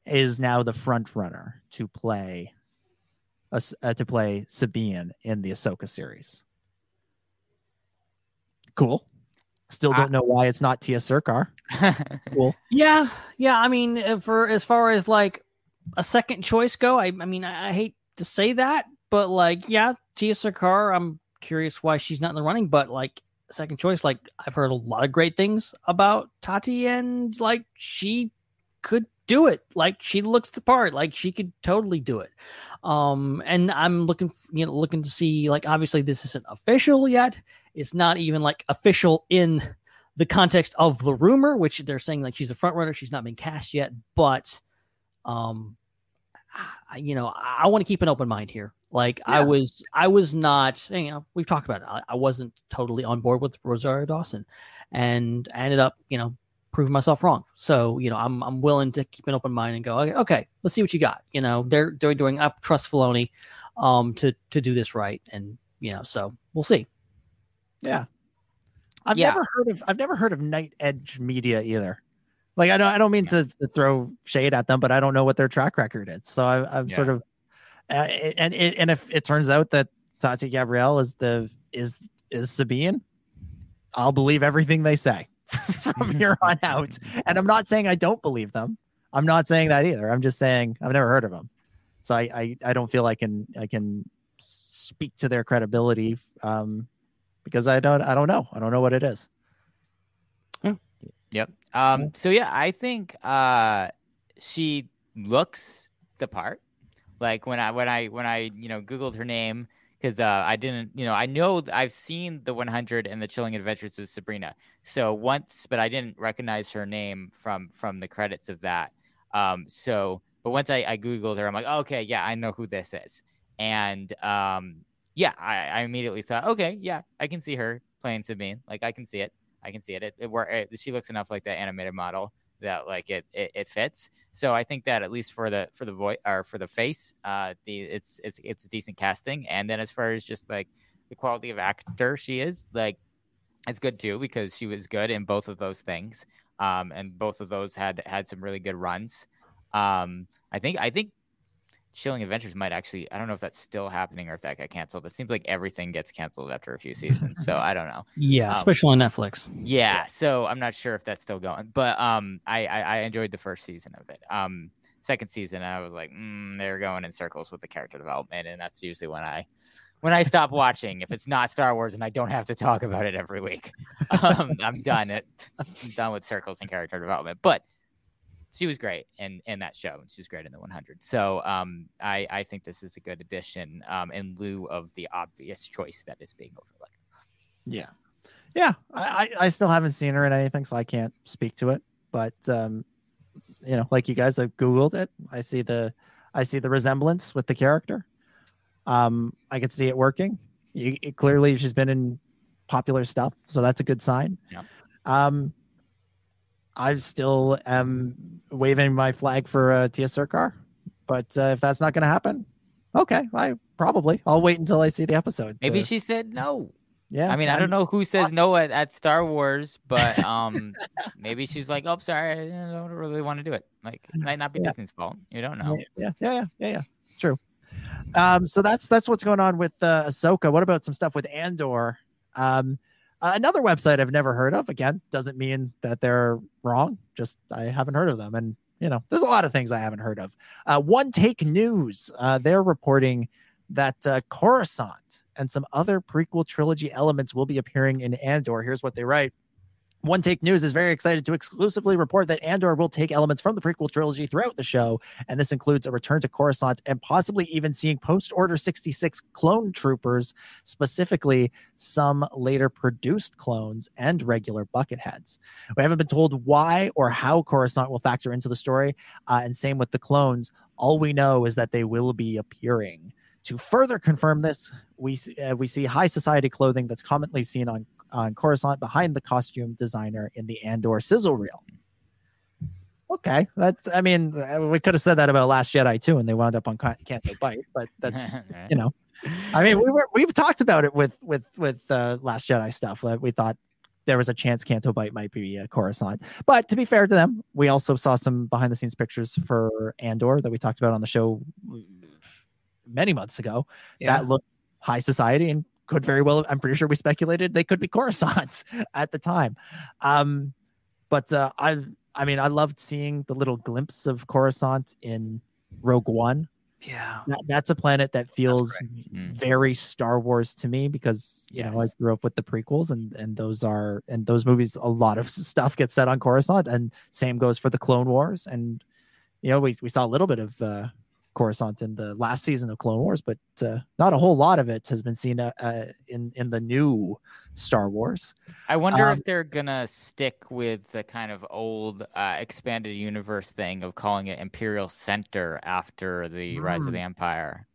is now the front runner to play to play Sabine in the Ahsoka series. Cool. Still don't know why it's not Tia Sircar. Cool. Yeah. I mean, for as far as like a second choice go, I mean, I hate to say that, but like, yeah, Tia Sircar, I'm curious why she's not in the running, but like second choice, like I've heard a lot of great things about Tati, and like she could do it. Like she looks the part, like she could totally do it. And I'm looking to see, like, obviously this isn't official yet. It's not even like official in the context of the rumor, which they're saying like she's a front runner. She's not been cast yet, but I want to keep an open mind here. Like I was not, we've talked about it. I wasn't totally on board with Rosario Dawson, and I ended up, proving myself wrong. So, I'm willing to keep an open mind and go, okay, let's see what you got. They're doing, I trust Filoni, to do this right. And, so we'll see. Yeah. I've never heard of Night Edge Media either. Like, I don't mean to throw shade at them, but I don't know what their track record is. So I'm sort of, and if it turns out that Tati Gabrielle is Sabine, I'll believe everything they say from here on out. And I'm not saying I don't believe them. I'm not saying that either. I'm just saying I've never heard of them. So I don't feel I can speak to their credibility, because I don't know. I don't know what it is. Yep. So yeah, I think she looks the part. Like when I Googled her name, because I didn't, I know I've seen the 100 and the Chilling Adventures of Sabrina. So once, but I didn't recognize her name from the credits of that. But once I Googled her, I'm like, oh, okay, yeah, I know who this is. And yeah, I immediately thought, okay, yeah, I can see her playing Sabine. Like, I can see it. She looks enough like the animated model that like it fits. So I think that at least for the voice or for the face, it's decent casting. And then as far as just like the quality of actor she is, like it's good too, because she was good in both of those things. And both of those had some really good runs. I think Chilling Adventures might actually, I don't know if that's still happening or if that got canceled. It seems like everything gets canceled after a few seasons, so I don't know. Yeah, especially on Netflix. Yeah, so I'm not sure if that's still going, but I enjoyed the first season of it. Second season, I was like, they're going in circles with the character development, and that's usually when I stop watching. If it's not Star Wars and I don't have to talk about it every week, I'm done. I'm done with circles and character development, but she was great in that show. She was great in the 100. So I think this is a good addition in lieu of the obvious choice that is being overlooked. Yeah. Yeah. I still haven't seen her in anything, so I can't speak to it. But, like you guys, I've Googled it. I see the resemblance with the character. I can see it working. Clearly, she's been in popular stuff, so that's a good sign. Yeah. I still am waving my flag for Tia Sircar, but if that's not going to happen, okay, I'll wait until I see the episode. Maybe she said no. Yeah, I mean, I don't know who says no at Star Wars, but maybe she's like, "Oh, sorry, I don't really want to do it." Like, it might not be Disney's fault. You don't know. Yeah. True. So that's what's going on with Ahsoka. What about some stuff with Andor? Another website I've never heard of. Again, doesn't mean that they're wrong. Just I haven't heard of them. And, there's a lot of things I haven't heard of. One Take News, they're reporting that Coruscant and some other prequel trilogy elements will be appearing in Andor. Here's what they write. One Take News is very excited to exclusively report that Andor will take elements from the prequel trilogy throughout the show, and this includes a return to Coruscant and possibly even seeing post-Order 66 clone troopers, specifically some later produced clones and regular Bucketheads. We haven't been told why or how Coruscant will factor into the story, and same with the clones. All we know is that they will be appearing. To further confirm this, we see high society clothing that's commonly seen on Coruscant behind the costume designer in the Andor sizzle reel. Okay, we could have said that about Last Jedi too, and they wound up on Canto Bite, but that's we've talked about it with Last Jedi stuff. We thought there was a chance Canto Bite might be Coruscant, but to be fair to them, we also saw some behind the scenes pictures for Andor that we talked about on the show many months ago that looked high society and could very well, I'm pretty sure we speculated they could be Coruscant at the time. But I loved seeing the little glimpse of Coruscant in Rogue One. Yeah, that's a planet that feels very Star Wars to me because you know I grew up with the prequels and those movies. A lot of stuff gets said on Coruscant, and same goes for the Clone Wars. And you know we saw a little bit of Coruscant in the last season of Clone Wars, but not a whole lot of it has been seen in the new Star Wars. I wonder if they're gonna stick with the kind of old expanded universe thing of calling it Imperial Center after the Rise of the Empire.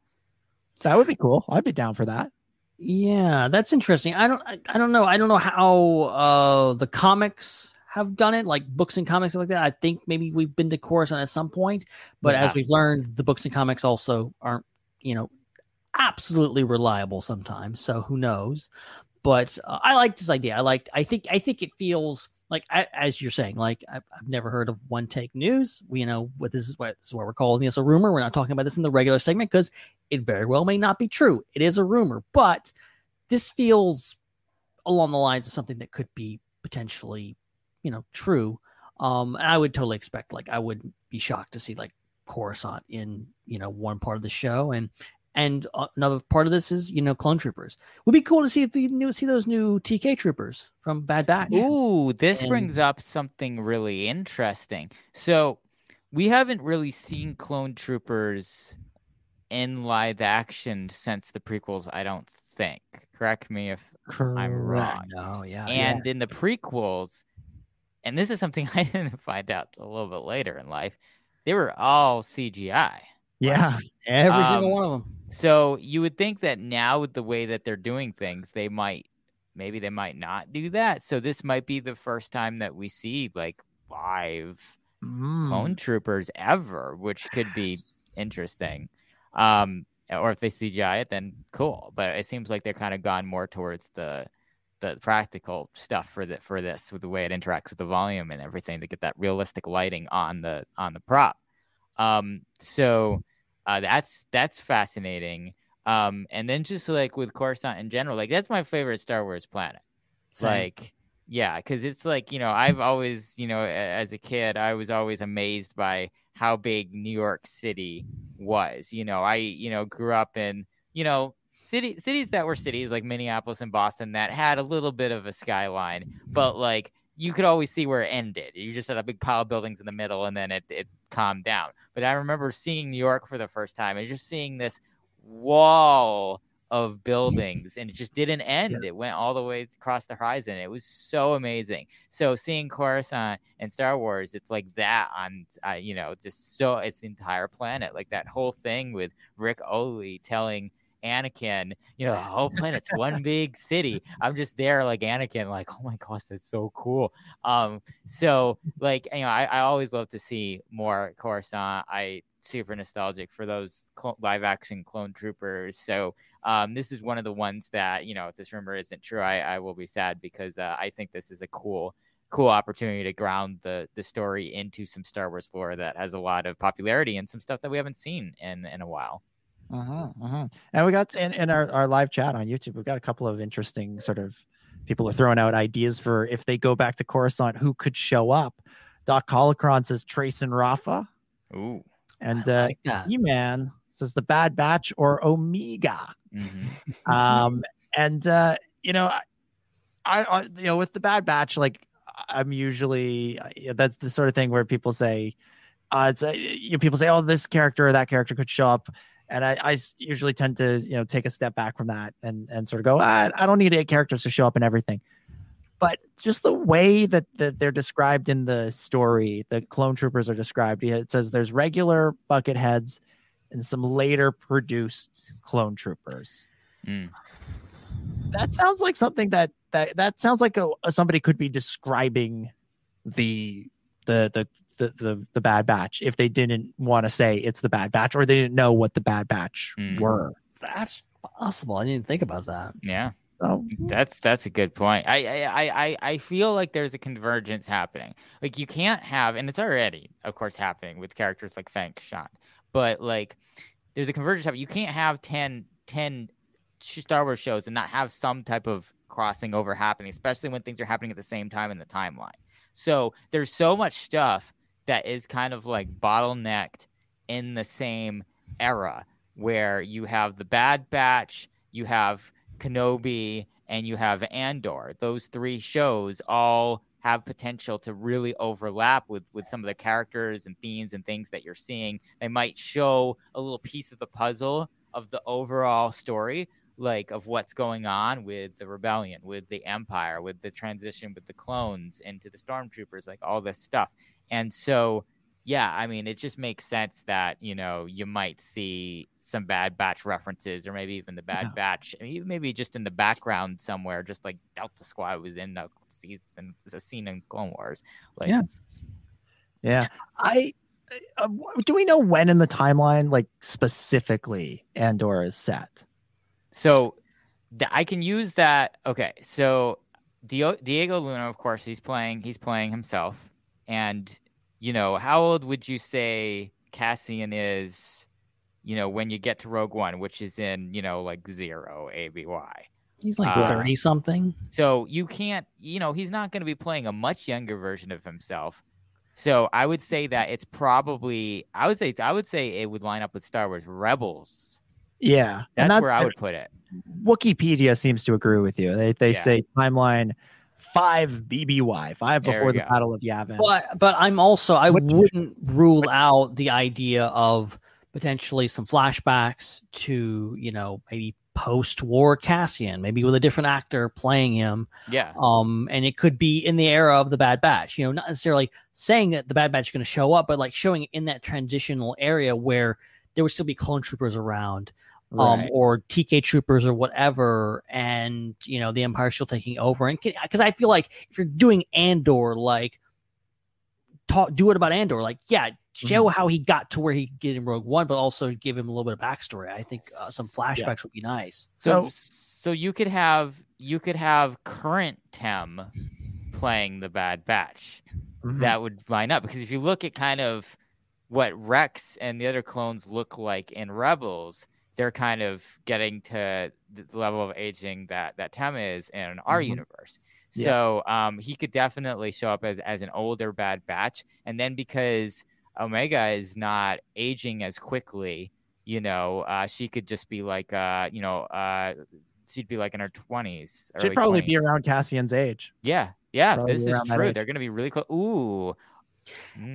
That would be cool. I'd be down for that. Yeah, that's interesting. I don't know. I don't know how the comics have done it, like books and comics like that. I think maybe we've been to Coruscant at some point, but as we've learned, the books and comics also aren't, absolutely reliable sometimes. So who knows? But I like this idea. I think it feels like, as you're saying, like I've never heard of one take news. This is why we're calling this a rumor. We're not talking about this in the regular segment because it very well may not be true. It is a rumor, but this feels along the lines of something that could be potentially true. And I would totally expect, I wouldn't be shocked to see Coruscant in, one part of the show. And another part of this is, clone troopers. Would be cool to see if we see those new TK troopers from Bad Batch. Ooh, this brings up something really interesting. So we haven't really seen clone troopers in live action since the prequels, I don't think. Correct me if I'm wrong. No, yeah. And in the prequels, and this is something I didn't find out a little bit later in life, they were all CGI. Yeah, every single one of them. So you would think that now with the way that they're doing things, they might not do that. So this might be the first time that we see live clone troopers ever, which could be interesting. Or if they CGI it, then cool. But it seems like they're kind of gone more towards the practical stuff for this with the way it interacts with the volume and everything to get that realistic lighting on the prop. So that's fascinating. And then just with Coruscant in general, that's my favorite Star Wars planet. Same. Because it's I've always, as a kid, I was always amazed by how big New York City was. I grew up in, cities that were cities like Minneapolis and Boston that had a little bit of a skyline, but you could always see where it ended. You just had a big pile of buildings in the middle and then it calmed down. But I remember seeing New York for the first time and just seeing this wall of buildings and it just didn't end. Yeah. It went all the way across the horizon. It was so amazing. So seeing Coruscant and Star Wars, it's like that on, just so it's the entire planet. That whole thing with Rick Oley telling Anakin, the whole planet's one big city. I'm just there like Anakin, oh my gosh, that's so cool. So I always love to see more Coruscant. I super nostalgic for those live action clone troopers. So this is one of the ones that, if this rumor isn't true, I will be sad because I think this is a cool opportunity to ground the story into some Star Wars lore that has a lot of popularity and some stuff that we haven't seen in a while. And we got in our live chat on YouTube, we've got a couple of interesting sort of people are throwing out ideas for if they go back to Coruscant, who could show up. Doc Holocron says Trace and Rafa. Ooh. And E-Man says the Bad Batch or Omega. Mm-hmm. I with the Bad Batch, I'm usually that's the sort of thing where people say people say, oh, this character or that character could show up. And I usually tend to, take a step back from that and sort of go, I don't need 8 characters to show up in everything. But just the way that they're described in the story, the clone troopers are described. It says there's regular Bucketheads and some later produced clone troopers. Mm. That sounds like something that sounds like somebody could be describing the Bad Batch if they didn't want to say it's the Bad Batch or they didn't know what the Bad Batch were. That's possible. I didn't think about that. Yeah. So that's a good point. I feel like there's a convergence happening. You can't have, and it's already, of course, happening with characters like Fang Shan, but there's a convergence happening. You can't have 10 Star Wars shows and not have some type of crossing over happening, especially when things are happening at the same time in the timeline. So there's so much stuff that is kind of like bottlenecked in the same era, where you have the Bad Batch, you have Kenobi, and you have Andor. Those 3 shows all have potential to really overlap with some of the characters and themes and things that you're seeing. They might show a little piece of the puzzle of the overall story, like of what's going on with the rebellion, with the Empire, with the transition with the clones into the stormtroopers, like all this stuff. And so, yeah, I mean, it just makes sense that, you know, you might see some Bad Batch references, or maybe even the Bad Batch, maybe just in the background somewhere, just like Delta Squad was in a season, a scene in Clone Wars. Like, yeah. Do we know when in the timeline, like specifically, Andor is set? So I can use that. Okay, so Diego Luna, of course, he's playing himself. And, you know, how old would you say Cassian is, you know, when you get to Rogue One, which is in, you know, like 0 ABY? He's like 30 something. So you can't, you know, he's not going to be playing a much younger version of himself. So I would say that it's probably, I would say it would line up with Star Wars Rebels. Yeah, that's where I would put it. Wikipedia seems to agree with you. They say timeline 5 BBY, 5 before the Battle of Yavin. But I wouldn't rule out the idea of potentially some flashbacks to, you know, maybe post-war Cassian, maybe with a different actor playing him. Yeah. And it could be in the era of the Bad Batch, you know, not necessarily saying that the Bad Batch is going to show up, but like showing it in that transitional area where there would still be clone troopers around, or TK troopers or whatever, and, you know, the Empire still taking over. And because I feel like if you're doing Andor, like, do it about Andor, like, show how he got to where he get in Rogue One, but also give him a little bit of backstory. I think some flashbacks would be nice. So you could have current Tem playing the Bad Batch. That would line up, because if you look at kind of what Rex and the other clones look like in Rebels, they're kind of getting to the level of aging that Tem is in our universe. So he could definitely show up as an older Bad Batch. And then because Omega is not aging as quickly, you know, she could just be like, she'd be like in her 20s. She'd probably be around Cassian's age. Yeah, this is true. They're going to be really close. Ooh.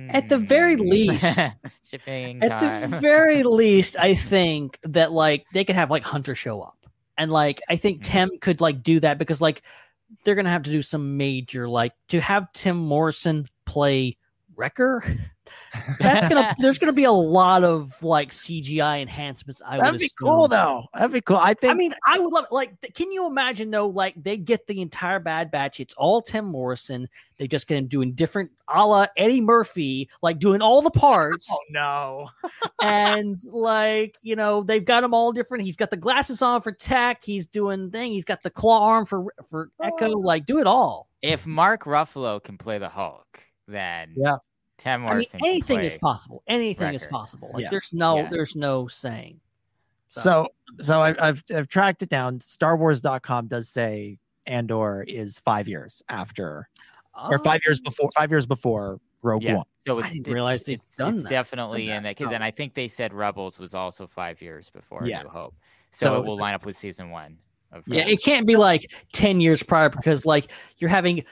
At the very least, shipping at time. the very least, I think that like they could have like Hunter show up, and like I think Tem could like do that, because like they're gonna have to do some major, like, to have Tim Morrison play Wrecker. There's gonna be a lot of like CGI enhancements. That'd be cool though. That'd be cool. I would love it. Like, can you imagine though? Like, they get the entire Bad Batch. It's all Tim Morrison. They just get him doing different, a la Eddie Murphy, like doing all the parts. Oh no! And like, you know, they've got him all different. He's got the glasses on for Tech. He's doing thing. He's got the claw arm for Echo. Like, do it all. If Mark Ruffalo can play the Hulk, then Tim Morrison. Anything is possible. Anything is possible. Like, there's no saying. So I've tracked it down. StarWars.com does say Andor is 5 years after, or 5 years before Rogue One. So I didn't realize they'd done that. Definitely in that, because then I think they said Rebels was also 5 years before New Hope. So it will line up with season 1. It can't be like 10 years prior, because like you're having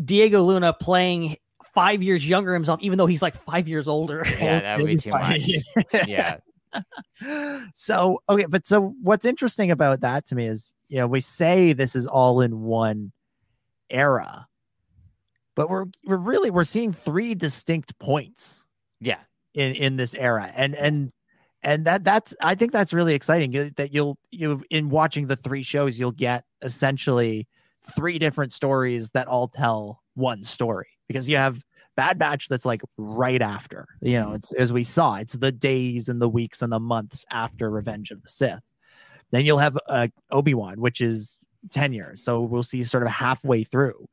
Diego Luna playing 5 years younger himself, even though he's like 5 years older. Yeah, that would be too much. Yeah. So what's interesting about that to me is, you know, we say this is all in one era, but we're seeing 3 distinct points. Yeah. In this era. And that's, I think that's really exciting, that you in watching the 3 shows, you'll get essentially 3 different stories that all tell one story, because you have Bad Batch that's like right after, you know, it's, as we saw, it's the days and the weeks and the months after Revenge of the Sith. Then you'll have Obi-Wan, which is 10 years. So we'll see sort of halfway through.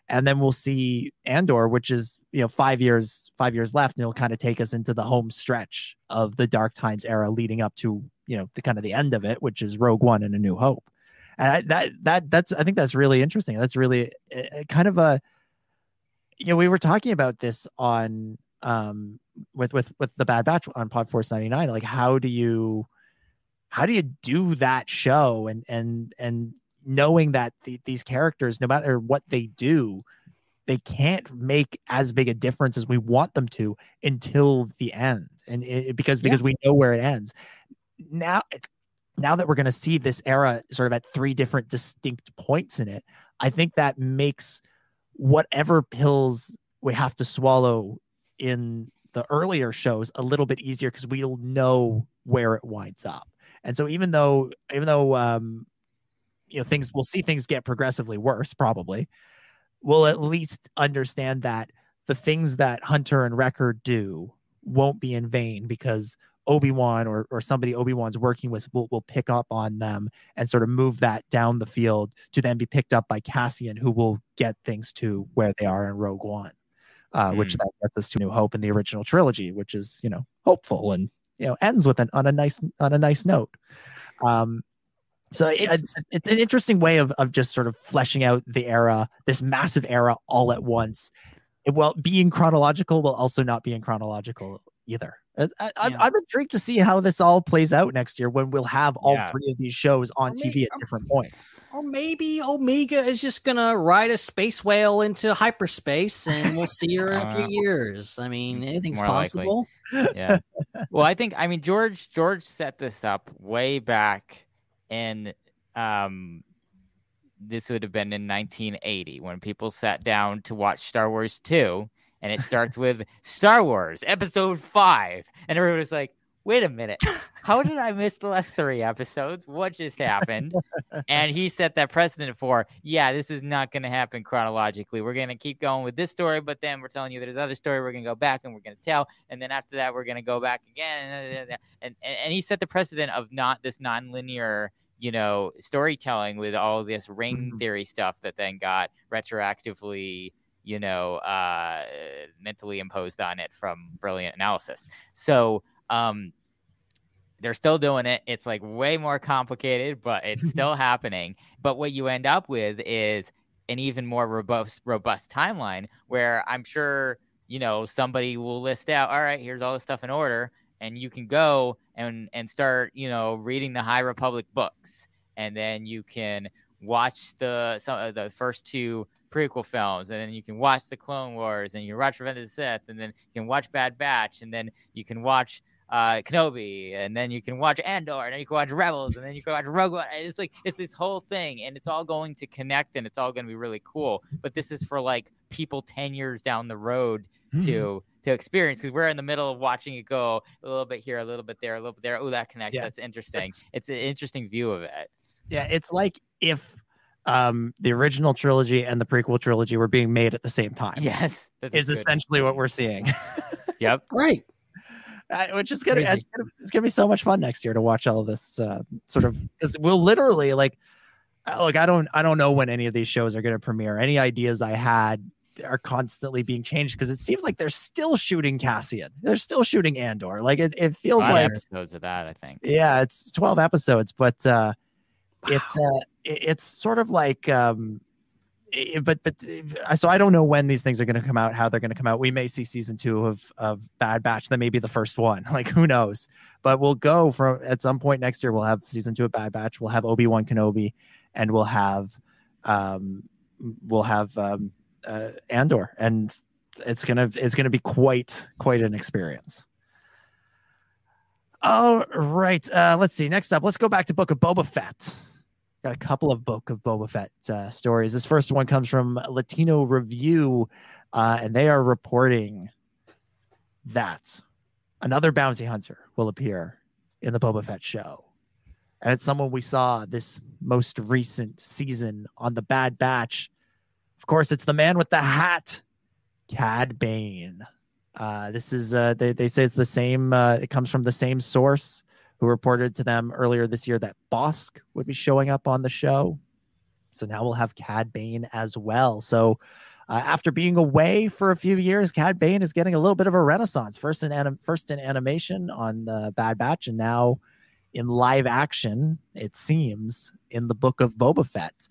And then we'll see Andor, which is 5 years left, and it'll kind of take us into the home stretch of the Dark Times era, leading up to the kind of the end of it, which is Rogue One and A New Hope. And I think that's really interesting. That's really kind of a we were talking about this on with the Bad Batch on Pod Force 99. Like, how do you do that show and knowing that these characters, no matter what they do, they can't make as big a difference as we want them to until the end, and because we know where it ends. Now that we're going to see this era sort of at 3 different distinct points in it, I think that makes whatever pills we have to swallow in the earlier shows a little bit easier, because we'll know where it winds up. And so even though we'll see things get progressively worse, probably, we'll at least understand that the things that Hunter and Wrecker do won't be in vain, because Obi-Wan or somebody Obi-Wan's working with will pick up on them and sort of move that down the field to then be picked up by Cassian, who will get things to where they are in Rogue One, which that gets us to New Hope in the original trilogy, which is hopeful and ends with on a nice note. So it's an interesting way of just sort of fleshing out the era, this massive era, all at once. Well, being chronological will also not be in chronological either. I'm intrigued to see how this all plays out next year, when we'll have all 3 of these shows on TV at different points. Or maybe Omega is just gonna ride a space whale into hyperspace, and we'll see her in a few years. I mean, anything's possible. Yeah. Well, I mean, George set this up way back in this would have been in 1980, when people sat down to watch Star Wars 2. And it starts with Star Wars Episode 5. And everyone was like, wait a minute. How did I miss the last 3 episodes? What just happened? And he set that precedent for, this is not going to happen chronologically. We're going to keep going with this story, but then we're telling you there's other story. We're going to go back and we're going to tell. And then after that, we're going to go back again. And he set the precedent of not this nonlinear, storytelling with all this ring theory stuff that then got retroactively mentally imposed on it from brilliant analysis. So they're still doing it. It's like way more complicated, but it's still happening. But what you end up with is an even more robust timeline, where I'm sure somebody will list out, all right, here's all the stuff in order, and you can go and start reading the High Republic books, and then you can watch the first 2 prequel films, and then you can watch the Clone Wars, and you can watch Revenge of the Sith, and then you can watch Bad Batch, and then you can watch Kenobi, and then you can watch Andor, and then you can watch Rebels, and then you can watch Rogue One. It's this whole thing, and it's all going to connect, and it's all going to be really cool. But this is for like people 10 years down the road to experience, because we're in the middle of watching it go a little bit here, a little bit there, a little bit there. Oh, that connects. Yeah. That's interesting. It's an interesting view of it. Yeah, it's like if the original trilogy and the prequel trilogy were being made at the same time. Yes, is essentially what we're seeing. Yep. Right. Which is it's gonna be so much fun next year to watch all of this sort of, because we'll literally like I don't know when any of these shows are going to premiere. Any ideas I had are constantly being changed, because it seems like they're still shooting Cassian. They're still shooting Andor. Like it feels like episodes of that, I think. Yeah, it's 12 episodes, but it's sort of like but so I don't know when these things are going to come out, how they're going to come out. We may see season 2 of Bad Batch. That may be the first one. Like, who knows? But we'll go from, at some point next year, we'll have season 2 of Bad Batch. We'll have Obi-Wan Kenobi, and we'll have Andor, and it's gonna be quite an experience. All right, let's see. Next up, let's go back to Book of Boba Fett. Got a couple of Book of Boba Fett stories. This first one comes from Latino Review, and they are reporting that another bounty hunter will appear in the Boba Fett show. And it's someone we saw this most recent season on the Bad Batch. Of course, it's the man with the hat, Cad Bane. This is they say it's the same. It comes from the same source who reported to them earlier this year that Bosk would be showing up on the show. So now we'll have Cad Bane as well. So After being away for a few years, Cad Bane is getting a little bit of a renaissance. First in animation on the Bad Batch, and now in live action, it seems, in the Book of Boba Fett.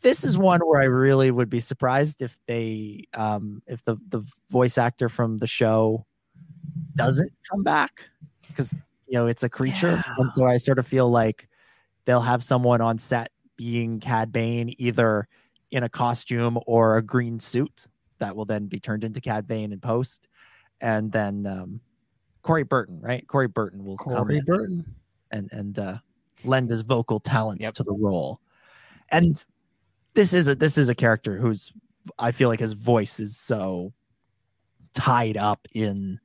This is one where I really would be surprised if they, if the voice actor from the show doesn't come back, because it's a creature, and so I sort of feel like they'll have someone on set being Cad Bane, either in a costume or a green suit that will then be turned into Cad Bane in post, and then Corey Burton, right? Corey Burton will come in and lend his vocal talents to the role, and this is a character who's, I feel like his voice is so tied up in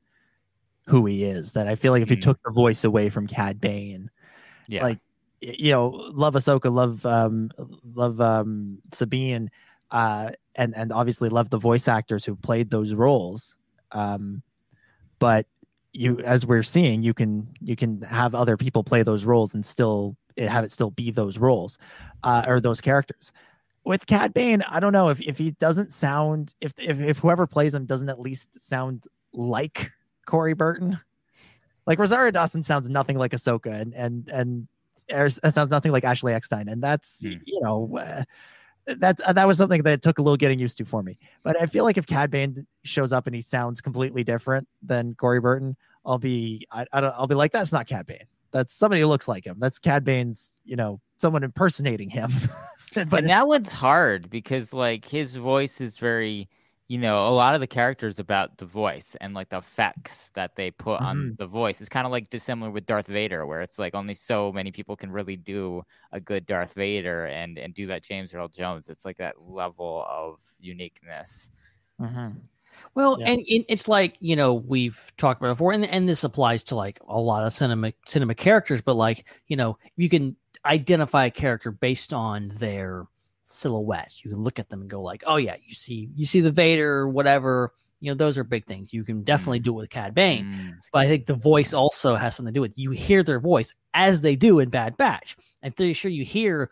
who he is that I feel like if you took the voice away from Cad Bane, like, love Ahsoka, love Sabine, and obviously love the voice actors who played those roles. But as we're seeing, you can have other people play those roles and still have it still be those roles, or those characters. With Cad Bane, I don't know if he doesn't sound, if whoever plays him doesn't at least sound like Corey Burton. Like Rosario Dawson sounds nothing like Ahsoka, and sounds nothing like Ashley Eckstein, and that's that was something that took a little getting used to for me. But I feel like if Cad Bane shows up and he sounds completely different than Corey Burton, I'll be like, that's not Cad Bane. That's somebody who looks like him. That's Cad Bane's, someone impersonating him. But that one's hard because like his voice is very, a lot of the characters about the voice and like the effects that they put on the voice. It's kind of like dissimilar with Darth Vader, where it's like only so many people can really do a good Darth Vader and do that James Earl Jones. It's like that level of uniqueness. Well, and it's like, we've talked about before, and this applies to like a lot of cinema characters, but like, you can identify a character based on their silhouette. You can look at them and go like, oh yeah, you see the Vader or whatever, those are big things. You can definitely do it with Cad Bane, but I think the voice also has something to do with, you hear their voice as they do in Bad Batch. I'm pretty sure you hear,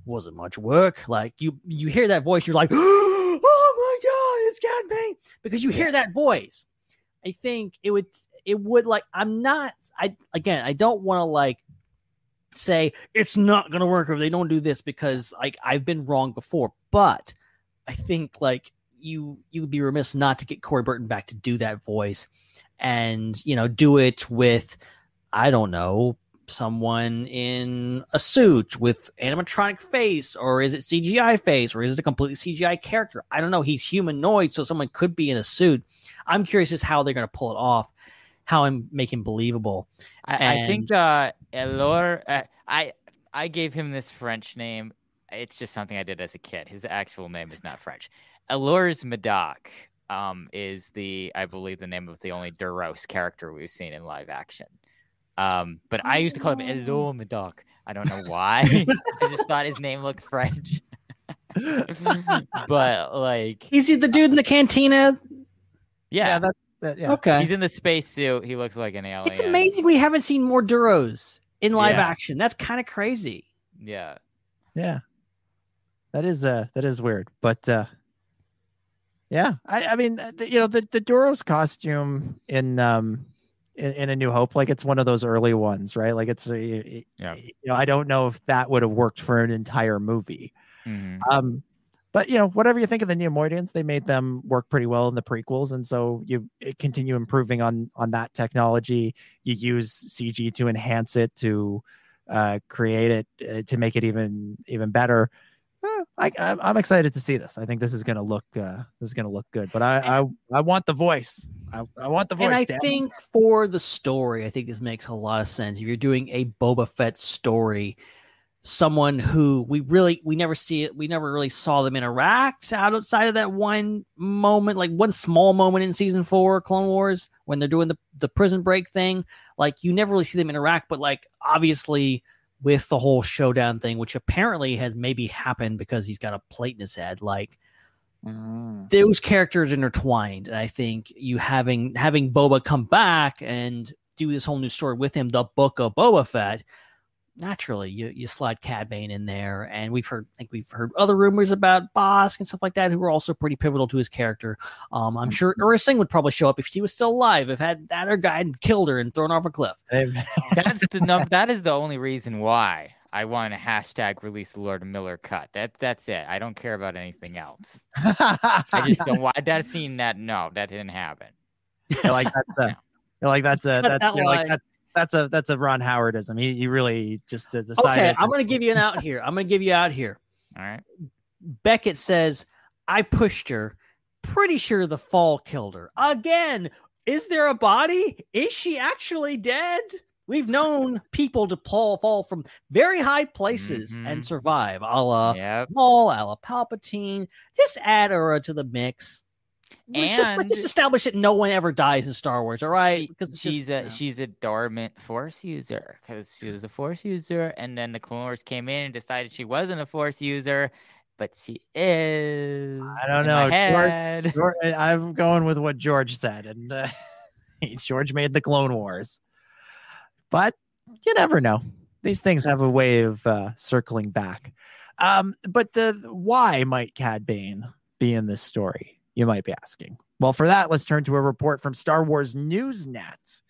wasn't much work. Like you hear that voice, you're like, oh my God, it's Cad Bane, because you hear that voice. I think it would like, I don't want to like say it's not going to work if they don't do this, because like I've been wrong before, but I think like you would be remiss not to get Corey Burton back to do that voice, and do it with, I don't know, someone in a suit with animatronic face, or is it CGI face, or is it a completely CGI character? I don't know. He's humanoid, so someone could be in a suit. I'm curious as how they're going to pull it off, how and make him believable. I think Elor, I gave him this French name. It's just something I did as a kid. His actual name is not French. Elor's Medoc is I believe the name of the only Duros character we've seen in live action. But I used to call him Elor Medoc. I don't know why. I just thought his name looked French. But like, is he the dude in the cantina? Yeah. Yeah. Okay. He's in the spacesuit. He looks like an alien. It's amazing we haven't seen more Duros in live action. That's kind of crazy. Yeah. Yeah. That is weird. But I mean, the Duros costume in A New Hope, like it's one of those early ones, right? Like it's I don't know if that would have worked for an entire movie. But whatever you think of the Neomoidians, they made them work pretty well in the prequels, and so you continue improving on that technology. You use CG to enhance it, to create it, to make it even better. I'm excited to see this. I think this is going to look good. But I want the voice. I want the voice. And I think for the story, I think this makes a lot of sense. If you're doing a Boba Fett story, someone who we never really saw them interact outside of that one moment, like one small moment in season 4 Clone Wars when they're doing the prison break thing. Like you never really see them interact, but like obviously with the whole showdown thing, which apparently has maybe happened because he's got a plate in his head, like those characters intertwined. And I think you having Boba come back and do this whole new story with him, the Book of Boba Fett, naturally you slide Cad Bane in there, and we've heard other rumors about Bosk and stuff like that, who are also pretty pivotal to his character. I'm sure Ura Singh would probably show up if she was still alive, if had that or guy and killed her and thrown her off a cliff. That is the only reason why I want to hashtag release the Lord Miller cut. That's it. I don't care about anything else. I just don't want that scene. That didn't happen. That's a Ron Howardism. He really just decided. Okay, I'm going to give you an out here. All right. Beckett says, I pushed her. Pretty sure the fall killed her. Again, is there a body? Is she actually dead? We've known people to fall from very high places and survive. A la Maul, a la Palpatine. Just add Ura to the mix. Let's just establish that no one ever dies in Star Wars, all right? Because she's a dormant Force user, because she was a Force user, and then the Clone Wars came in and decided she wasn't a Force user, but she is. I don't know. George, I'm going with what George said, and George made the Clone Wars, but you never know. These things have a way of circling back. But why might Cad Bane be in this story? You might be asking. Well, for that, let's turn to a report from Star Wars Newsnet.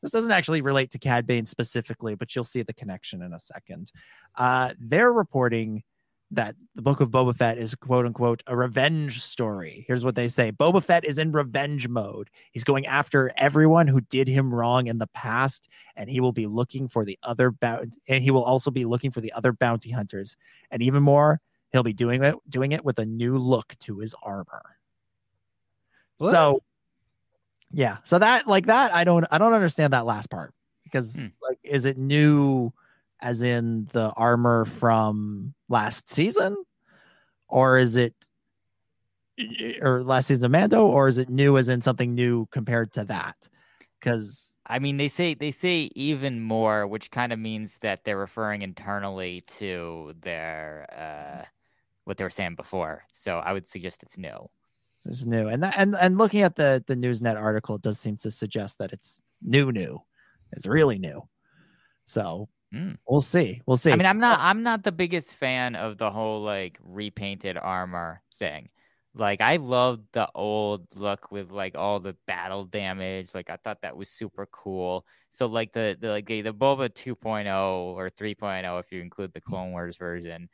This doesn't actually relate to Cad Bane specifically, but you'll see the connection in a second. They're reporting that the Book of Boba Fett is, quote unquote, a revenge story. Here's what they say. Boba Fett is in revenge mode. He's going after everyone who did him wrong in the past, and he will be looking for the other and he will also be looking for the other bounty hunters. And even more, he'll be doing it with a new look to his armor. What? So that I don't understand that last part, because is it new as in the armor from last season, or is it last season of Mando, or is it new as in something new compared to that? Because I mean, they say even more, which kind of means that they're referring internally to their what they were saying before. So I would suggest it's new. It's new, and looking at the Newsnet article, it does seem to suggest that it's new. It's really new. So we'll see. I mean, I'm not the biggest fan of the whole like repainted armor thing. Like, I loved the old look with like all the battle damage. Like, I thought that was super cool. So like the Boba 2.0 or 3.0, if you include the Clone Wars version,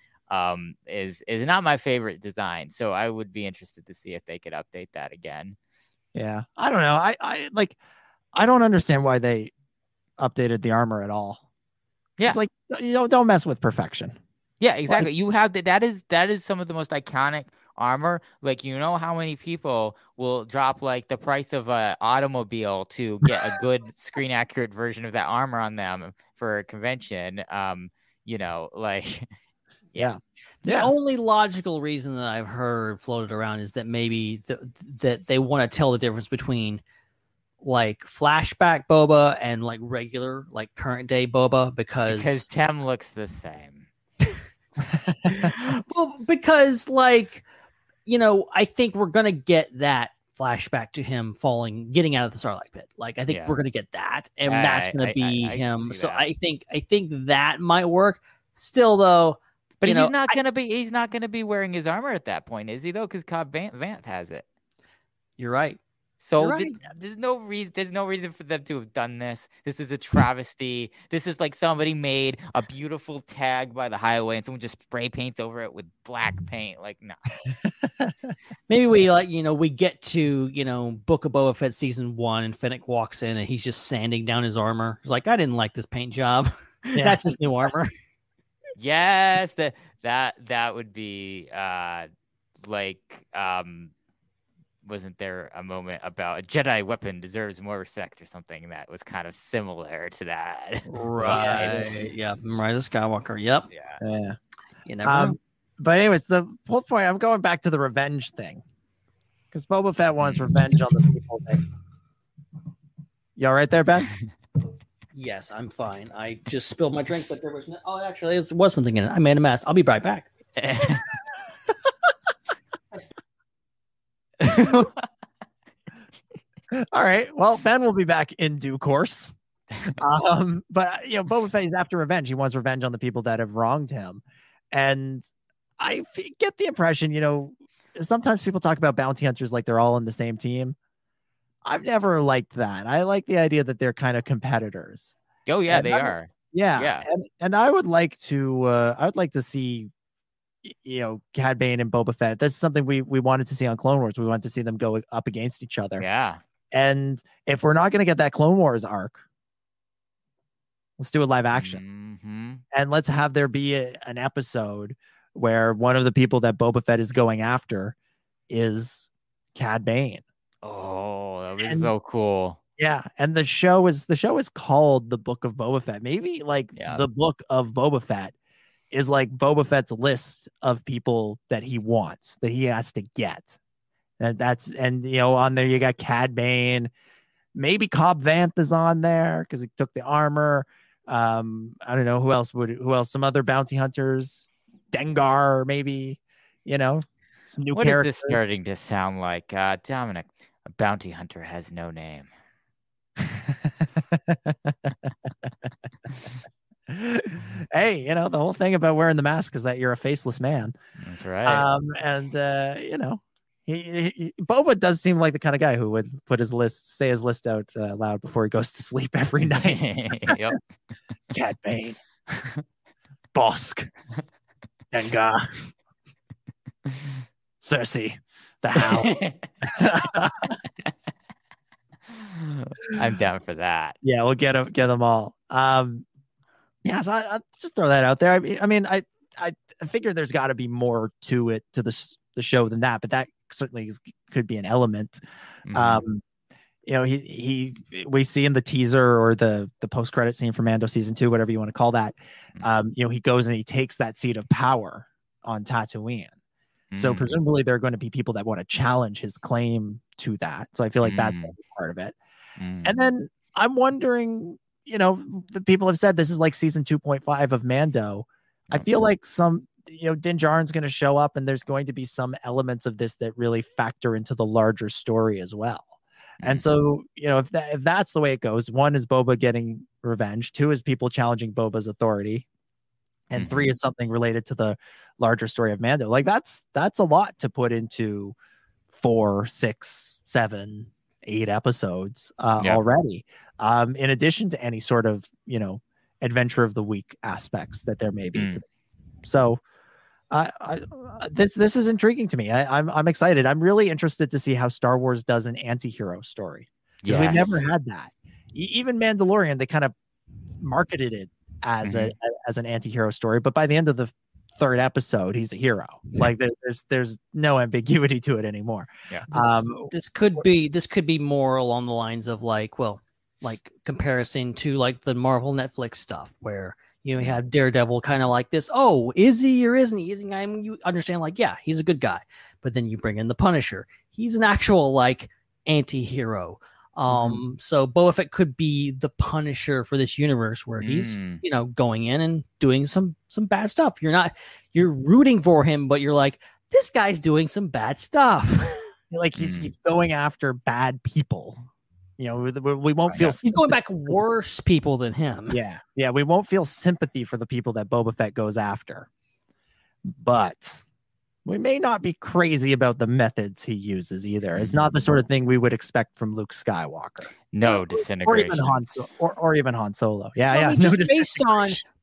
is not my favorite design. So I would be interested to see if they could update that again. Yeah, I don't know. I don't understand why they updated the armor at all. Yeah, it's like, don't mess with perfection. Yeah, exactly. You have that is some of the most iconic armor. Like, you know how many people will drop like the price of an automobile to get a good screen accurate version of that armor on them for a convention. Yeah. The only logical reason that I've heard floated around is that maybe that they want to tell the difference between like flashback Boba and like regular, like current day Boba, because Tem looks the same. Well, because like, I think we're gonna get that flashback to him getting out of the Sarlacc pit. Like, I think we're gonna get that, and that's gonna be him. So I think that might work. Still, though. But he's not gonna be wearing his armor at that point, is he though? Because Cobb Vanth has it. You're right. So there's no reason for them to have done this. This is a travesty. This is like somebody made a beautiful tag by the highway and someone just spray paints over it with black paint. Like, no. Maybe we get to, Book of Boba Fett season 1 and Fennec walks in and he's just sanding down his armor. He's like, I didn't like this paint job. Yeah. That's his new armor. Yes, that would be wasn't there a moment about a Jedi weapon deserves more respect or something that was kind of similar to that? Right. Yeah. Rise of Skywalker. Yep. Yeah. You never know. But anyways, the whole point, I'm going back to the revenge thing, because Boba Fett wants revenge on the people. You all right there, Ben? Yes, I'm fine. I just spilled my drink, but there was actually, it was something in it. I made a mess. I'll be right back. All right. Well, Ben will be back in due course. But Boba Fett is after revenge. He wants revenge on the people that have wronged him. And I get the impression, sometimes people talk about bounty hunters like they're all on the same team. I've never liked that. I like the idea that they're kind of competitors. Oh yeah, they are. Yeah. And I would like to see, Cad Bane and Boba Fett. That's something we wanted to see on Clone Wars. We wanted to see them go up against each other. Yeah. And if we're not going to get that Clone Wars arc, let's do a live action. And let's have there be an episode where one of the people that Boba Fett is going after is Cad Bane. Oh, that was so cool. Yeah, and the show is called The Book of Boba Fett. Maybe the Book of Boba Fett is like Boba Fett's list of people that he wants, that he has to get. And on there you got Cad Bane, maybe Cobb Vanth is on there because he took the armor. I don't know who else. Some other bounty hunters, Dengar, maybe. Some new what characters. Is this starting to sound like? Dominic, a bounty hunter has no name. Hey, the whole thing about wearing the mask is that you're a faceless man. That's right. Boba does seem like the kind of guy who would say his list out loud before he goes to sleep every night. Yep. Cad Bane, Bosk, Dengar, Cersei, the Hound. I'm down for that. Yeah, we'll get them all. So I just throw that out there. I figure there's got to be more to it, to the show than that, but that certainly could be an element. We see in the teaser or the post-credit scene for Mando season 2, whatever you want to call that. He goes and he takes that seat of power on Tatooine. So presumably there are going to be people that want to challenge his claim to that. So I feel like that's going to be part of it. And then I'm wondering, the people have said this is like season 2.5 of Mando. I feel like Din Djarin's going to show up and there's going to be some elements of this that really factor into the larger story as well. And so, if that's the way it goes, 1 is Boba getting revenge, 2 is people challenging Boba's authority, and 3 is something related to the larger story of Mando. Like that's a lot to put into 4, 6, 7, 8 episodes already. In addition to any sort of, adventure of the week aspects that there may be. So this is intriguing to me. I'm excited. I'm really interested to see how Star Wars does an anti-hero story. Because we've never had that. Even Mandalorian, they kind of marketed it as an anti-hero story, but by the end of the 3rd episode, he's a hero. Like there's no ambiguity to it anymore. This could be more along the lines of like comparison to like the Marvel Netflix stuff where you have Daredevil kind of like this. Oh, is he or isn't he? You understand, like, yeah, he's a good guy, but then you bring in the Punisher. He's an actual like anti-hero. So Boba Fett could be the Punisher for this universe where he's, going in and doing some bad stuff. You're rooting for him, but you're like, this guy's doing some bad stuff. Like he's going after bad people. We won't feel he's going back worse people than him. Yeah. We won't feel sympathy for the people that Boba Fett goes after, but we may not be crazy about the methods he uses either. It's not the sort of thing we would expect from Luke Skywalker. No disintegration. Or even Han Solo.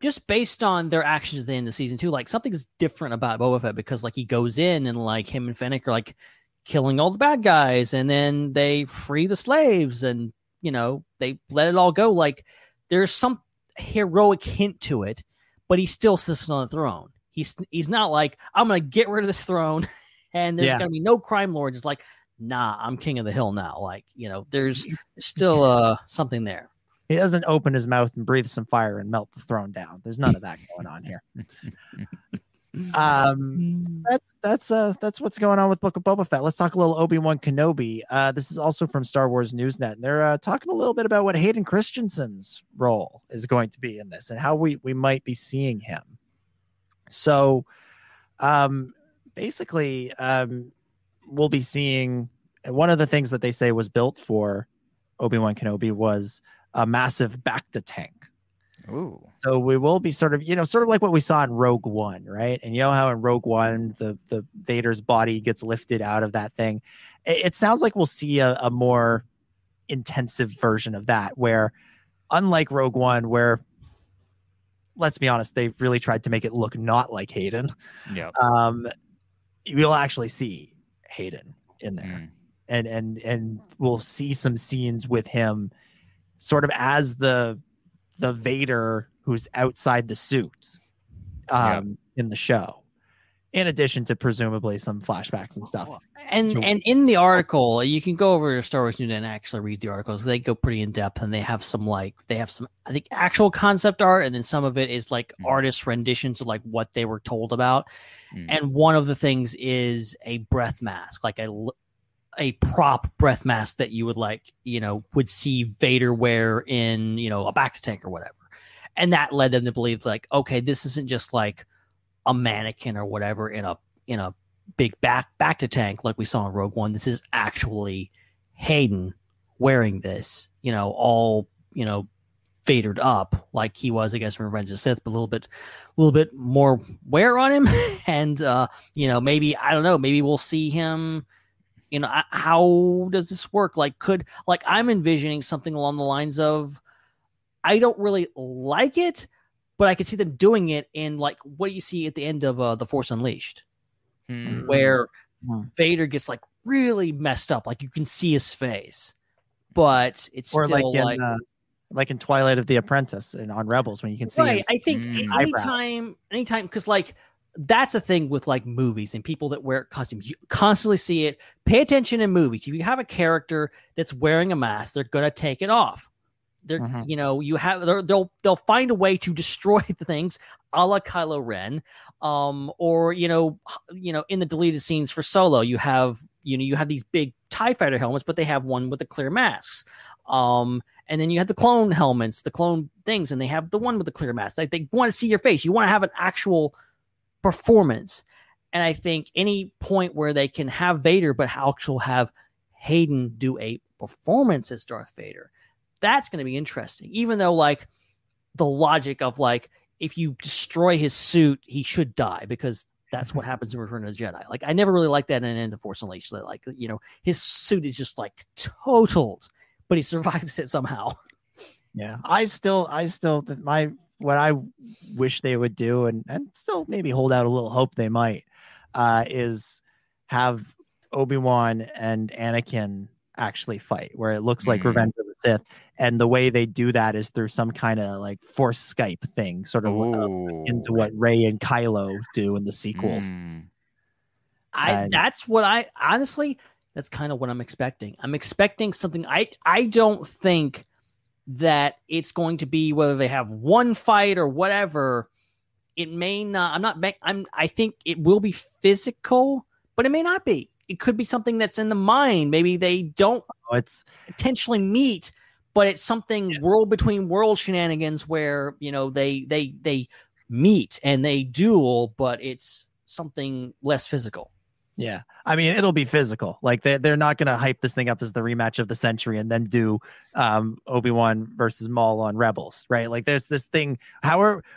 Just based on their actions at the end of season 2, like something's different about Boba Fett because like he goes in and like him and Fennec are like killing all the bad guys and then they free the slaves and they let it all go. Like there's some heroic hint to it, but he still sits on the throne. He's not like, I'm going to get rid of this throne and there's going to be no crime lords. It's like, nah, I'm king of the hill now. Like, there's still something there. He doesn't open his mouth and breathe some fire and melt the throne down. There's none of that going on here. That's what's going on with Book of Boba Fett. Let's talk a little Obi-Wan Kenobi. This is also from Star Wars Newsnet. And they're talking a little bit about what Hayden Christensen's role is going to be in this and how we might be seeing him. So basically, we'll be seeing one of the things that they say was built for Obi-Wan Kenobi was a massive Bacta tank. Ooh. So we will be sort of like what we saw in Rogue One, right? And you know how in Rogue One, the Vader's body gets lifted out of that thing. It sounds like we'll see a more intensive version of that, where unlike Rogue One, where, let's be honest, they've really tried to make it look not like Hayden. Yeah. We'll actually see Hayden in there. And we'll see some scenes with him sort of as the Vader who's outside the suit in the show, in addition to presumably some flashbacks and stuff. And in the article, you can go over to Star Wars News and actually read the articles. They go pretty in depth, and they have some I think actual concept art, and then some of it is like artist renditions of like what they were told about. And one of the things is a breath mask, like a prop breath mask that you would see Vader wear in, a Bacta tank or whatever. And that led them to believe like, okay, this isn't just like a mannequin or whatever in a big Bacta tank like we saw in Rogue One. This is actually Hayden wearing this, all, Vadered up like he was, I guess, in Revenge of the Sith, but a little bit more wear on him. And, maybe, I don't know, maybe we'll see him. How does this work? I'm envisioning something along the lines of, I don't really like it, but I could see them doing it in like what you see at the end of The Force Unleashed, where Vader gets like really messed up. Like you can see his face, but it's or still like in Twilight of the Apprentice and on Rebels when you can see. Right. I think anytime, because like, that's a thing with like movies and people that wear costumes. You constantly see it. Pay attention in movies. If you have a character that's wearing a mask, they're going to take it off. They're, they'll find a way to destroy the things, a la Kylo Ren, or in the deleted scenes for Solo, you have these big TIE fighter helmets, but they have one with the clear masks. And then you have the clone helmets, the clone things, and they have the one with the clear mask. Like they want to see your face. You want to have an actual performance. And I think any point where they can have Vader, but actually have Hayden do a performance as Darth Vader, that's going to be interesting. Even though like the logic of like, if you destroy his suit, he should die because that's what happens in Return of the Jedi. Like I never really liked that in End of Force Unleashed. Like, his suit is just like totaled, but he survives it somehow. Yeah. I still what I wish they would do, and still maybe hold out a little hope they might, is have Obi-Wan and Anakin actually fight, where it looks like Revenge of the Sith, and the way they do that is through some kind of like Force Skype thing, sort of into what Rey and Kylo do in the sequels. That's kind of what I'm expecting. I'm expecting something. I don't think that it's going to be whether they have one fight or whatever. It may not. I think it will be physical, but it may not be. It could be something that's in the mind. Maybe they don't intentionally meet, but it's something world between world shenanigans where they meet and they duel, but it's something less physical. Yeah, I mean, it'll be physical. Like they're not going to hype this thing up as the rematch of the century and then do Obi-Wan versus Maul on Rebels, right? Like there's this thing,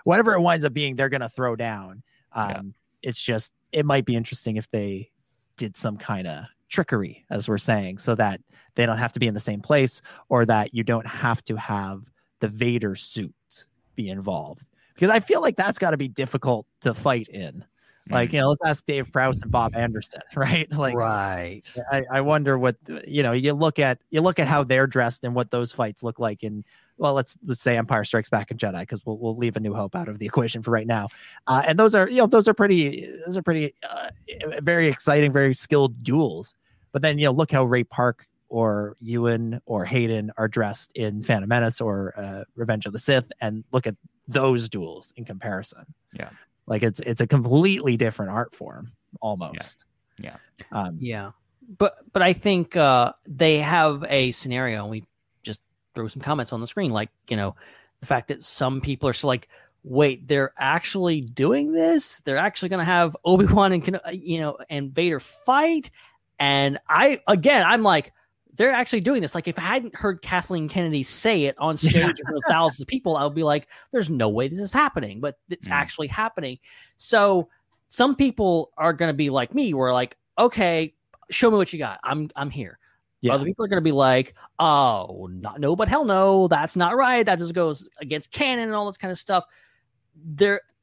whatever it winds up being, they're going to throw down. It's just, it might be interesting if they did some kind of trickery, as we're saying, so that they don't have to be in the same place, or that you don't have to have the Vader suit be involved. Because I feel like that's got to be difficult to fight in. Like, let's ask Dave Prowse and Bob Anderson, right? Like, right. I wonder what, you look at how they're dressed and what those fights look like in, well, let's say Empire Strikes Back and Jedi, because we'll leave A New Hope out of the equation for right now. And those are pretty very exciting, very skilled duels. But then, look how Ray Park or Ewan or Hayden are dressed in Phantom Menace or Revenge of the Sith, and look at those duels in comparison. Yeah. Like it's a completely different art form almost. Yeah. But I think they have a scenario, and we just throw some comments on the screen, like, the fact that some people are still like, wait, they're actually doing this? They're actually going to have Obi-Wan and Vader fight? And I'm like, they're actually doing this. Like, if I hadn't heard Kathleen Kennedy say it on stage in front of thousands of people, I would be like, there's no way this is happening, but it's actually happening. So some people are going to be like me, where like, okay, show me what you got. I'm here. Yeah. Other people are going to be like, oh, no, but hell no, that's not right. That just goes against canon and all this kind of stuff.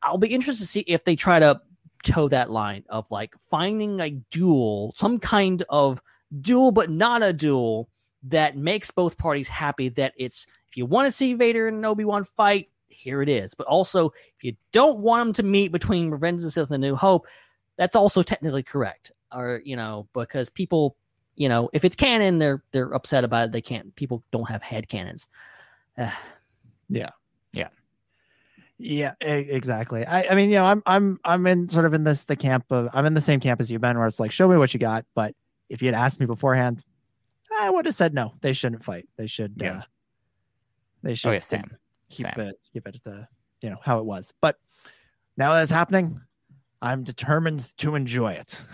I'll be interested to see if they try to toe that line of like finding a duel, some kind of duel, but not a duel that makes both parties happy. That it's, if you want to see Vader and Obi-Wan fight, here it is. But also, if you don't want them to meet between Revenge of the Sith and New Hope, that's also technically correct. Or, because people, if it's canon, they're upset about it. People don't have head cannons. Yeah, exactly. I mean, I'm in sort of in the camp of, I'm in the same camp as you, Ben, where it's like, show me what you got. But if you had asked me beforehand, I would have said no. They shouldn't fight. They should. They should keep it the how it was. But now that it's happening, I'm determined to enjoy it.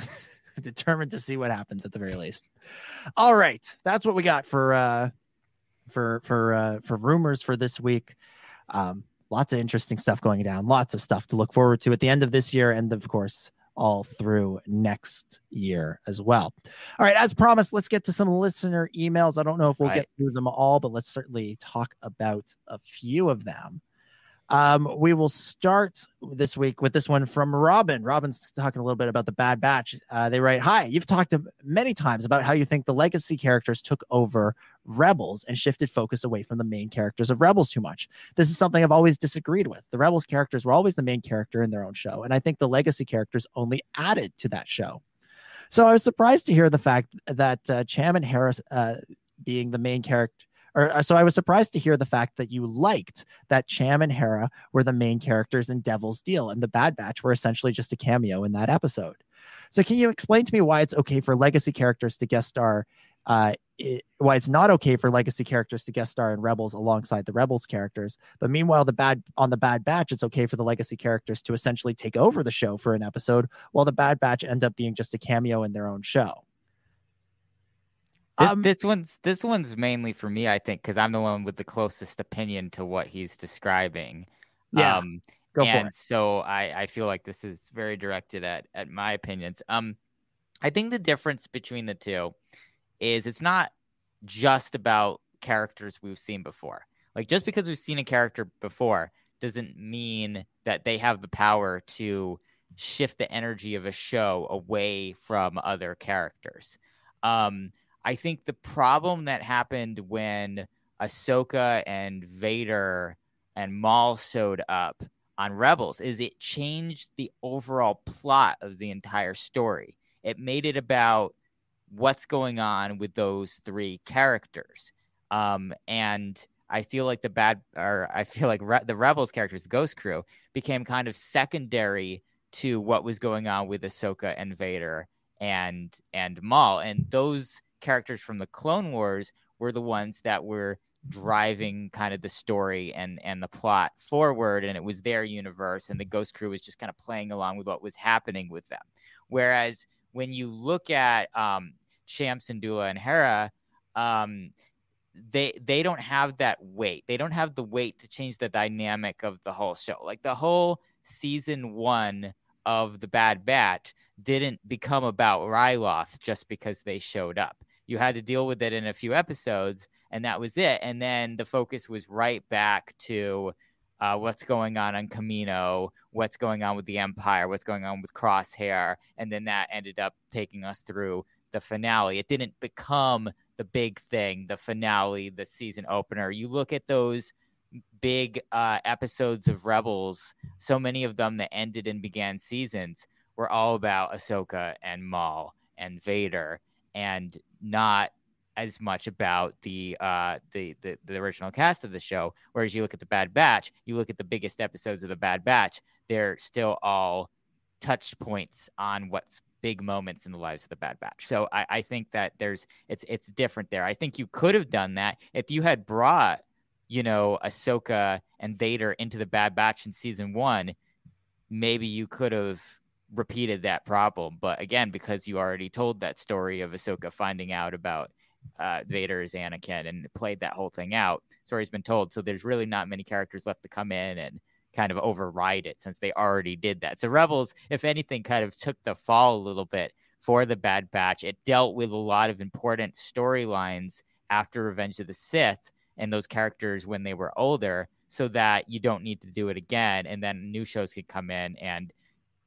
Determined to see what happens at the very least. All right, that's what we got for rumors for this week. Lots of interesting stuff going down. Lots of stuff to look forward to at the end of this year, and of course, all through next year as well. All right, as promised, let's get to some listener emails. I don't know if we'll get through them all, but let's certainly talk about a few of them. We will start this week with this one from Robin. Robin's talking a little bit about the Bad Batch. They write, "Hi, you've talked many times about how you think the legacy characters took over Rebels and shifted focus away from the main characters of Rebels too much. This is something I've always disagreed with. The Rebels characters were always the main character in their own show, and I think the legacy characters only added to that show. So I was surprised to hear the fact that Cham and Harris being the main character. So I was surprised to hear the fact that you liked that Cham and Hera were the main characters in Devil's Deal, and the Bad Batch were essentially just a cameo in that episode. So can you explain to me why it's okay for legacy characters to guest star, why it's not okay for legacy characters to guest star in Rebels alongside the Rebels characters, but meanwhile on the Bad Batch, it's okay for the legacy characters to essentially take over the show for an episode, while the Bad Batch end up being just a cameo in their own show?" This one's mainly for me, I think, because I'm the one with the closest opinion to what he's describing. Yeah, go for it. So I feel like this is very directed at my opinions. I think the difference between the two is it's not just about characters we've seen before. Like, just because we've seen a character before doesn't mean that they have the power to shift the energy of a show away from other characters. I think the problem that happened when Ahsoka and Vader and Maul showed up on Rebels is it changed the overall plot of the entire story. It made it about what's going on with those three characters. And I feel like the Rebels characters, the Ghost Crew, became kind of secondary to what was going on with Ahsoka and Vader and Maul. And those characters from the Clone Wars were the ones that were driving kind of the story and the plot forward, and it was their universe, and the Ghost Crew was just kind of playing along with what was happening with them. Whereas when you look at Cham, Syndulla, and Hera, they don't have that weight. They don't have the weight to change the dynamic of the whole show. Like, the whole season 1 of the Bad Batch didn't become about Ryloth just because they showed up. You had to deal with it in a few episodes, and that was it. And then the focus was right back to what's going on Kamino, what's going on with the Empire, what's going on with Crosshair, and then that ended up taking us through the finale. It didn't become the big thing, the finale, the season opener. You look at those big episodes of Rebels, so many of them that ended and began seasons were all about Ahsoka and Maul and Vader, and not as much about the original cast of the show. Whereas you look at the Bad Batch, you look at the biggest episodes of the Bad Batch, they're still all touch points on what's big moments in the lives of the Bad Batch. So I think that it's different there. I think you could have done that if you had brought, Ahsoka and Vader into the Bad Batch in season 1. Maybe you could have repeated that problem. But again, because you already told that story of Ahsoka finding out about Vader's Anakin and played that whole thing out. Story's been told. So there's really not many characters left to come in and kind of override it since they already did that. So Rebels, if anything, kind of took the fall a little bit for the Bad Batch. It dealt with a lot of important storylines after Revenge of the Sith and those characters when they were older, so that you don't need to do it again. And then new shows could come in and,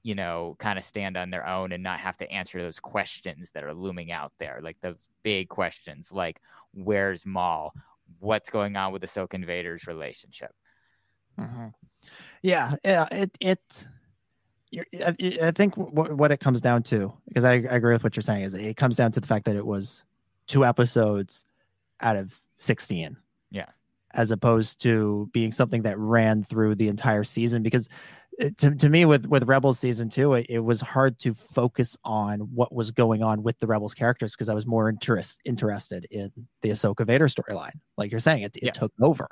you know, kind of stand on their own and not have to answer those questions that are looming out there. Like the big questions, like where's Maul? What's going on with Ahsoka and Vader's relationship? Mm-hmm. Yeah. I think what it comes down to, because I agree with what you're saying, is it comes down to the fact that it was 2 episodes out of 16. Yeah. As opposed to being something that ran through the entire season, because to me with Rebels season 2, it was hard to focus on what was going on with the Rebels characters, because I was more interested in the Ahsoka Vader storyline. Like you're saying, it took over.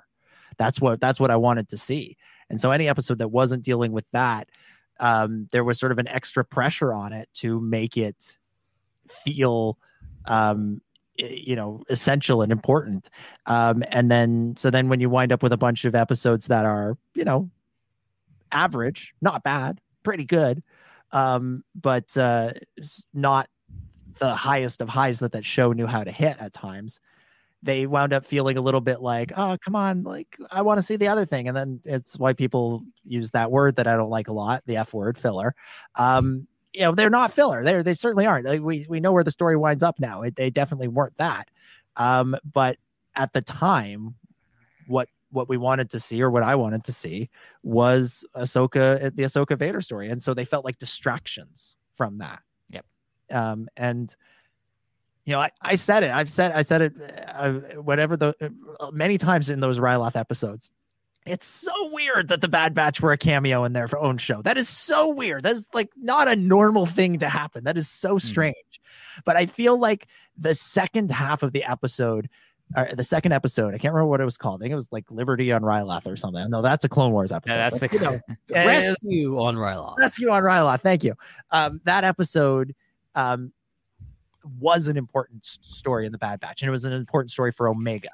That's what I wanted to see. And so any episode that wasn't dealing with that, there was sort of an extra pressure on it to make it feel essential and important. And then when you wind up with a bunch of episodes that are, average, not bad, pretty good, but not the highest of highs that show knew how to hit at times, they wound up feeling a little bit like, oh, come on, like I want to see the other thing. And then it's why people use that word that I don't like a lot, the F word, filler. They're not filler. They certainly aren't. Like, we know where the story winds up now. They definitely weren't that. But at the time, what we wanted to see, or what I wanted to see, was the Ahsoka Vader story. And so they felt like distractions from that. Yep. I said it. I said it many times in those Ryloth episodes. It's so weird that the Bad Batch were a cameo in their own show. That is so weird. That's like not a normal thing to happen. That is so strange. But I feel like the second half of the episode, the second episode, I can't remember what it was called. I think it was like Liberty on Ryloth or something. No, that's a Clone Wars episode. Yeah, that's Rescue on Ryloth. Rescue on Ryloth. Thank you. That episode was an important story in the Bad Batch, and it was an important story for Omega.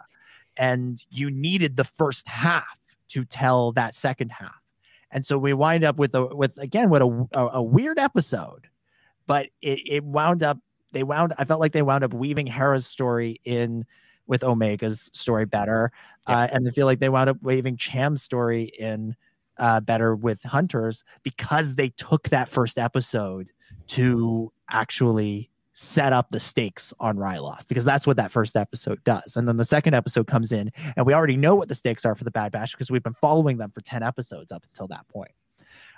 And you needed the first half to tell that second half. And so we wind up with a weird episode, but I felt like they wound up weaving Hera's story in with Omega's story better. And I feel like they wound up weaving Cham's story in better with Hunter's, because they took that first episode to actually set up the stakes on Ryloth, because that's what that first episode does. And then the second episode comes in, and we already know what the stakes are for the Bad Batch, because we've been following them for 10 episodes up until that point.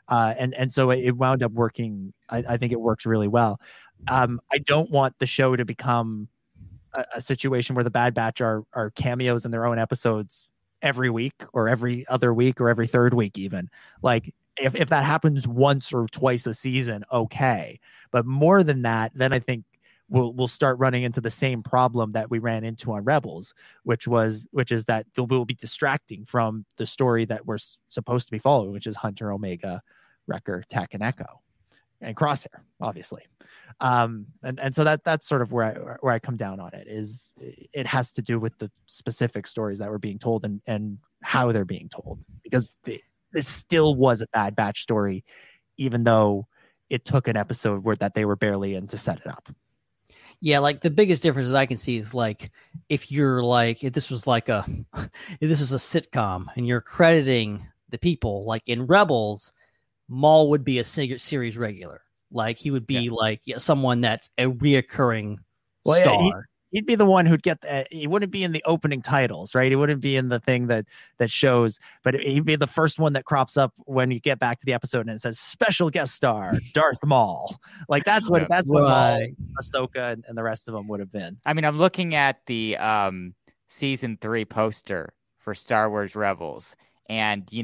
And so it wound up working. I think it works really well. I don't want the show to become a situation where the Bad Batch are cameos in their own episodes every week, or every other week, or every third week even. Like, if that happens once or twice a season, okay. But more than that, then I think we'll start running into the same problem that we ran into on Rebels, which is that we'll be distracting from the story that we're supposed to be following, which is Hunter, Omega, Wrecker, Tech, and Echo, and Crosshair, obviously. And so that's sort of where I come down on it. Is it has to do with the specific stories that were being told and how they're being told, because this still was a Bad Batch story, even though it took an episode that they were barely in to set it up. Yeah, like the biggest difference that I can see is like if this was a sitcom and you're crediting the people, like in Rebels, Maul would be a series regular. Like he would be someone that's a reoccurring star. He'd be the one who'd get he wouldn't be in the opening titles, right? He wouldn't be in the thing that shows, but he'd be the first one that crops up when you get back to the episode and it says special guest star Darth Maul. Like that's what Maul, Ahsoka, and the rest of them would have been. I mean, I'm looking at the season 3 poster for Star Wars Rebels, and you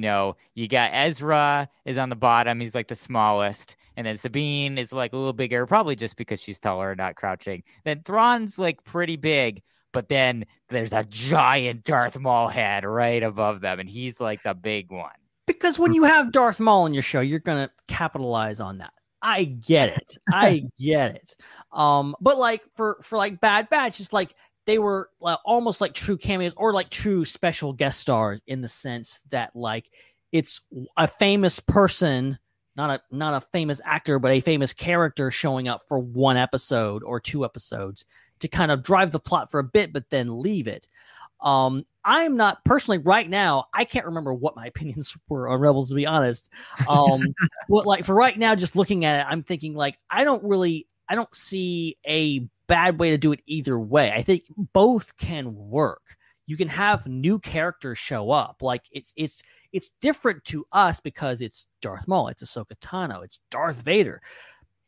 got Ezra is on the bottom. He's like the smallest. And then Sabine is like a little bigger, probably just because she's taller and not crouching. Then Thrawn's like pretty big, but then there's a giant Darth Maul head right above them, and he's like the big one. Because when you have Darth Maul in your show, you're going to capitalize on that. I get it. But like for like Bad Batch, it's like they were almost like true cameos or like true special guest stars in the sense that like it's a famous person, not a famous actor, but a famous character showing up for one episode or 2 episodes to kind of drive the plot for a bit, but then leave it. I'm not personally right now. I can't remember what my opinions were on Rebels, to be honest. But like for right now, just looking at it, I'm thinking like, I don't see a bad way to do it either way. I think both can work. You can have new characters show up. Like it's different to us because it's Darth Maul, it's Ahsoka Tano, it's Darth Vader.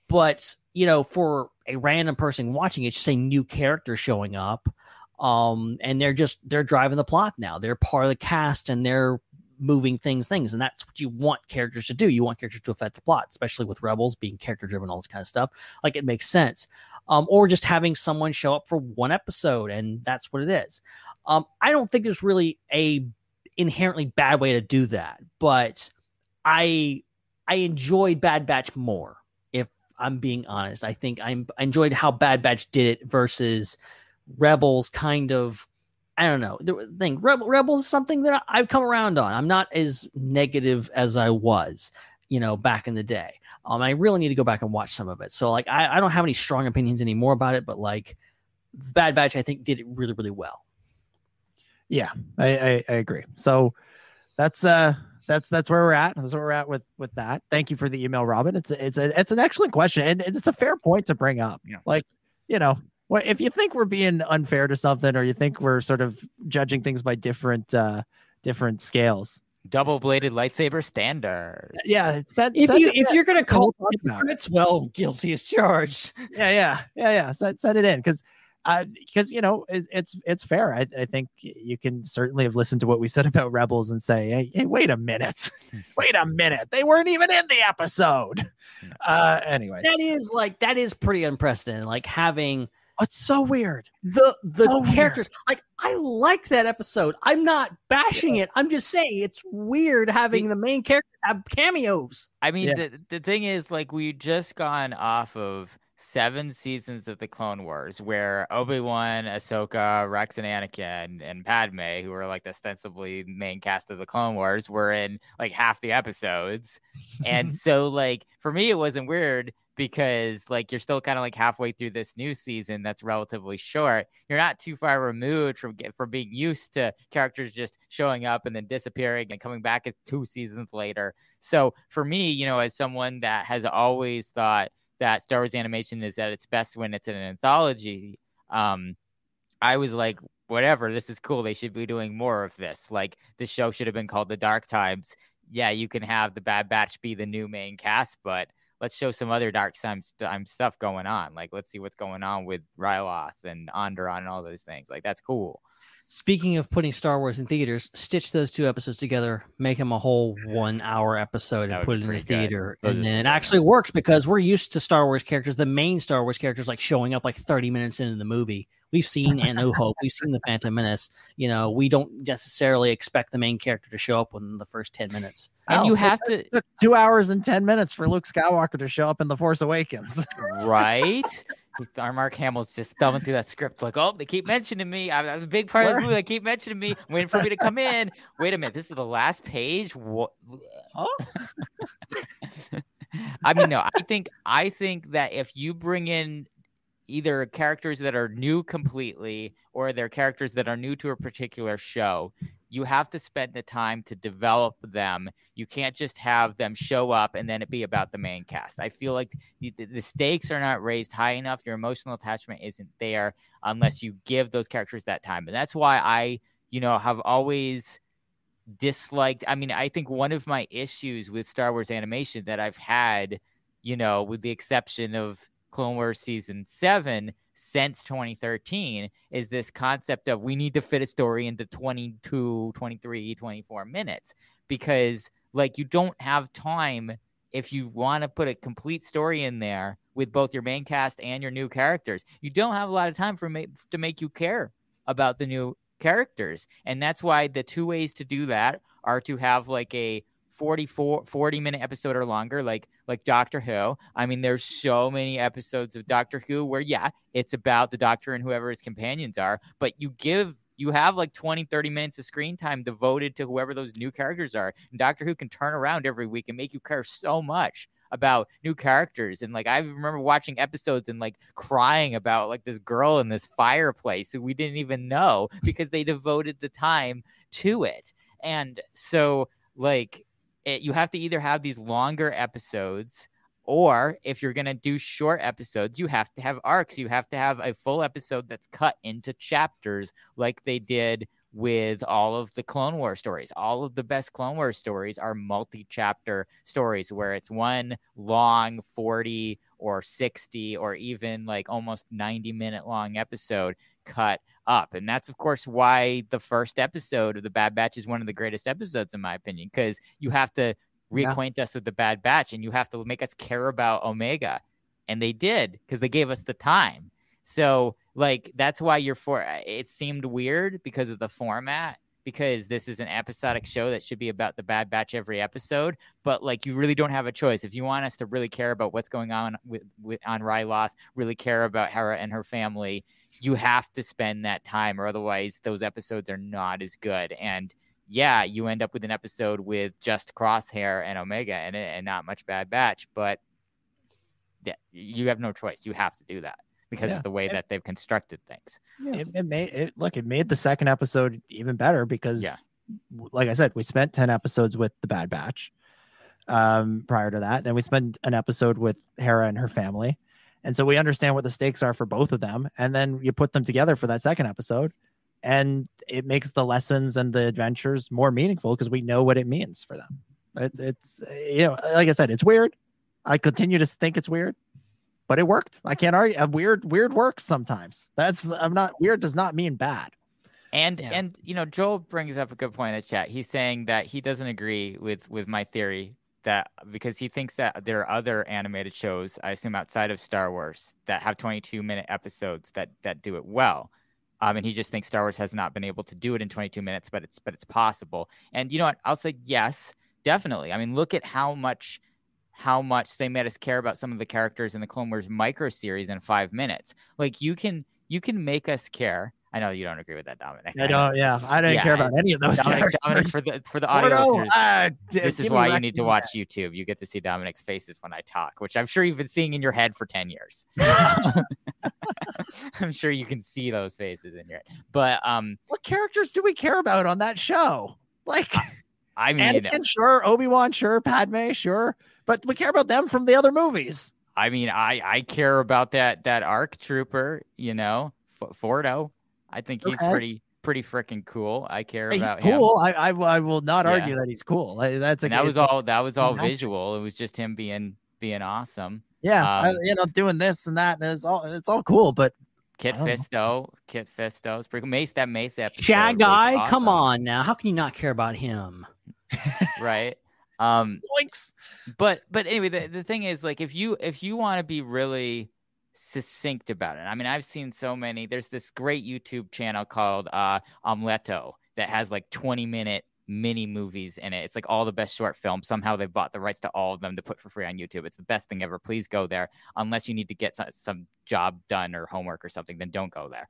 But, you know, for a random person watching, it's just a new character showing up. And they're driving the plot now. They're part of the cast and they're moving things. And that's what you want characters to do. You want characters to affect the plot, especially with Rebels being character driven, all this kind of stuff. Like it makes sense. Or just having someone show up for one episode and that's what it is. I don't think there's really a inherently bad way to do that, but I enjoyed Bad Batch more, if I'm being honest. I think I enjoyed how Bad Batch did it versus Rebels. Kind of, I don't know. The thing, Rebels is something that I've come around on. I'm not as negative as I was, you know, back in the day. I really need to go back and watch some of it. So like, I don't have any strong opinions anymore about it, but like Bad Batch, I think did it really, really well. Yeah, I agree. So that's where we're at. That's where we're at with that. Thank you for the email, Robin. It's an excellent question, and it's a fair point to bring up. Yeah. Like, you know, if you think we're being unfair to something, or you think we're sort of judging things by different scales. Double-bladed lightsaber standards. Yeah, if you're gonna call it, well, guilty as charged. Yeah. Set it in because you know it's fair. I think you can certainly have listened to what we said about Rebels and say, hey, wait a minute, they weren't even in the episode. Anyway, that is pretty unprecedented. Like having. It's so weird. The characters, like I like that episode. I'm not bashing it. I'm just saying it's weird having the main characters have cameos. I mean, the thing is, like, we just gone off of 7 seasons of the Clone Wars where Obi-Wan, Ahsoka, Rex, and Anakin and Padme, who were like the ostensibly main cast of the Clone Wars, were in like half the episodes. And so like for me it wasn't weird because like you're still kind of like halfway through this new season that's relatively short. You're not too far removed from being used to characters just showing up and then disappearing and coming back 2 seasons later. So for me, you know, as someone that has always thought that Star Wars animation is at its best when it's in an anthology, I was like, whatever, this is cool. They should be doing more of this. Like, the show should have been called The Dark Times. Yeah, you can have the Bad Batch be the new main cast, but let's show some other Dark Times stuff going on. Like, let's see what's going on with Ryloth and Onderon and all those things. Like, that's cool. Speaking of putting Star Wars in theaters, stitch those 2 episodes together, make them a whole 1-hour episode and put it in the theater. And then it actually works because we're used to Star Wars characters, the main Star Wars characters, like showing up like 30 minutes into the movie. We've seen A New Hope. We've seen The Phantom Menace. You know, we don't necessarily expect the main character to show up within the first 10 minutes. And you have to... It took 2 hours and 10 minutes for Luke Skywalker to show up in The Force Awakens. Right? Our Mark Hamill's just thumbing through that script like, oh, they keep mentioning me. I'm a big part of this movie. They keep mentioning me, waiting for me to come in. Wait a minute, this is the last page? What? Oh? I mean, no, I think that if you bring in either characters that are new completely or they're characters that are new to a particular show, you have to spend the time to develop them. You can't just have them show up and then it be about the main cast. I feel like the stakes are not raised high enough. Your emotional attachment isn't there unless you give those characters that time. And that's why I, have always disliked. I mean, I think one of my issues with Star Wars animation that I've had, with the exception of Clone Wars Season 7 since 2013 is this concept of we need to fit a story into 22, 23, 24 minutes because you don't have time if you want to put a complete story in there with both your main cast and your new characters. You don't have a lot of time to make you care about the new characters. And that's why the 2 ways to do that are to have a 40-minute episode or longer, like Doctor Who. I mean, there's so many episodes of Doctor Who where, yeah, it's about the Doctor and whoever his companions are, but you have like 20-30 minutes of screen time devoted to whoever those new characters are. And Doctor Who can turn around every week and make you care so much about new characters. And like, I remember watching episodes and like crying about like this girl in this fireplace who we didn't even know because they devoted the time to it. And so like, you have to either have these longer episodes, or if you're going to do short episodes, you have to have arcs. You have to have a full episode that's cut into chapters like they did with all of the Clone Wars stories. All of the best Clone Wars stories are multi-chapter stories where it's one long 40 or 60 or even like almost 90-minute long episode cut up. And that's, of course, why the first episode of The Bad Batch is one of the greatest episodes, in my opinion, because you have to reacquaint us with the Bad Batch and you have to make us care about Omega. And they did, because they gave us the time. So, like, that's why it seemed weird because of the format, because this is an episodic show that should be about the Bad Batch every episode. But, like, you really don't have a choice. If you want us to really care about what's going on on Ryloth, really care about Hera and her family, you have to spend that time, or otherwise those episodes are not as good. And yeah, you end up with an episode with just Crosshair and Omega in it and not much Bad Batch, but yeah, you have no choice. You have to do that because of the way that they've constructed things. It made the second episode even better because, like I said, we spent 10 episodes with the Bad Batch prior to that. Then we spent an episode with Hera and her family. And so we understand what the stakes are for both of them. And then you put them together for that second episode, and it makes the lessons and the adventures more meaningful because we know what it means for them. It's like I said, it's weird. I continue to think it's weird, but it worked. I can't argue. Weird works sometimes. Weird does not mean bad. And Joel brings up a good point in the chat. He's saying that he doesn't agree with my theory, that because he thinks that there are other animated shows, I assume outside of Star Wars, that have 22-minute episodes that do it well. And he just thinks Star Wars has not been able to do it in 22 minutes, but it's possible. And you know what? I'll say yes, definitely. I mean, look at how much they made us care about some of the characters in the Clone Wars micro series in 5 minutes. Like you can make us care. I know you don't agree with that, Dominic. I don't. Yeah, I didn't care about any of those characters. Dominic, for the audio listeners, this is why you need to watch YouTube. You get to see Dominic's faces when I talk, which I'm sure you've been seeing in your head for 10 years. I'm sure you can see those faces in your head. But what characters do we care about on that show? Like, I mean, Anakin, sure, Obi-Wan, sure, Padme, sure, but we care about them from the other movies. I mean, I care about that ARC trooper, Fordo. I think he's pretty freaking cool. I care about him. Cool. I will not argue that he's cool. That was all visual. It was just him being awesome. Yeah, doing this and that, and it's all cool. But Kit Fisto is pretty cool. Mace episode. Shag Guy, awesome. Come on now. How can you not care about him? Right. Yoinks. But anyway, the thing is, like, if you want to be really succinct about it, I mean, I've seen so many. There's this great YouTube channel called Omeletto that has like 20-minute mini movies in it. It's like all the best short films. Somehow they bought the rights to all of them to put for free on YouTube. It's the best thing ever. Please go there. Unless you need to get some job done or homework or something, then don't go there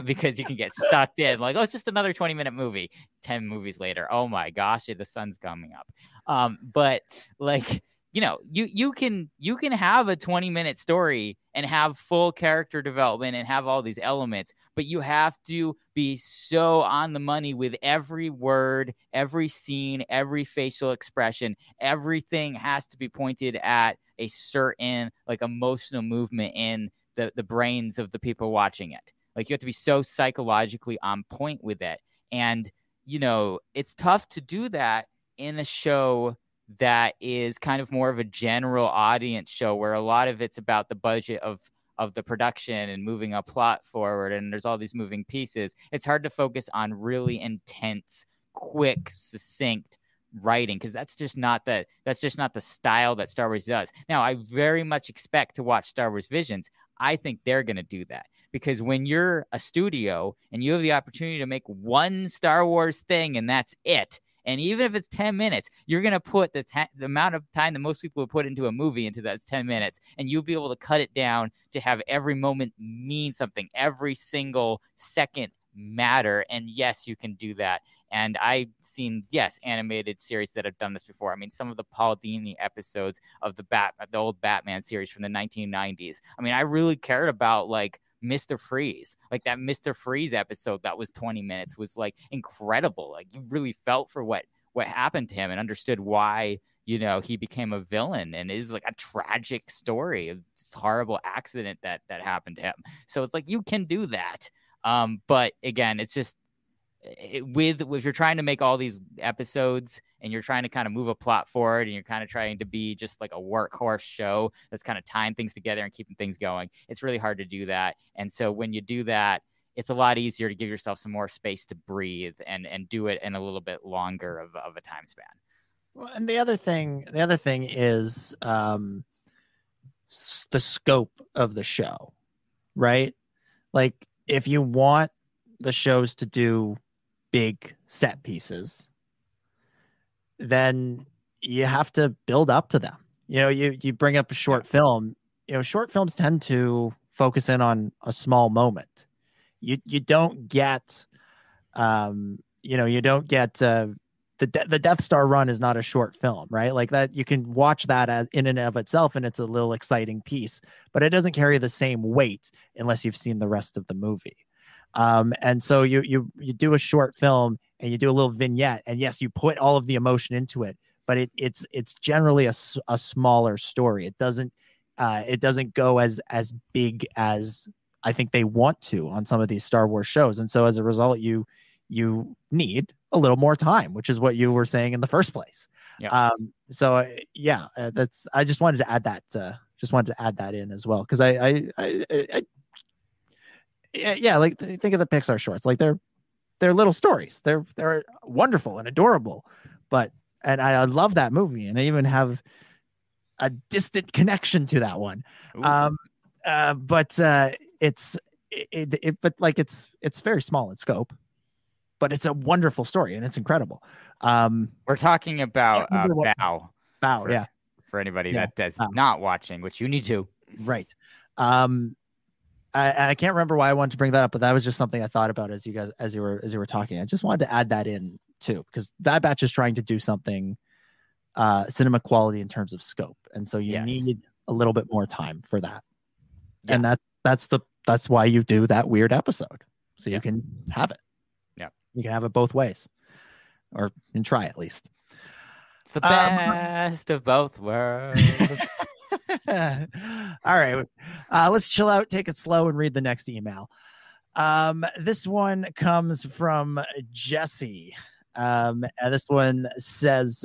because you can get sucked in. Like, oh, it's just another 20-minute movie. 10 movies later, oh my gosh, the sun's coming up. But like, you can have a 20-minute story and have full character development and have all these elements, but you have to be so on the money with every word, every scene, every facial expression. Everything has to be pointed at a certain like emotional movement in the brains of the people watching it. Like, you have to be so psychologically on point with it. And, it's tough to do that in a show that is kind of more of a general audience show where a lot of it's about the budget of the production and moving a plot forward, and there's all these moving pieces. It's hard to focus on really intense, quick, succinct writing because that's just not the style that Star Wars does. Now, I very much expect to watch Star Wars Visions. I think they're going to do that because when you're a studio and you have the opportunity to make one Star Wars thing and that's it, And even if it's 10 minutes, you're going to put the amount of time that most people would put into a movie into that's 10 minutes, and you'll be able to cut it down to have every moment mean something, every single second matter. And yes, you can do that. And I've seen, animated series that have done this before. I mean, some of the Paul Dini episodes of the old Batman series from the 1990s. I mean, I really cared about like Mr. Freeze. Like that Mr. Freeze episode that was 20 minutes was like incredible. Like you really felt for what happened to him and understood why, he became a villain, and it is like a tragic story of this horrible accident that happened to him. So it's like you can do that. But again, it's just if you're trying to make all these episodes and you're trying to kind of move a plot forward and you're kind of trying to be just like a workhorse show that's kind of tying things together and keeping things going, it's really hard to do that. And so when you do that, it's a lot easier to give yourself some more space to breathe and do it in a little bit longer of a time span. Well, and the other thing is the scope of the show, right? Like if you want the shows to do big set pieces, then you have to build up to them. You bring up a short film. Short films tend to focus in on a small moment. You don't get, the Death Star run is not a short film, right? Like that, you can watch that as in and of itself, and it's a little exciting piece, but it doesn't carry the same weight unless you've seen the rest of the movie. And so you do a short film and you do a little vignette, and yes, you put all of the emotion into it, but it's generally a smaller story. It doesn't go as big as I think they want to on some of these Star Wars shows. And so as a result, you need a little more time, which is what you were saying in the first place. Yeah. That's, I just wanted to add that, in as well. Cause like think of the Pixar shorts, like they're little stories. They're wonderful and adorable, and I love that movie. And I even have a distant connection to that one. It's very small in scope, but it's a wonderful story and it's incredible. We're talking about Bow. Yeah. For anybody that's not watching, which you need to. Right. I can't remember why I wanted to bring that up, but that was just something I thought about as you were talking. I just wanted to add that in too, because Bad Batch is trying to do something cinema quality in terms of scope, and so you need a little bit more time for that. Yeah. And that's why you do that weird episode, so you can have it. Yeah, you can have it both ways, or and try at least. It's the best of both worlds. All right, let's chill out, take it slow, and read the next email. This one comes from Jesse. And this one says,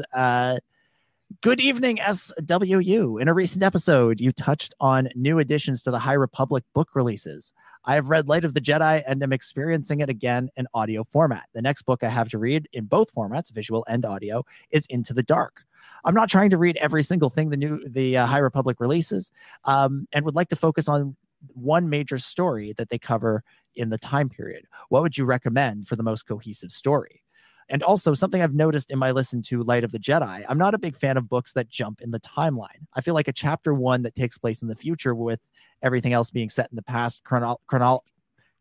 good evening, SWU. In a recent episode, you touched on new additions to the High Republic book releases. I have read Light of the Jedi and am experiencing it again in audio format. The next book I have to read in both formats, visual and audio, is Into the Dark. I'm not trying to read every single thing the High Republic releases, and would like to focus on one major story that they cover in the time period. What would you recommend for the most cohesive story? And also, something I've noticed in my listen to Light of the Jedi, I'm not a big fan of books that jump in the timeline. I feel like a chapter 1 that takes place in the future with everything else being set in the past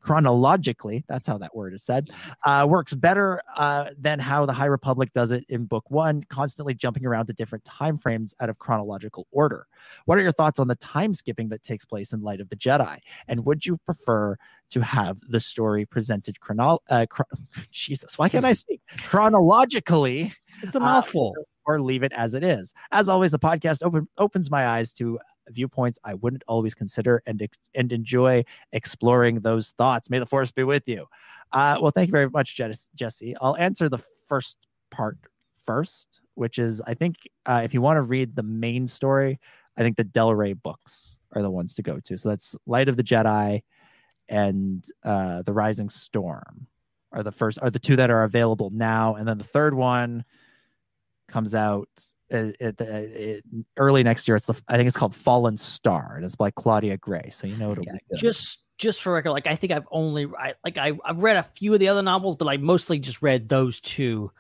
chronologically, that's how that word is said, works better than how the High Republic does it in book 1, constantly jumping around to different time frames out of chronological order. What are your thoughts on the time skipping that takes place in Light of the Jedi? And would you prefer to have the story presented Jesus, why can't I speak? Chronologically? It's a mouthful. Or leave it as it is. As always, the podcast opens my eyes to viewpoints I wouldn't always consider, and enjoy exploring those thoughts. May the Force be with you. Well, thank you very much, Jesse. I'll answer the first part first, which is, I think if you want to read the main story, I think the Del Rey books are the ones to go to. So that's Light of the Jedi and The Rising Storm are the two that are available now. And then the third one comes out early next year. I think it's called Fallen Star, and it's by Claudia Gray. So it'll be good. Just for record, I think I've read a few of the other novels, but I mostly just read those two,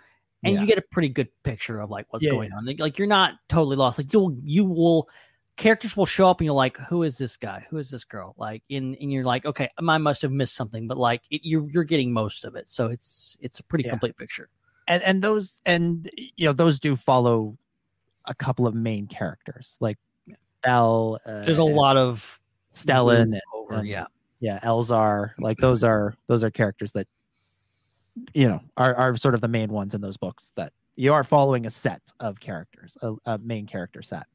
and you get a pretty good picture of like what's going on. Like you're not totally lost. Like you will characters will show up and you're like, who is this guy? Who is this girl? Like and you're like, okay, I must have missed something, but like you're getting most of it. So it's a pretty complete picture. And those those do follow a couple of main characters like Belle. There's a lot of Stellan over, Elzar. Like those are characters that are sort of the main ones in those books that you are following a set of characters, a main character set.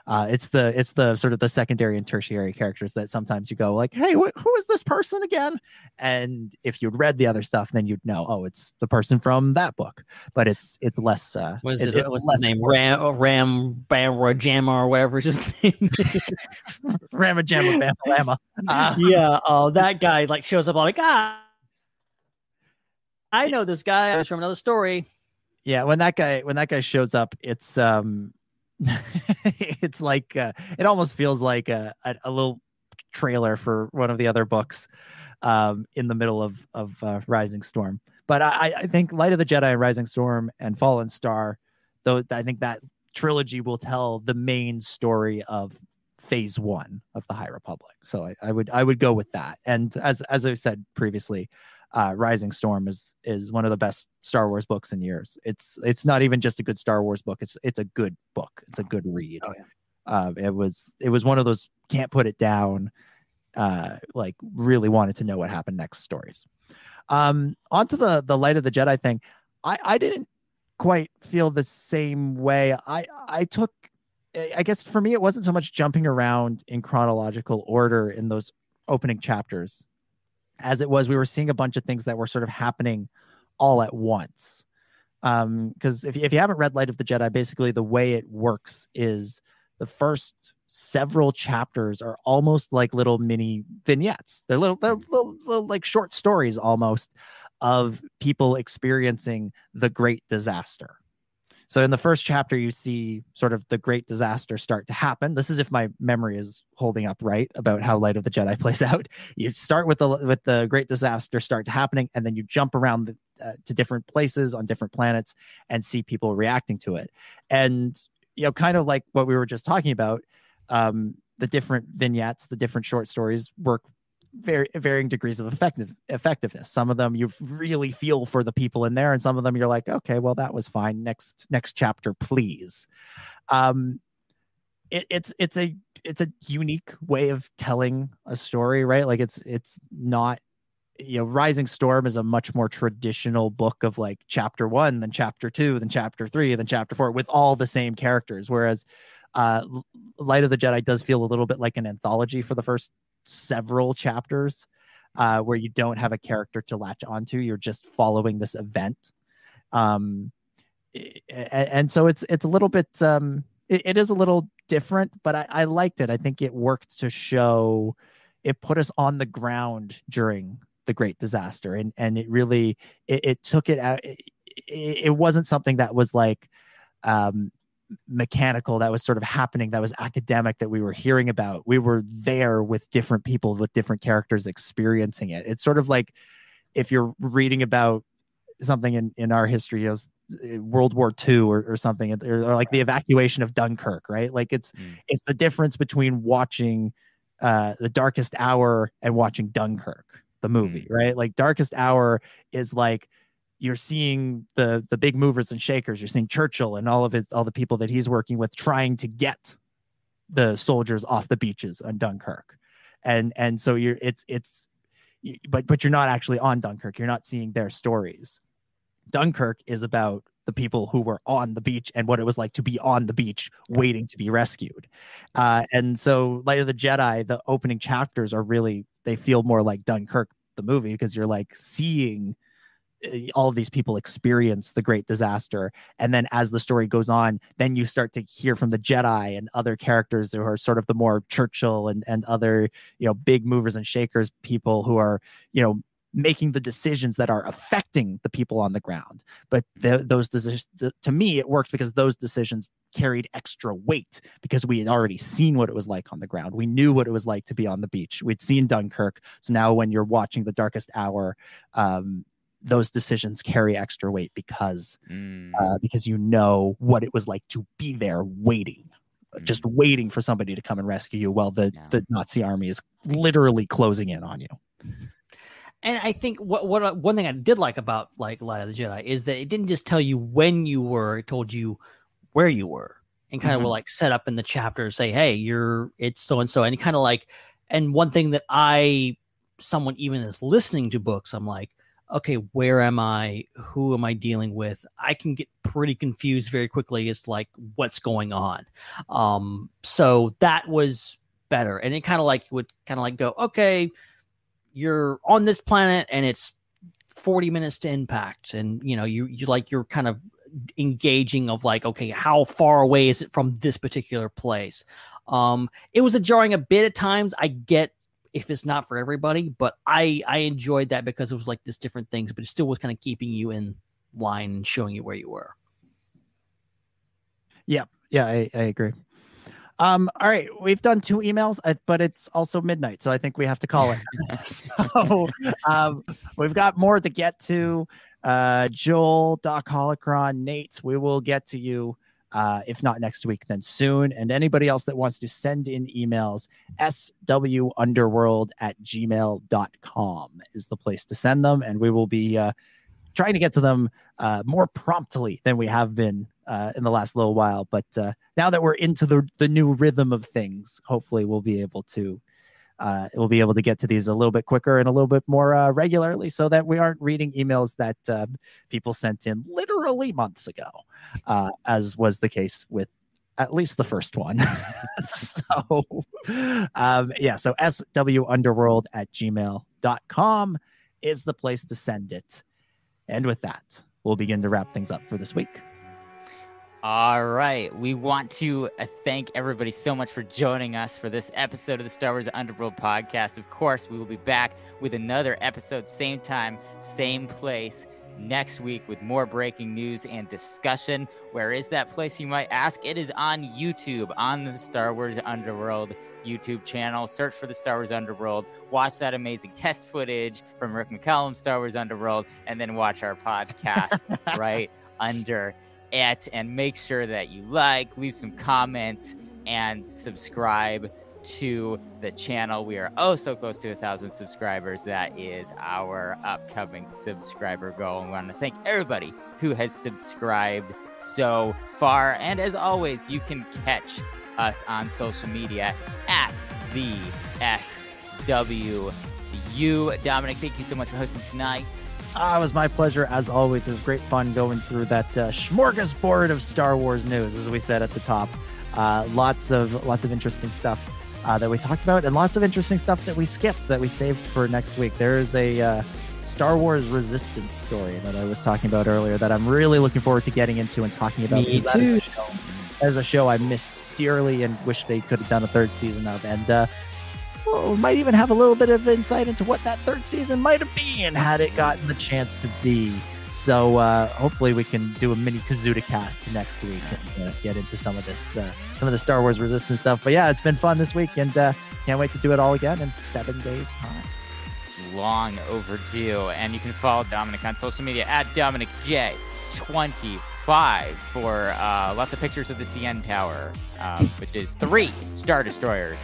It's the sort of the secondary and tertiary characters that sometimes you go like, hey, who is this person again? And if you'd read the other stuff, then you'd know, oh, it's the person from that book. But it's less. What's his name? Ram Jamma or whatever his name. Ramajamma Bambalama. Yeah. Oh, that guy like shows up like I know this guy. It's from another story. Yeah, when that guy shows up, it's it's like it almost feels like a little trailer for one of the other books in the middle of Rising Storm. But I think Light of the Jedi, Rising Storm, and Fallen Star, though, I think that trilogy will tell the main story of Phase 1 of the High Republic. So I would go with that. And as I said previously, Rising Storm is one of the best Star Wars books in years. It's not even just a good Star Wars book. It's a good book. It's a good read. Oh yeah. It was one of those can't put it down. Like really wanted to know what happened next stories. Onto the Light of the Jedi thing. I didn't quite feel the same way. I guess for me it wasn't so much jumping around in chronological order in those opening chapters as it was we were seeing a bunch of things that were sort of happening all at once. Because if you haven't read Light of the Jedi, basically the way it works is the first several chapters are almost like little mini vignettes. They're little like short stories almost of people experiencing the great disaster. So in the first chapter, you see sort of the great disaster start to happen. This is if my memory is holding up right about how Light of the Jedi plays out. You start with the great disaster start happening, and then you jump around to different places on different planets and see people reacting to it. And kind of like what we were just talking about, the different vignettes, the different short stories work varying degrees of effectiveness. Some of them you really feel for the people in there, and some of them you're like, okay, well, that was fine. Next chapter, please. It's a unique way of telling a story, right? Like it's not, Rising Storm is a much more traditional book of like chapter 1, then chapter 2, then chapter 3, then chapter 4 with all the same characters. Whereas Light of the Jedi does feel a little bit like an anthology for the first several chapters, where you don't have a character to latch onto. You're just following this event. And so it's a little bit, it is a little different, but I liked it. I think it worked to show, it put us on the ground during the great disaster. And it really, it took it out. It wasn't something that was like, mechanical, that was sort of happening, that was academic, that we were hearing about. We were there with different people, with different characters experiencing it. It's sort of like if you're reading about something in our history of World War II or something, or like the evacuation of Dunkirk, right? Like it's the difference between watching The Darkest Hour and watching Dunkirk, the movie, right? Like Darkest Hour is like, you're seeing the big movers and shakers. You're seeing Churchill and all the people that he's working with trying to get the soldiers off the beaches on Dunkirk. And so but you're not actually on Dunkirk. You're not seeing their stories. Dunkirk is about the people who were on the beach and what it was like to be on the beach waiting to be rescued. And so Light of the Jedi, the opening chapters are really, they feel more like Dunkirk, the movie, because you're like seeing all of these people experience the great disaster. And then as the story goes on, then you start to hear from the Jedi and other characters who are sort of the more Churchill and other, big movers and shakers, people who are, making the decisions that are affecting the people on the ground. But those decisions, to me, it worked because those decisions carried extra weight because we had already seen what it was like on the ground. We knew what it was like to be on the beach. We'd seen Dunkirk. So now when you're watching The Darkest Hour, those decisions carry extra weight because you know what it was like to be there waiting, just waiting for somebody to come and rescue you while the Nazi army is literally closing in on you. And I think what one thing I did like about like Light of the Jedi is that it didn't just tell you when you were, it told you where you were, and kind of will like set up in the chapter, say, hey, it's so and so, and kind of like, and one thing that someone even is listening to books, I'm like, okay, where am I? Who am I dealing with? I can get pretty confused very quickly as like what's going on. So that was better, and it kind of like would kind of like go, okay, you're on this planet and it's 40 minutes to impact, and you know you're kind of engaging of like, okay, how far away is it from this particular place? It was jarring a bit at times. I get if it's not for everybody, but I enjoyed that because it was like this different things, but it still was kind of keeping you in line and showing you where you were. Yeah, I agree. All right, we've done 2 emails, but it's also midnight, so I think we have to call it. So we've got more to get to. Joel, Doc Holocron, Nate, we will get to you. If not next week, then soon. And anybody else that wants to send in emails, swunderworld@gmail.com is the place to send them. And we will be trying to get to them more promptly than we have been in the last little while. But now that we're into the new rhythm of things, hopefully we'll be able to get to these a little bit quicker and a little bit more regularly, so that we aren't reading emails that people sent in literally months ago, as was the case with at least the first one. So swunderworld@gmail.com is the place to send it. And with that, we'll begin to wrap things up for this week. All right. We want to thank everybody so much for joining us for this episode of the Star Wars Underworld podcast. Of course, we will be back with another episode, same time, same place, next week with more breaking news and discussion. Where is that place, you might ask? It is on YouTube, on the Star Wars Underworld YouTube channel. Search for the Star Wars Underworld. Watch that amazing test footage from Rick McCallum's Star Wars Underworld, and then watch our podcast right under it, and make sure that you leave some comments, and subscribe to the channel. We are so close to 1,000 subscribers. That is our upcoming subscriber goal, and we want to thank everybody who has subscribed so far. And as always, you can catch us on social media at the SWU. Dominic, thank you so much for hosting tonight. It was my pleasure, as always. It was great fun going through that smorgasbord of Star Wars news, as we said at the top. Lots of interesting stuff that we talked about, and lots of interesting stuff that we skipped, that we saved for next week. There is a Star Wars Resistance story that I was talking about earlier that I'm really looking forward to getting into and talking about. Me too. As a show I missed dearly and wish they could have done a 3rd season of. And we might even have a little bit of insight into what that 3rd season might have been had it gotten the chance to be. So hopefully we can do a mini Kazuda cast next week and get into some of this, some of the Star Wars Resistance stuff. But yeah, it's been fun this week, and can't wait to do it all again in 7 days' time. Long overdue. And you can follow Dominic on social media at DominicJ25 for lots of pictures of the CN Tower, which is 3 Star Destroyers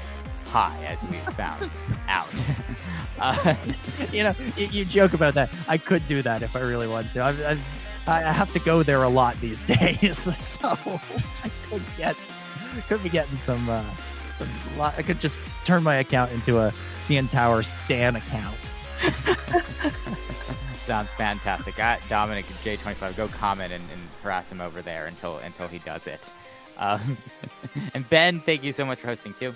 high, as we've found out. You joke about that. I could do that if I really wanted to. I have to go there a lot these days, so I could be getting some. I could just turn my account into a CN Tower Stan account. Sounds fantastic. At Dominic J25, go comment and harass him over there until he does it. And Ben, thank you so much for hosting too.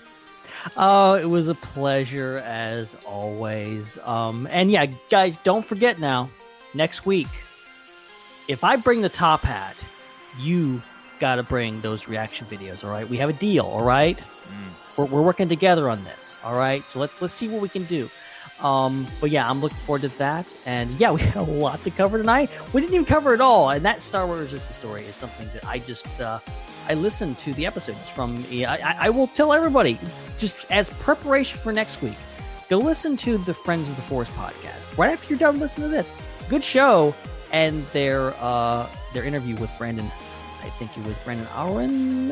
Oh, it was a pleasure as always. And yeah, guys, don't forget now, next week, if I bring the top hat, you got to bring those reaction videos, all right? We have a deal, all right? We're working together on this, all right? So let's see what we can do. But yeah, I'm looking forward to that. And yeah, we had a lot to cover tonight. We didn't even cover it all. And that Star Wars Resistance story is something that I just... I listened to the episodes from... I will tell everybody, just as preparation for next week, go listen to the Friends of the Force podcast. Right after you're done listening to this, good show. And their interview with Brandon, I think it was Brandon Alman,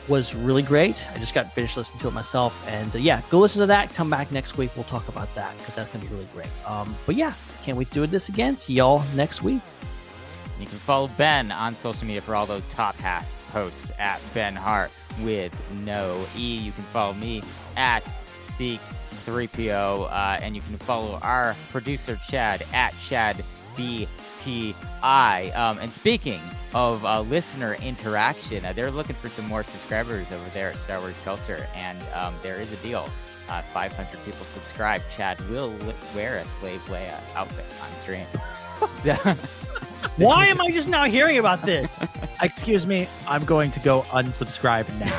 was really great. I just got finished listening to it myself. And go listen to that. Come back next week. We'll talk about that because that's going to be really great. But yeah, can't wait to do this again. See y'all next week. You can follow Ben on social media for all those top hat posts at Ben Hart with no E. You can follow me at Seek3PO, and you can follow our producer Chad at ChadBTI. And speaking of listener interaction, they're looking for some more subscribers over there at Star Wars Culture, and there is a deal. 500 people subscribe. Chad will wear a Slave Leia outfit on stream. So, why am I just now hearing about this? Excuse me, I'm going to go unsubscribe now.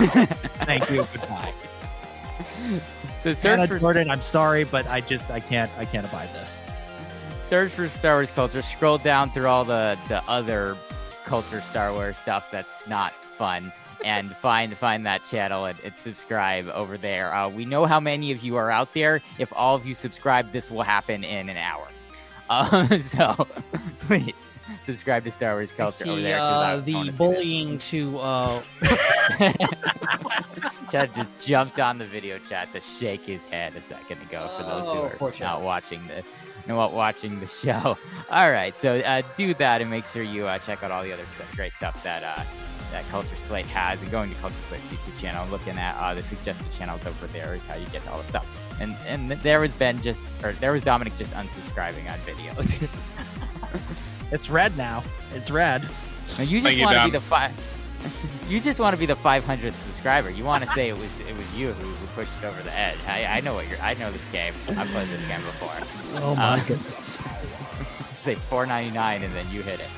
Thank you. Goodbye. So search for Jordan, I'm sorry, but I can't abide this. Search for Star Wars Culture. Scroll down through all the other culture Star Wars stuff that's not fun, and find that channel and subscribe over there. We know how many of you are out there. If all of you subscribe, this will happen in an hour. So please subscribe to Star Wars Culture over there. The bullying to Chad just jumped on the video chat to shake his head a second ago for those who are not watching the show. All right, so do that and make sure you check out all the other great stuff that Culture Slate has, and going to Culture Slate's YouTube channel and looking at the suggested channels over there is how you get all the stuff. And there was Dominic just unsubscribing on videos. It's red now. It's red. Now you just want to be the You just want to be the 500th subscriber. You want to say it was you who pushed it over the edge. I know this game. I've played this game before. Oh my goodness. Say $4.99 and then you hit it.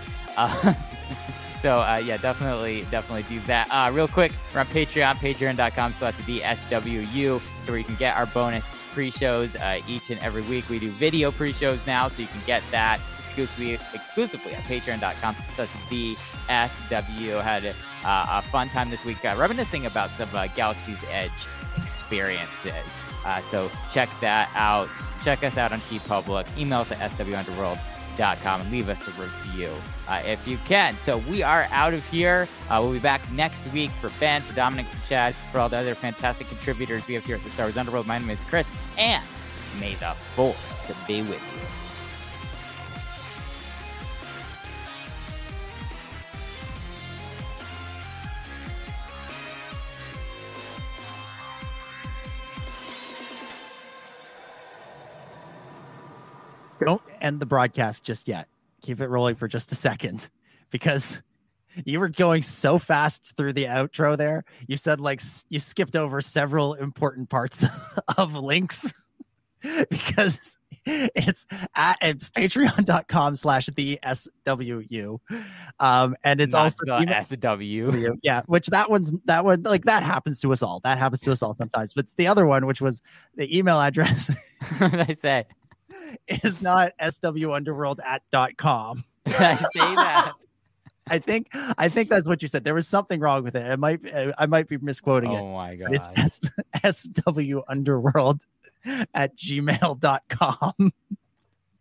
So definitely do that. Real quick, we're on Patreon, patreon.com/theswu, so where you can get our bonus pre-shows each and every week. We do video pre-shows now, so you can get that exclusively at patreon.com/theswu. Had a fun time this week reminiscing about some Galaxy's Edge experiences. So check that out. Check us out on TeePublic. Email us at swunderworld.com and leave us a review if you can. So we are out of here. We'll be back next week for Ben, for Dominic, for Chad, for all the other fantastic contributors we have here at the Star Wars Underworld. My name is Chris, and may the Force be with you. Don't end the broadcast just yet. Keep it rolling for just a second, because you were going so fast through the outro there. You said you skipped over several important parts of links because it's patreon.com/theswu. And it's not also SW. Yeah, which that one that happens to us all. That happens to us all sometimes. But it's the other one, which was the email address. What did I say? Is not swunderworld@.com. Did I say that? I think that's what you said. There was something wrong with it. I might be misquoting it. Oh my god! It's swunderworld@gmail.com.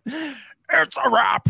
It's a wrap.